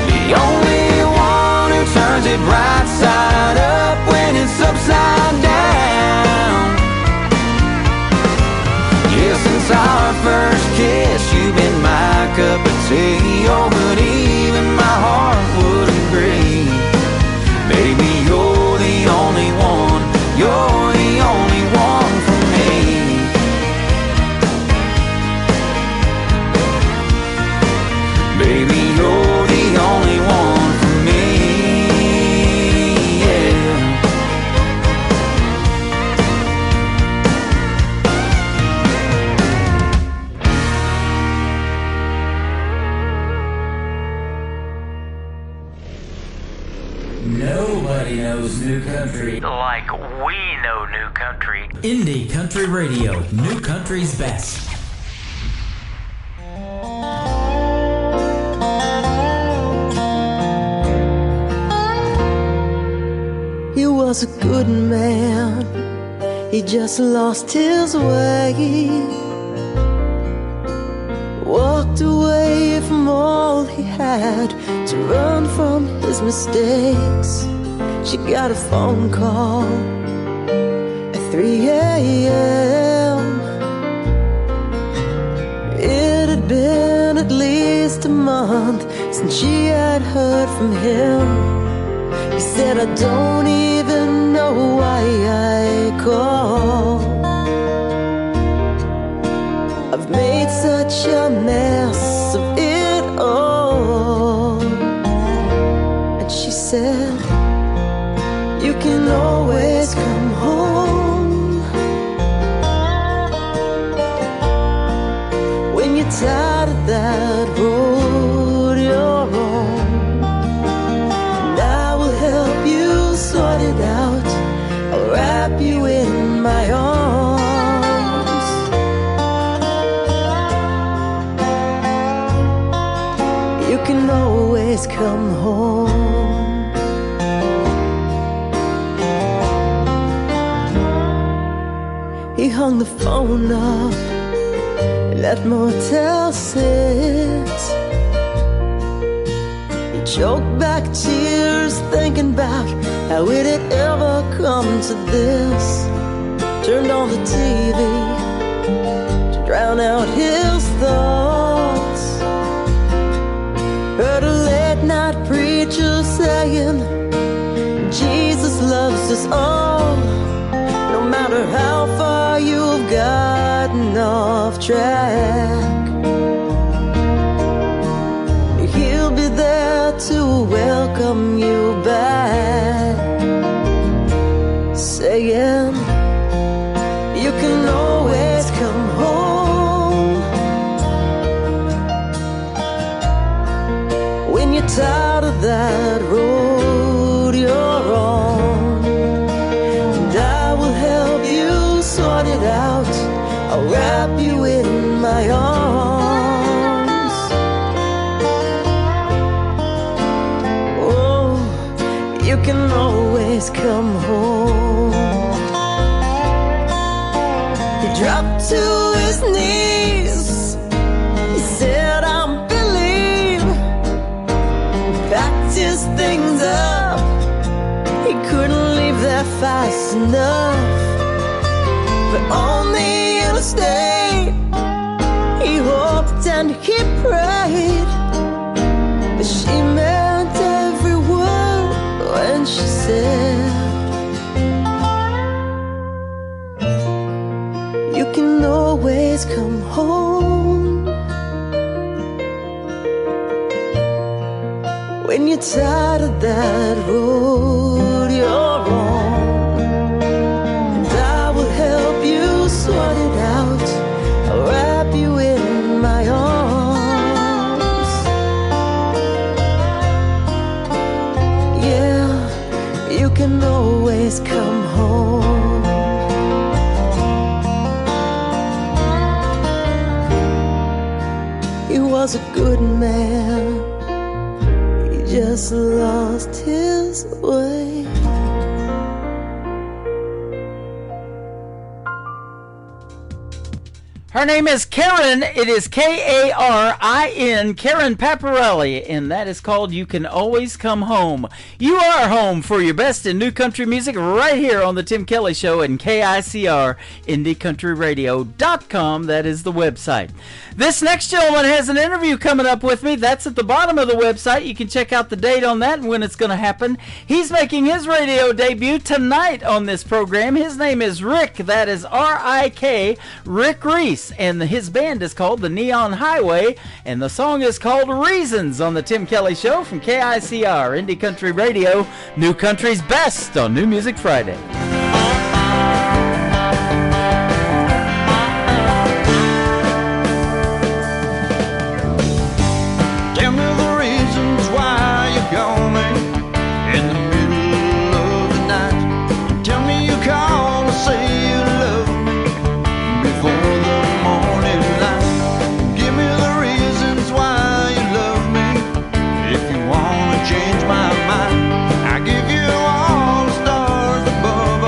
[SPEAKER 6] The only one who turns it right side up when it's upside down. Yeah, since our first kiss, you've been my cup of tea, oh, but even my heart would agree. Baby, you're the only one, you're the only one for me. Baby, you're the only one for me, yeah.
[SPEAKER 4] Nobody knows new country
[SPEAKER 8] like we know new country.
[SPEAKER 4] Indie Country Radio, new country's best.
[SPEAKER 10] He was a good man, he just lost his way. Walked away from all he had to run from his mistakes. She got a phone call at 3 a.m. It had been at least a month since she had heard from him. He said, I don't even know why I called. I've made such a mess of it all. And she said, you can always come home when you're tired of that road you're on. And I will help you sort it out. I'll wrap you in my arms. You can always come home. He hung the phone up at Motel 6. He choked back tears thinking back how it had ever come to this. Turned on the TV to drown out his thoughts. Heard a late night preacher preacher saying Jesus loves us all, no matter how far you've gotten off track. He'll be there to welcome you back, saying you can always come home when you're tired of that road you're on. And I will help you sort it out. I'll wrap you in my arms. Oh, you can always come home. He dropped to his knees. He said, I believe. Packed his things up. He couldn't leave there fast enough. But on the interstate, he hoped and he prayed. But she meant every word when she said, you can always come home when you're tired of that road you're on. And I will help you sort it out. I'll wrap you in my arms. Yeah, you can always come home. He was a good man, he just lost his way.
[SPEAKER 4] Her name is Karen. It is Karin, Karen Paparelli, and that is called You Can Always Come Home. You are home for your best in new country music right here on the Tim Kelly Show and KICR, IndieCountryRadio.com. That is the website. This next gentleman has an interview coming up with me. That's at the bottom of the website. You can check out the date on that and when it's going to happen. He's making his radio debut tonight on this program. His name is Rick. That is R-I-K, Rick Reese. And his band is called The Neon Highway. And the song is called Reasons on the Tim Kelly Show from KICR, Indie Country Radio, New Country's Best on New Music Friday.
[SPEAKER 5] Tell me the reasons why you call me in the middle of the night. Tell me you call to say you love me before the morning light. Give me the reasons why you love me. If you wanna change my mind, I give you all the stars above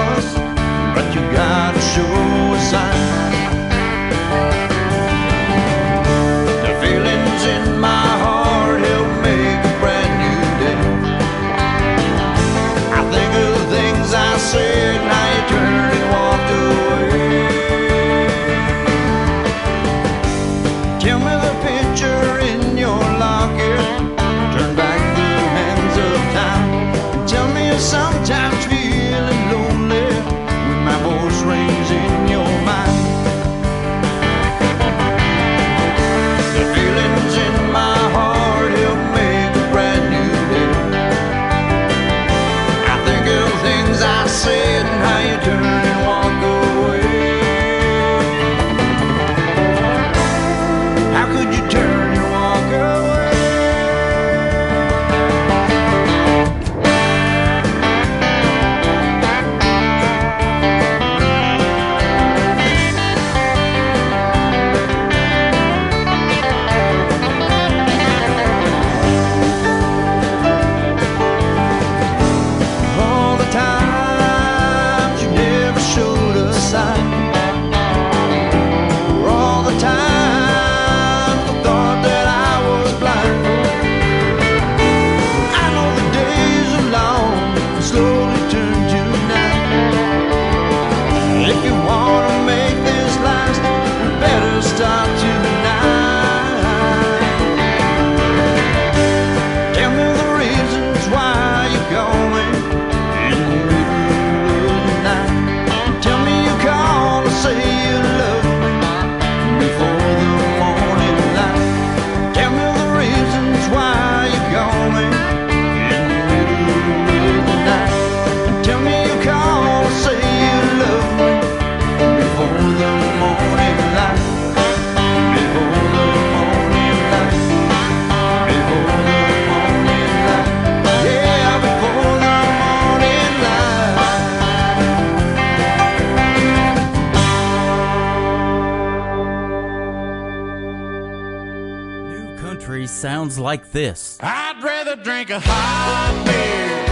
[SPEAKER 4] like this.
[SPEAKER 2] I'd rather drink a hot beer,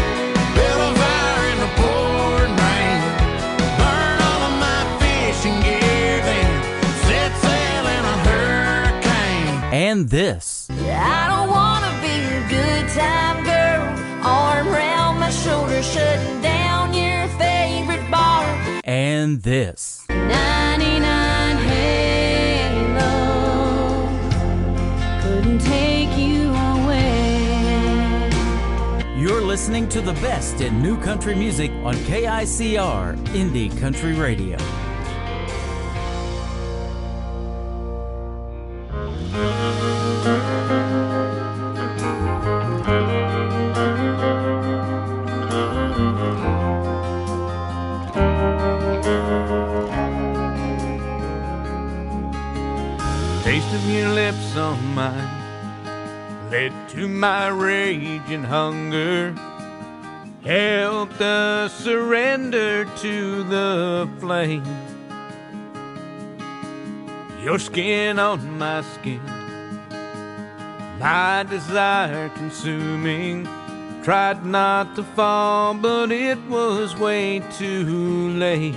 [SPEAKER 2] build a fire in the pouring rain, burn all of my fishing gear, then set sail in a hurricane.
[SPEAKER 4] And this.
[SPEAKER 3] I don't wanna be a good time girl, arm around my shoulder, shutting down your favorite bar.
[SPEAKER 4] And this.
[SPEAKER 3] 99 Halo couldn't take you away.
[SPEAKER 4] You're listening to the best in new country music on KICR Indie Country Radio.
[SPEAKER 2] Taste of your lips on mine led to my rage and hunger, helped us surrender to the flame. Your skin on my skin, my desire consuming. Tried not to fall, but it was way too late.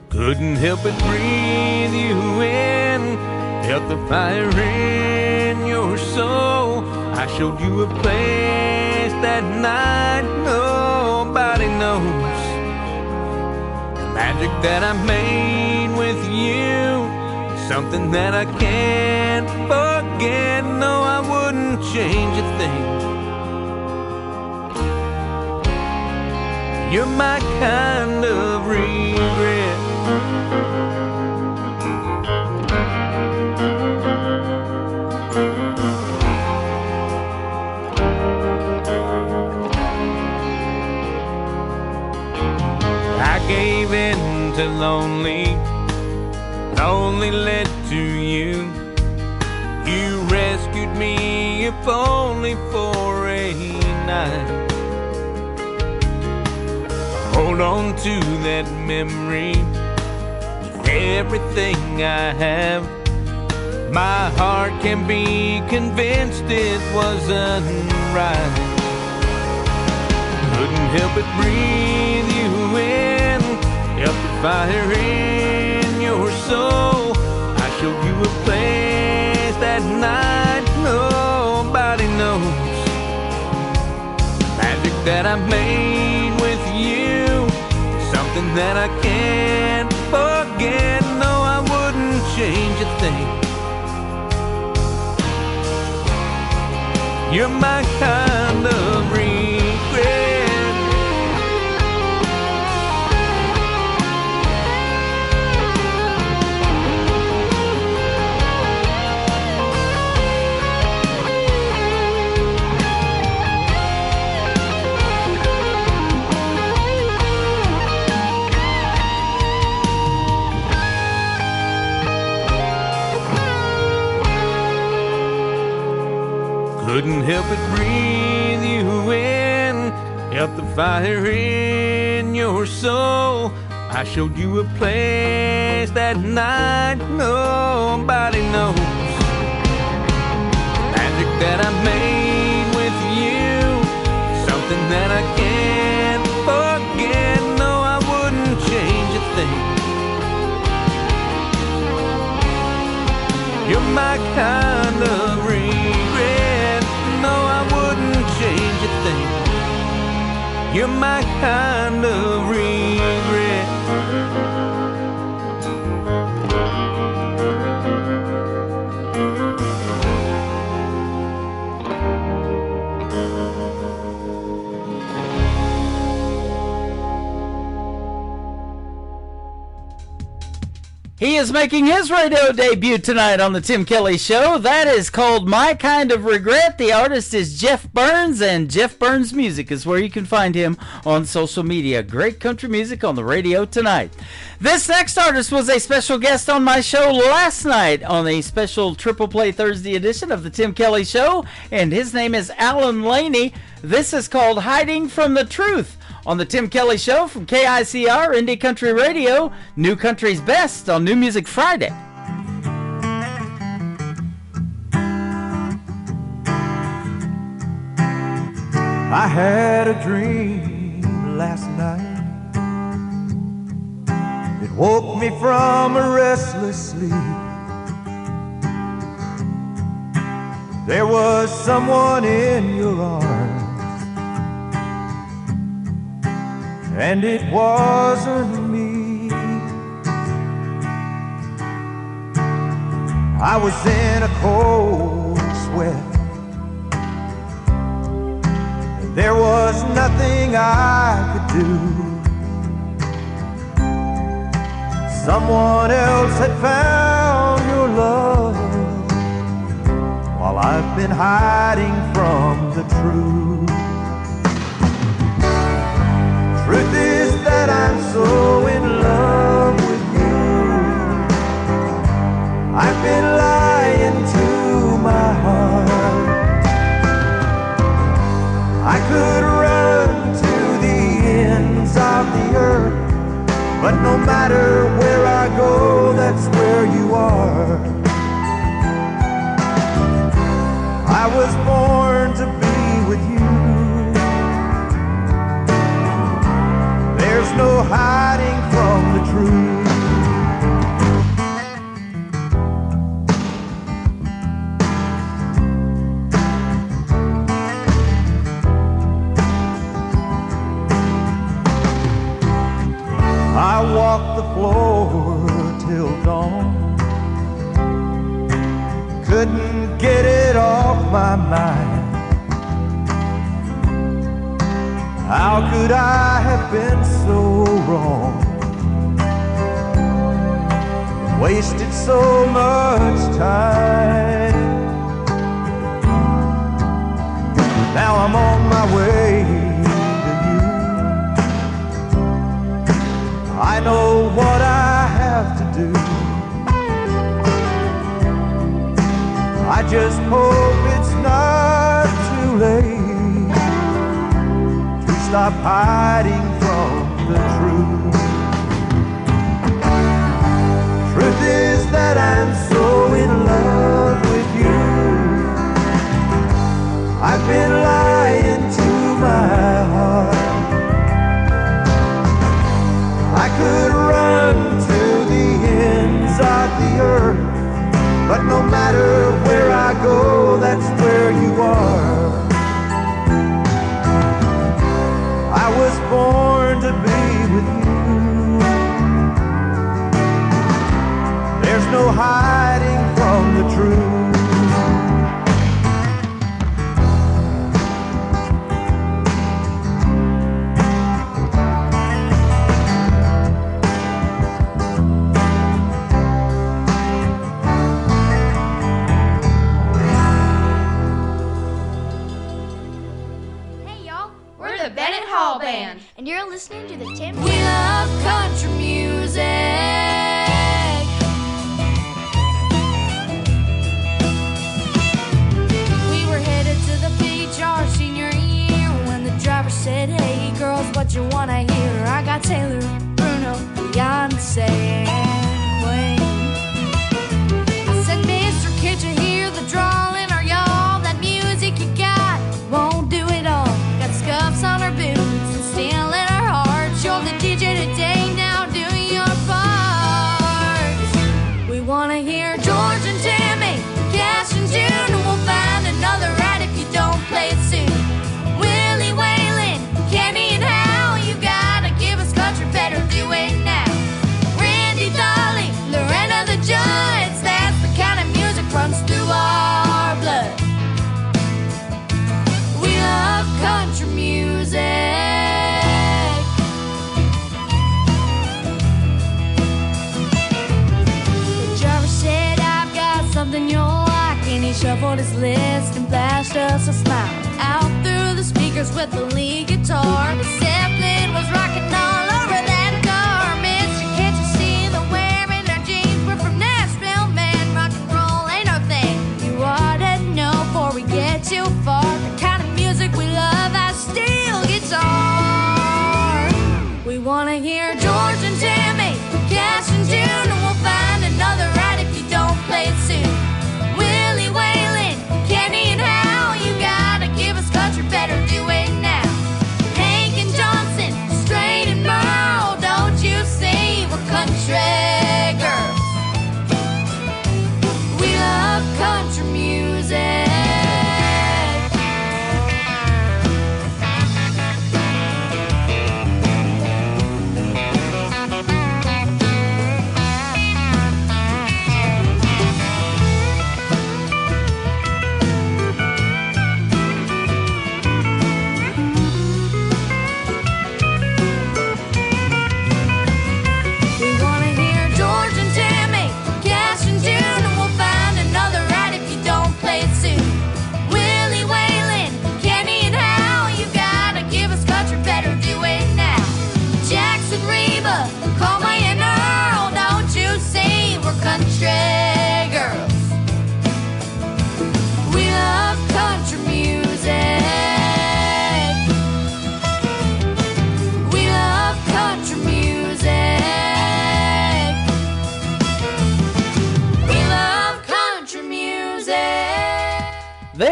[SPEAKER 2] Couldn't help but breathe you in, felt the fire in your soul. I showed you a place that night nobody knows. The magic that I made with you, something that I can't forget. No, I wouldn't change a thing. You're my kind of regret. I gave in to lonely led to you. You rescued me, if only for a night. Hold on to that memory with everything I have. My heart can be convinced it wasn't right. Couldn't help but breathe you in, felt the fire in your soul. I showed you a place that night nobody knows. Magic that I made with you, something that I can't forget. No, I wouldn't change a thing. You're my kind of regret. Couldn't help but breathe you in, felt the fire in your soul. I showed you a place that night nobody knows. Magic that I made with you, something that I can't forget. No, I wouldn't change a thing. You're my kind of regret. No, I wouldn't change a thing. You're my kind of regret.
[SPEAKER 4] He is making his radio debut tonight on the Tim Kelly Show. That is called My Kind of Regret. The artist is Jeff Burns, and Jeff Burns Music is where you can find him on social media. Great country music on the radio tonight. This next artist was a special guest on my show last night on a special Triple Play Thursday edition of the Tim Kelly Show, and his name is Alan Laney. This is called Hiding from the Truth on the Tim Kelly Show from KICR Indie Country Radio, New Country's Best on New Music Friday.
[SPEAKER 5] I had a dream last night. It woke me from a restless sleep. There was someone in your arms, and it wasn't me. I was in a cold sweat. There was nothing I could do. Someone else had found your love, while I've been hiding from the truth. Truth is that I'm so in love with you. I've been lying to my heart. I could run to the ends of the earth, but no matter where I go, that's where you are. I was born to be with you. There's no hiding from the truth. I walked the floor till dawn. Couldn't get it off my mind. How could I have been so wrong? Wasted so much time. Now I'm on my way to you. I know what I have to do. I just hope it's not too late to stop hiding from the truth. Truth is that I'm so in love with you. I've been lying to my heart. I could run to the ends of the earth, but no matter where I go, that's where you are. I was born to be with you. There's no hiding from the truth.
[SPEAKER 3] And you're listening to the Tim. We love country music. We were headed to the beach our senior year when the driver said, "Hey girls, what you wanna hear?" I got Taylor, Bruno, Beyonce, and Wayne. I said, "Mister, can't you hear the drawling? Or y'all, that music you got won't do it all. Got scuffs on our boots and steel in our hearts. You're the DJ today, now do your part. We wanna hear George and Tammy, Cash and June, and we'll find another right if you don't play it soon. Willie Whalen, Kenny and Hal, you gotta give us country, better do it now. Randy Dolly, Lorena the Judds, that's the kind of music runs through our blood. We love country music. The driver said, "I've got something you'll like," and he shuffled his list and flashed us a smile. Out through the speakers with the lead guitar, the Zeppelin was rocking all over that car. Mister, can't you see the wearing our jeans? We're from Nashville, man, rock and roll ain't our thing. You ought to know before we get too far, the kind of music we love has steel guitar. We wanna hear George and Tammy, Cash and June, and we'll find another right if you don't play it soon. Willie Whalen, Kenny and Hal, you gotta give us country, better do it now.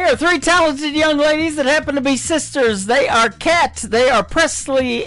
[SPEAKER 4] are three talented young ladies that happen to be sisters. They are Kat, they are Presley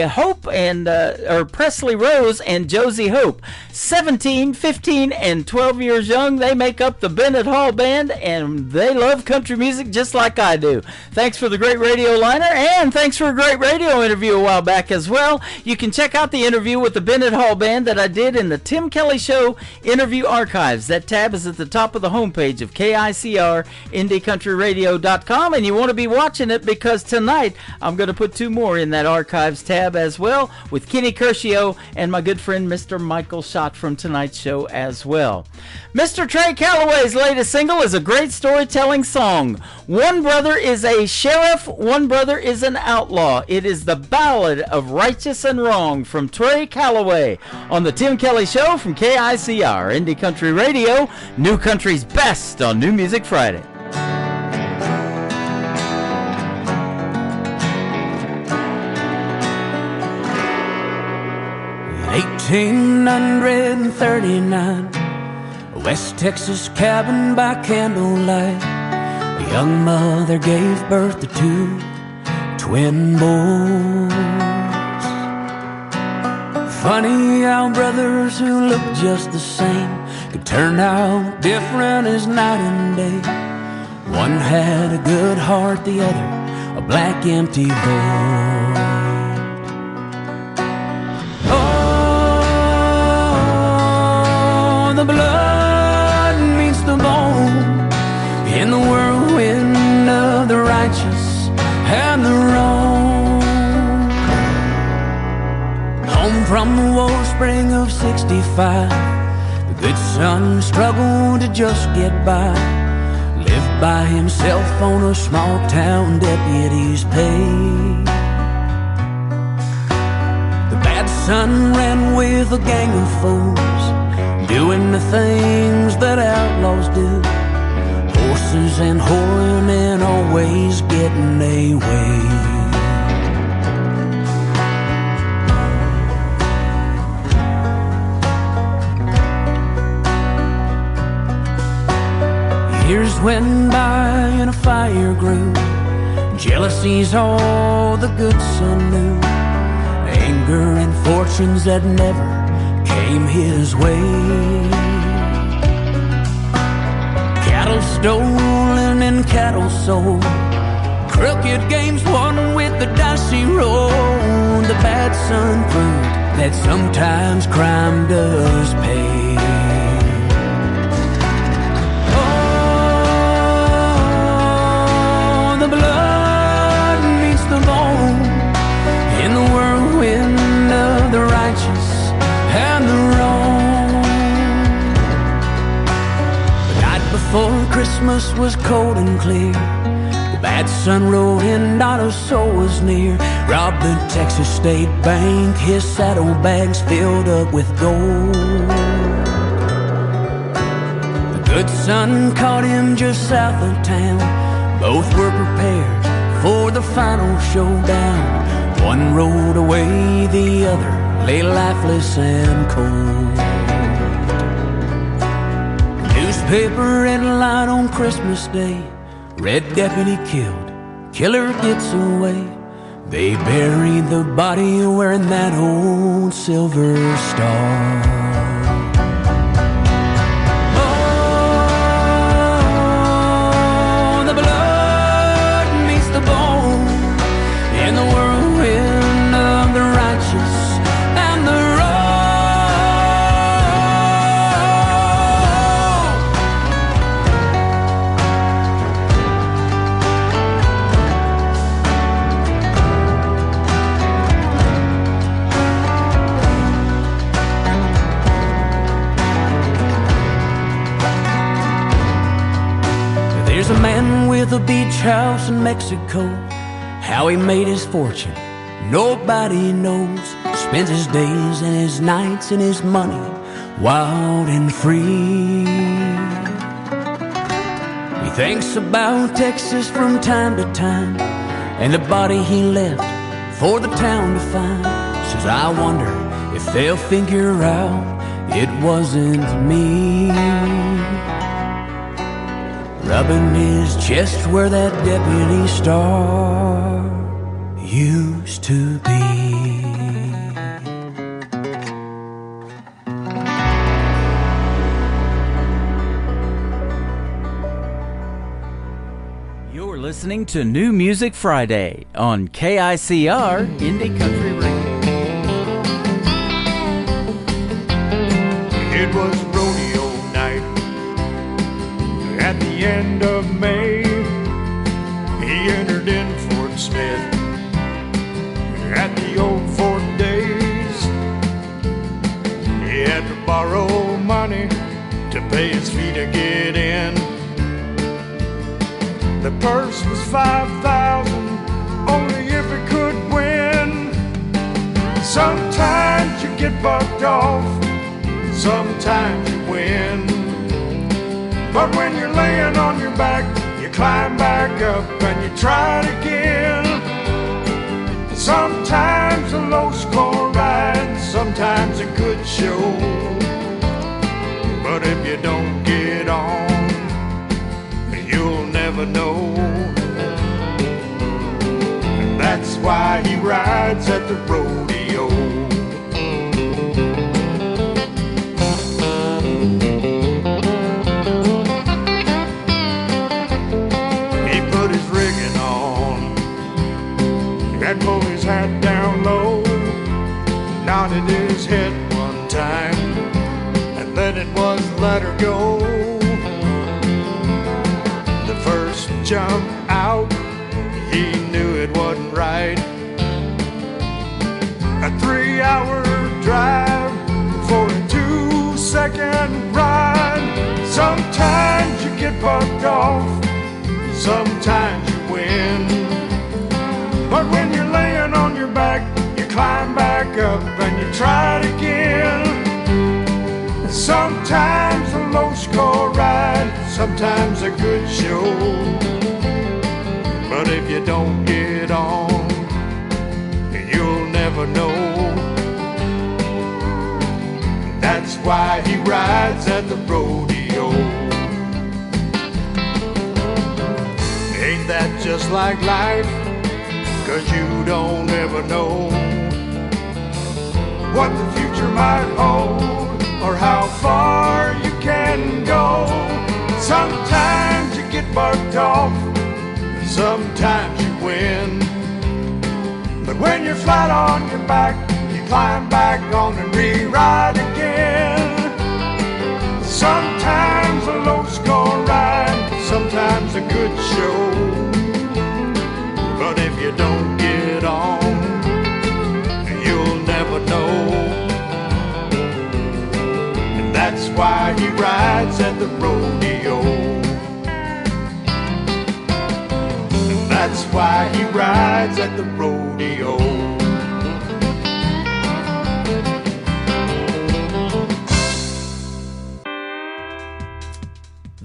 [SPEAKER 4] Hope, and or Presley Rose and Josie Hope. 17, 15, and 12 years young. They make up the Bennett Hall Band, and they love country music just like I do. Thanks for the great radio liner, and thanks for a great radio interview a while back as well. You can check out the interview with the Bennett Hall Band that I did in the Tim Kelly Show interview archives. That tab is at the top of the homepage of KICR, IndieCountryRadio.com, and you want to be watching it because tonight I'm going to put two more in that archives tab as well, with Kenny Curcio and my good friend Mr. Michael Schott from tonight's show as well. Mr. Trey Calloway's latest single is a great storytelling song. One brother is a sheriff, one brother is an outlaw. It is the ballad of righteous and wrong from Trey Calloway on the Tim Kelly Show from KICR, Indie Country Radio, New Country's best on New Music Friday.
[SPEAKER 11] In 1839, a West Texas cabin by candlelight, a young mother gave birth to two twin boys. Funny how brothers who look just the same could turn out different as night and day. One had a good heart, the other a black empty void. The blood meets the bone in the whirlwind of the righteous and the wrong. Home from the wellspring of 65, the good son struggled to just get by. Lived by himself on a small town deputy's pay. The bad son ran with a gang of fools, doing the things that outlaws do. Horses and whoring and always getting their way. Years went by and a fire grew. Jealousy's all the good son knew. Anger and fortunes that never came his way. Cattle stolen and cattle sold, crooked games won with the dicey roll. The bad son proved that sometimes crime does pay. Oh, the blood meets the bone in the whirlwind of the righteous and the wrong. The night before Christmas was cold and clear. The bad son rode in, not a soul was near. Robbed the Texas State Bank, his saddlebags filled up with gold. The good son caught him just south of town. Both were prepared for the final showdown. One rode away, the other lay lifeless and cold. Newspaper headline on Christmas Day: Red deputy killed, killer gets away. They buried the body wearing that old silver star. Oh, the blood meets the bone in the whirlwind of the righteous and the There's a man with a beach house in Mexico. How he made his fortune, nobody knows. Spends his days and his nights and his money wild and free. He thinks about Texas from time to time, and the body he left for the town to find. Says, I wonder if they'll figure out it wasn't me. rubbing his chest where that deputy star used to be.
[SPEAKER 4] You're listening to New Music Friday on KICR Indie Country Radio.
[SPEAKER 5] It was rodeo night at the end of May. He entered in Fort Smith at the old Fort days. He had to borrow money to pay his fee to get in. The purse was $5,000, only if it could win. Sometimes you get bucked off, sometimes you win. But when you're laying on your back, you climb back up and you try it again. Sometimes a low score ride, sometimes a good show. But if you don't get on, you'll never know. And that's why he rides at the rodeo. He put his rigging on and pulled his hat down low, nodded his head one time, and then it was let her go. First jump out, he knew it wasn't right. A 3-hour drive for a 2-second ride. Sometimes you get bucked off, sometimes you win. But when you're laying on your back, you climb back up and you try it again. Sometimes a low score ride, sometimes a good show. But if you don't get on, you'll never know. That's why he rides at the rodeo. Ain't that just like life? 'Cause you don't ever know what the future might hold, or how far you can go. Sometimes you get bucked off, sometimes you win. But when you're flat on your back, you climb back on and re-ride again. Sometimes a low score ride, sometimes a good show. But if you don't get on, you'll never know. That's why he rides at the rodeo. That's why he rides at the rodeo.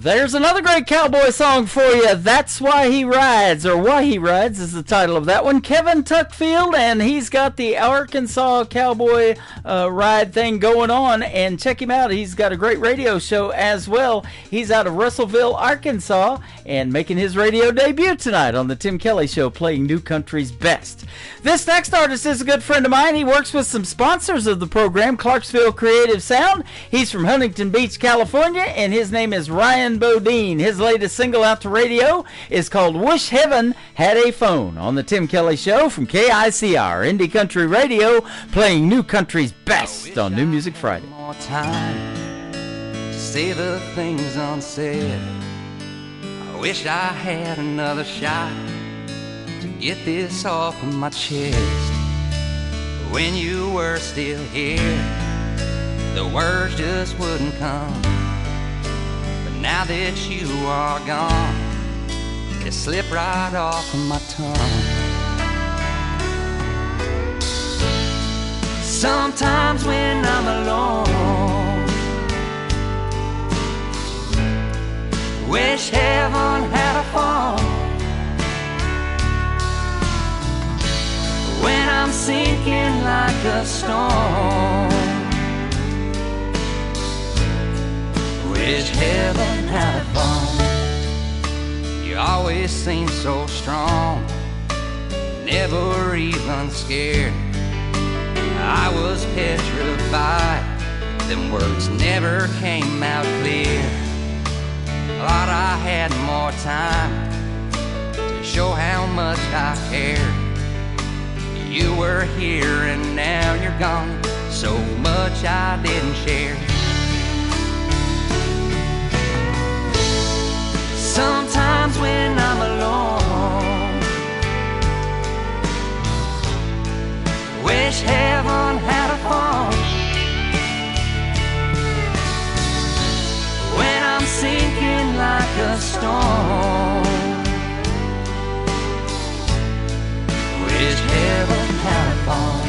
[SPEAKER 4] There's another great cowboy song for you. That's Why He Rides, or Why He Rides is the title of that one. Kevin Tuckfield, and he's got the Arkansas cowboy ride thing going on. And check him out. He's got a great radio show as well. He's out of Russellville, Arkansas, and making his radio debut tonight on the Tim Kelly Show, playing New Country's best. This next artist is a good friend of mine. He works with some sponsors of the program, Clarksville Creative Sound. He's from Huntington Beach, California, and his name is Ryan Bodine. His latest single out to radio is called Wish Heaven Had a Phone on the Tim Kelly Show from KICR Indie Country Radio, playing New Country's best on New Music Friday.
[SPEAKER 6] More time to say the things unsaid. I wish I had another shot to get this off of my chest. When you were still here, the words just wouldn't come. Now that you are gone, it slipped right off of my tongue. Sometimes when I'm alone, wish heaven had a phone. When I'm sinking like a stone, wish heaven had a phone. always seemed so strong, never even scared. I was petrified, them words never came out clear. Thought I had more time to show how much I cared. You were here and now you're gone, so much I didn't share. Sometimes when I'm alone, wish heaven had a phone. When I'm sinking like a stone, wish heaven had a phone.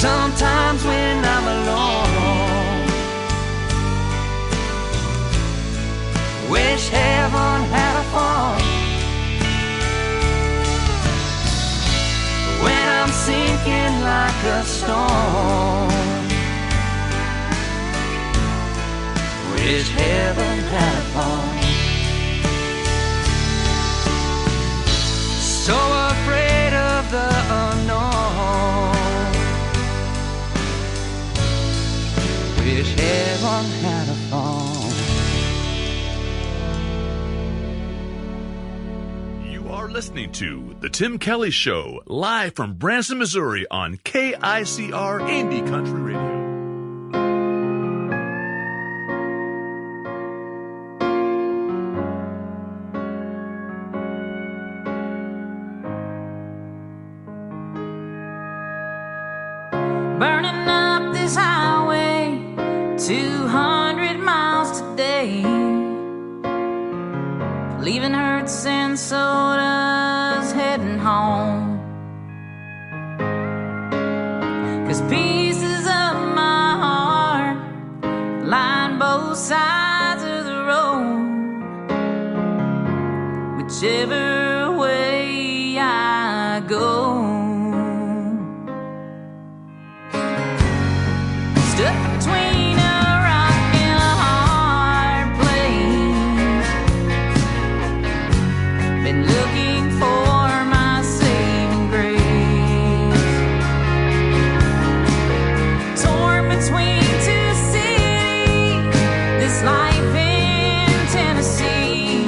[SPEAKER 6] Sometimes when I'm alone, wish heaven had a phone. When I'm sinking like a stone, wish heaven had a phone. So afraid of the unknown, wish heaven had a phone.
[SPEAKER 12] You are listening to The Tim Kelly Show, live from Branson, Missouri on KICR Indie Country Radio.
[SPEAKER 13] Burning up this highway 200 miles today, leaving Hertz and sodas, heading home. 'Cause pieces of my heart line both sides of the road. Whichever way I go, stuck between a rock and a hard place. Been looking for my saving grace. Torn between two cities, this life in Tennessee.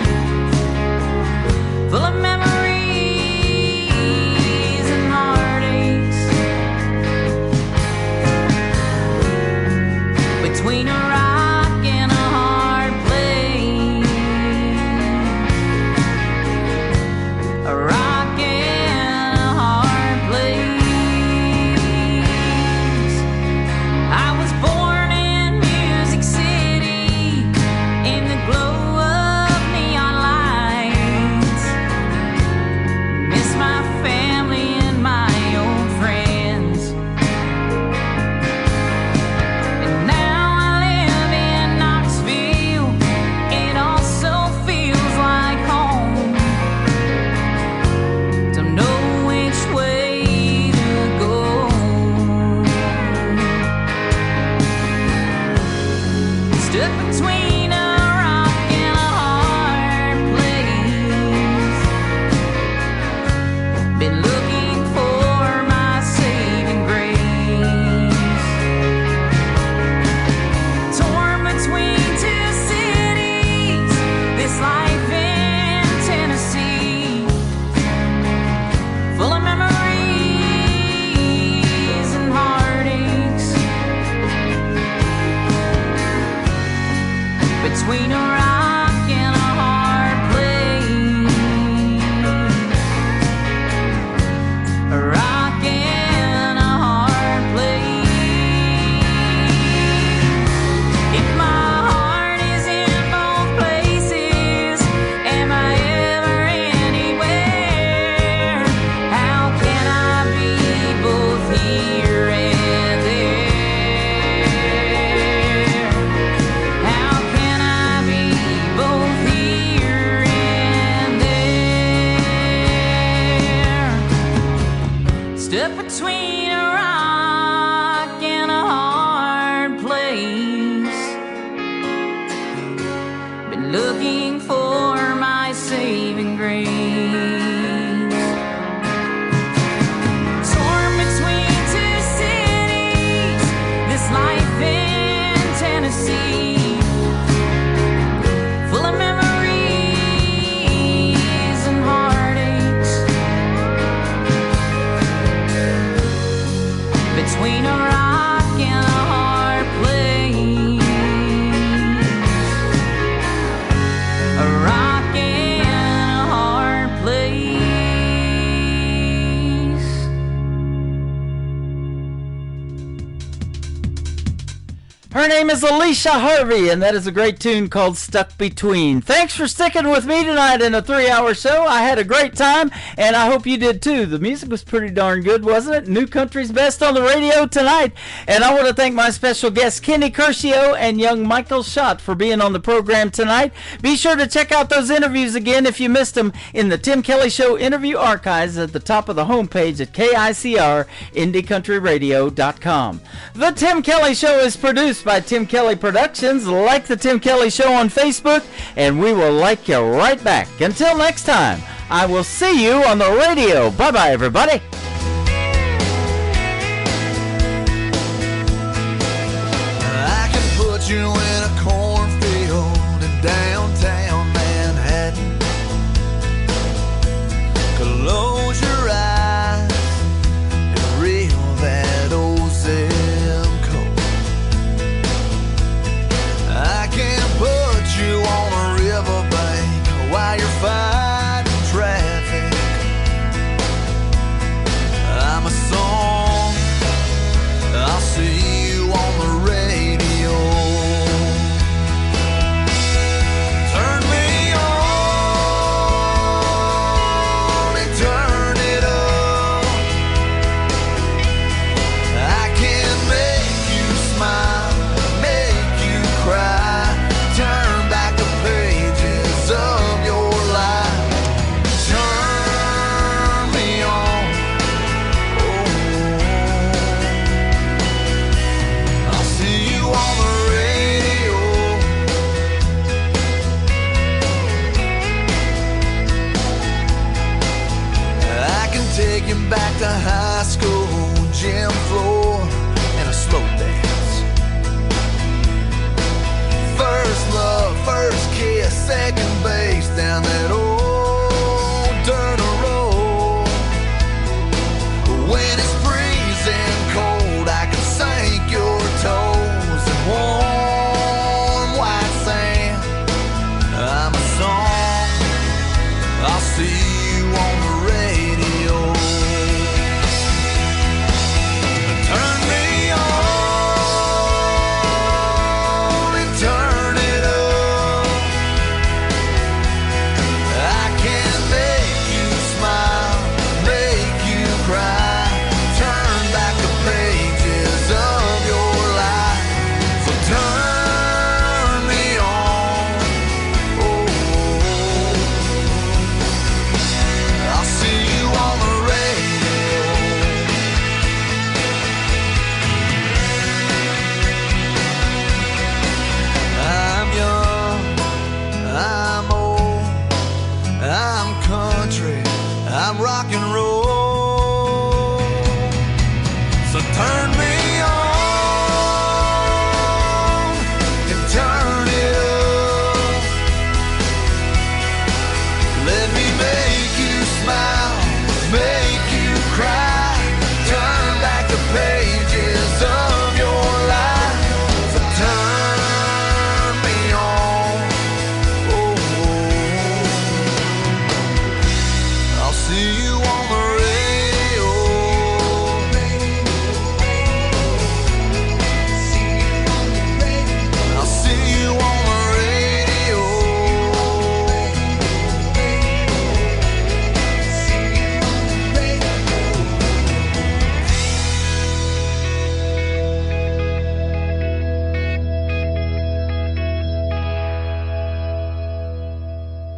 [SPEAKER 4] Her name is Alicia Harvey, and that is a great tune called Stuck Between. Thanks for sticking with me tonight in a 3-hour show. I had a great time, and I hope you did too. The music was pretty darn good, wasn't it? New Country's Best on the radio tonight. And I want to thank my special guests, Kenny Curcio and young Michael Schott, for being on the program tonight. Be sure to check out those interviews again if you missed them in the Tim Kelly Show interview archives at the top of the homepage at KICRIndieCountryRadio.com. The Tim Kelly Show is produced by Tim Kelly Productions. Like the Tim Kelly Show on Facebook, and we will like you right back. Until next time, I will see you on the radio. Bye-bye, everybody.
[SPEAKER 5] I can put you in a cornfield in downtown Manhattan. Close your eyes and reel that old zip code. I can put you on a riverbank while you're fighting traffic. I'm a song, I'll see you on the radio. Turn me on and turn it up. I can make you smile, make you cry, turn back the pages of your life. Turn me on. I'll see you on the radio. I can take you back to high school, gym floor, and a slow dance. First love, first kiss, second base down that old dirt road. When it's freezing cold, I can sink your toes in warm white sand. I'm a song, I'll see you on the radio. Turn me on and turn it up. I can make you smile, make you cry, turn back the pages of your life. So turn me on. I'll see you on the radio. I'm young, I'm old, I'm country, I'm rock and roll. So turn me on and turn it up. Let me make you smile, make you cry, turn back the pages of your life. So turn me on. I'll see you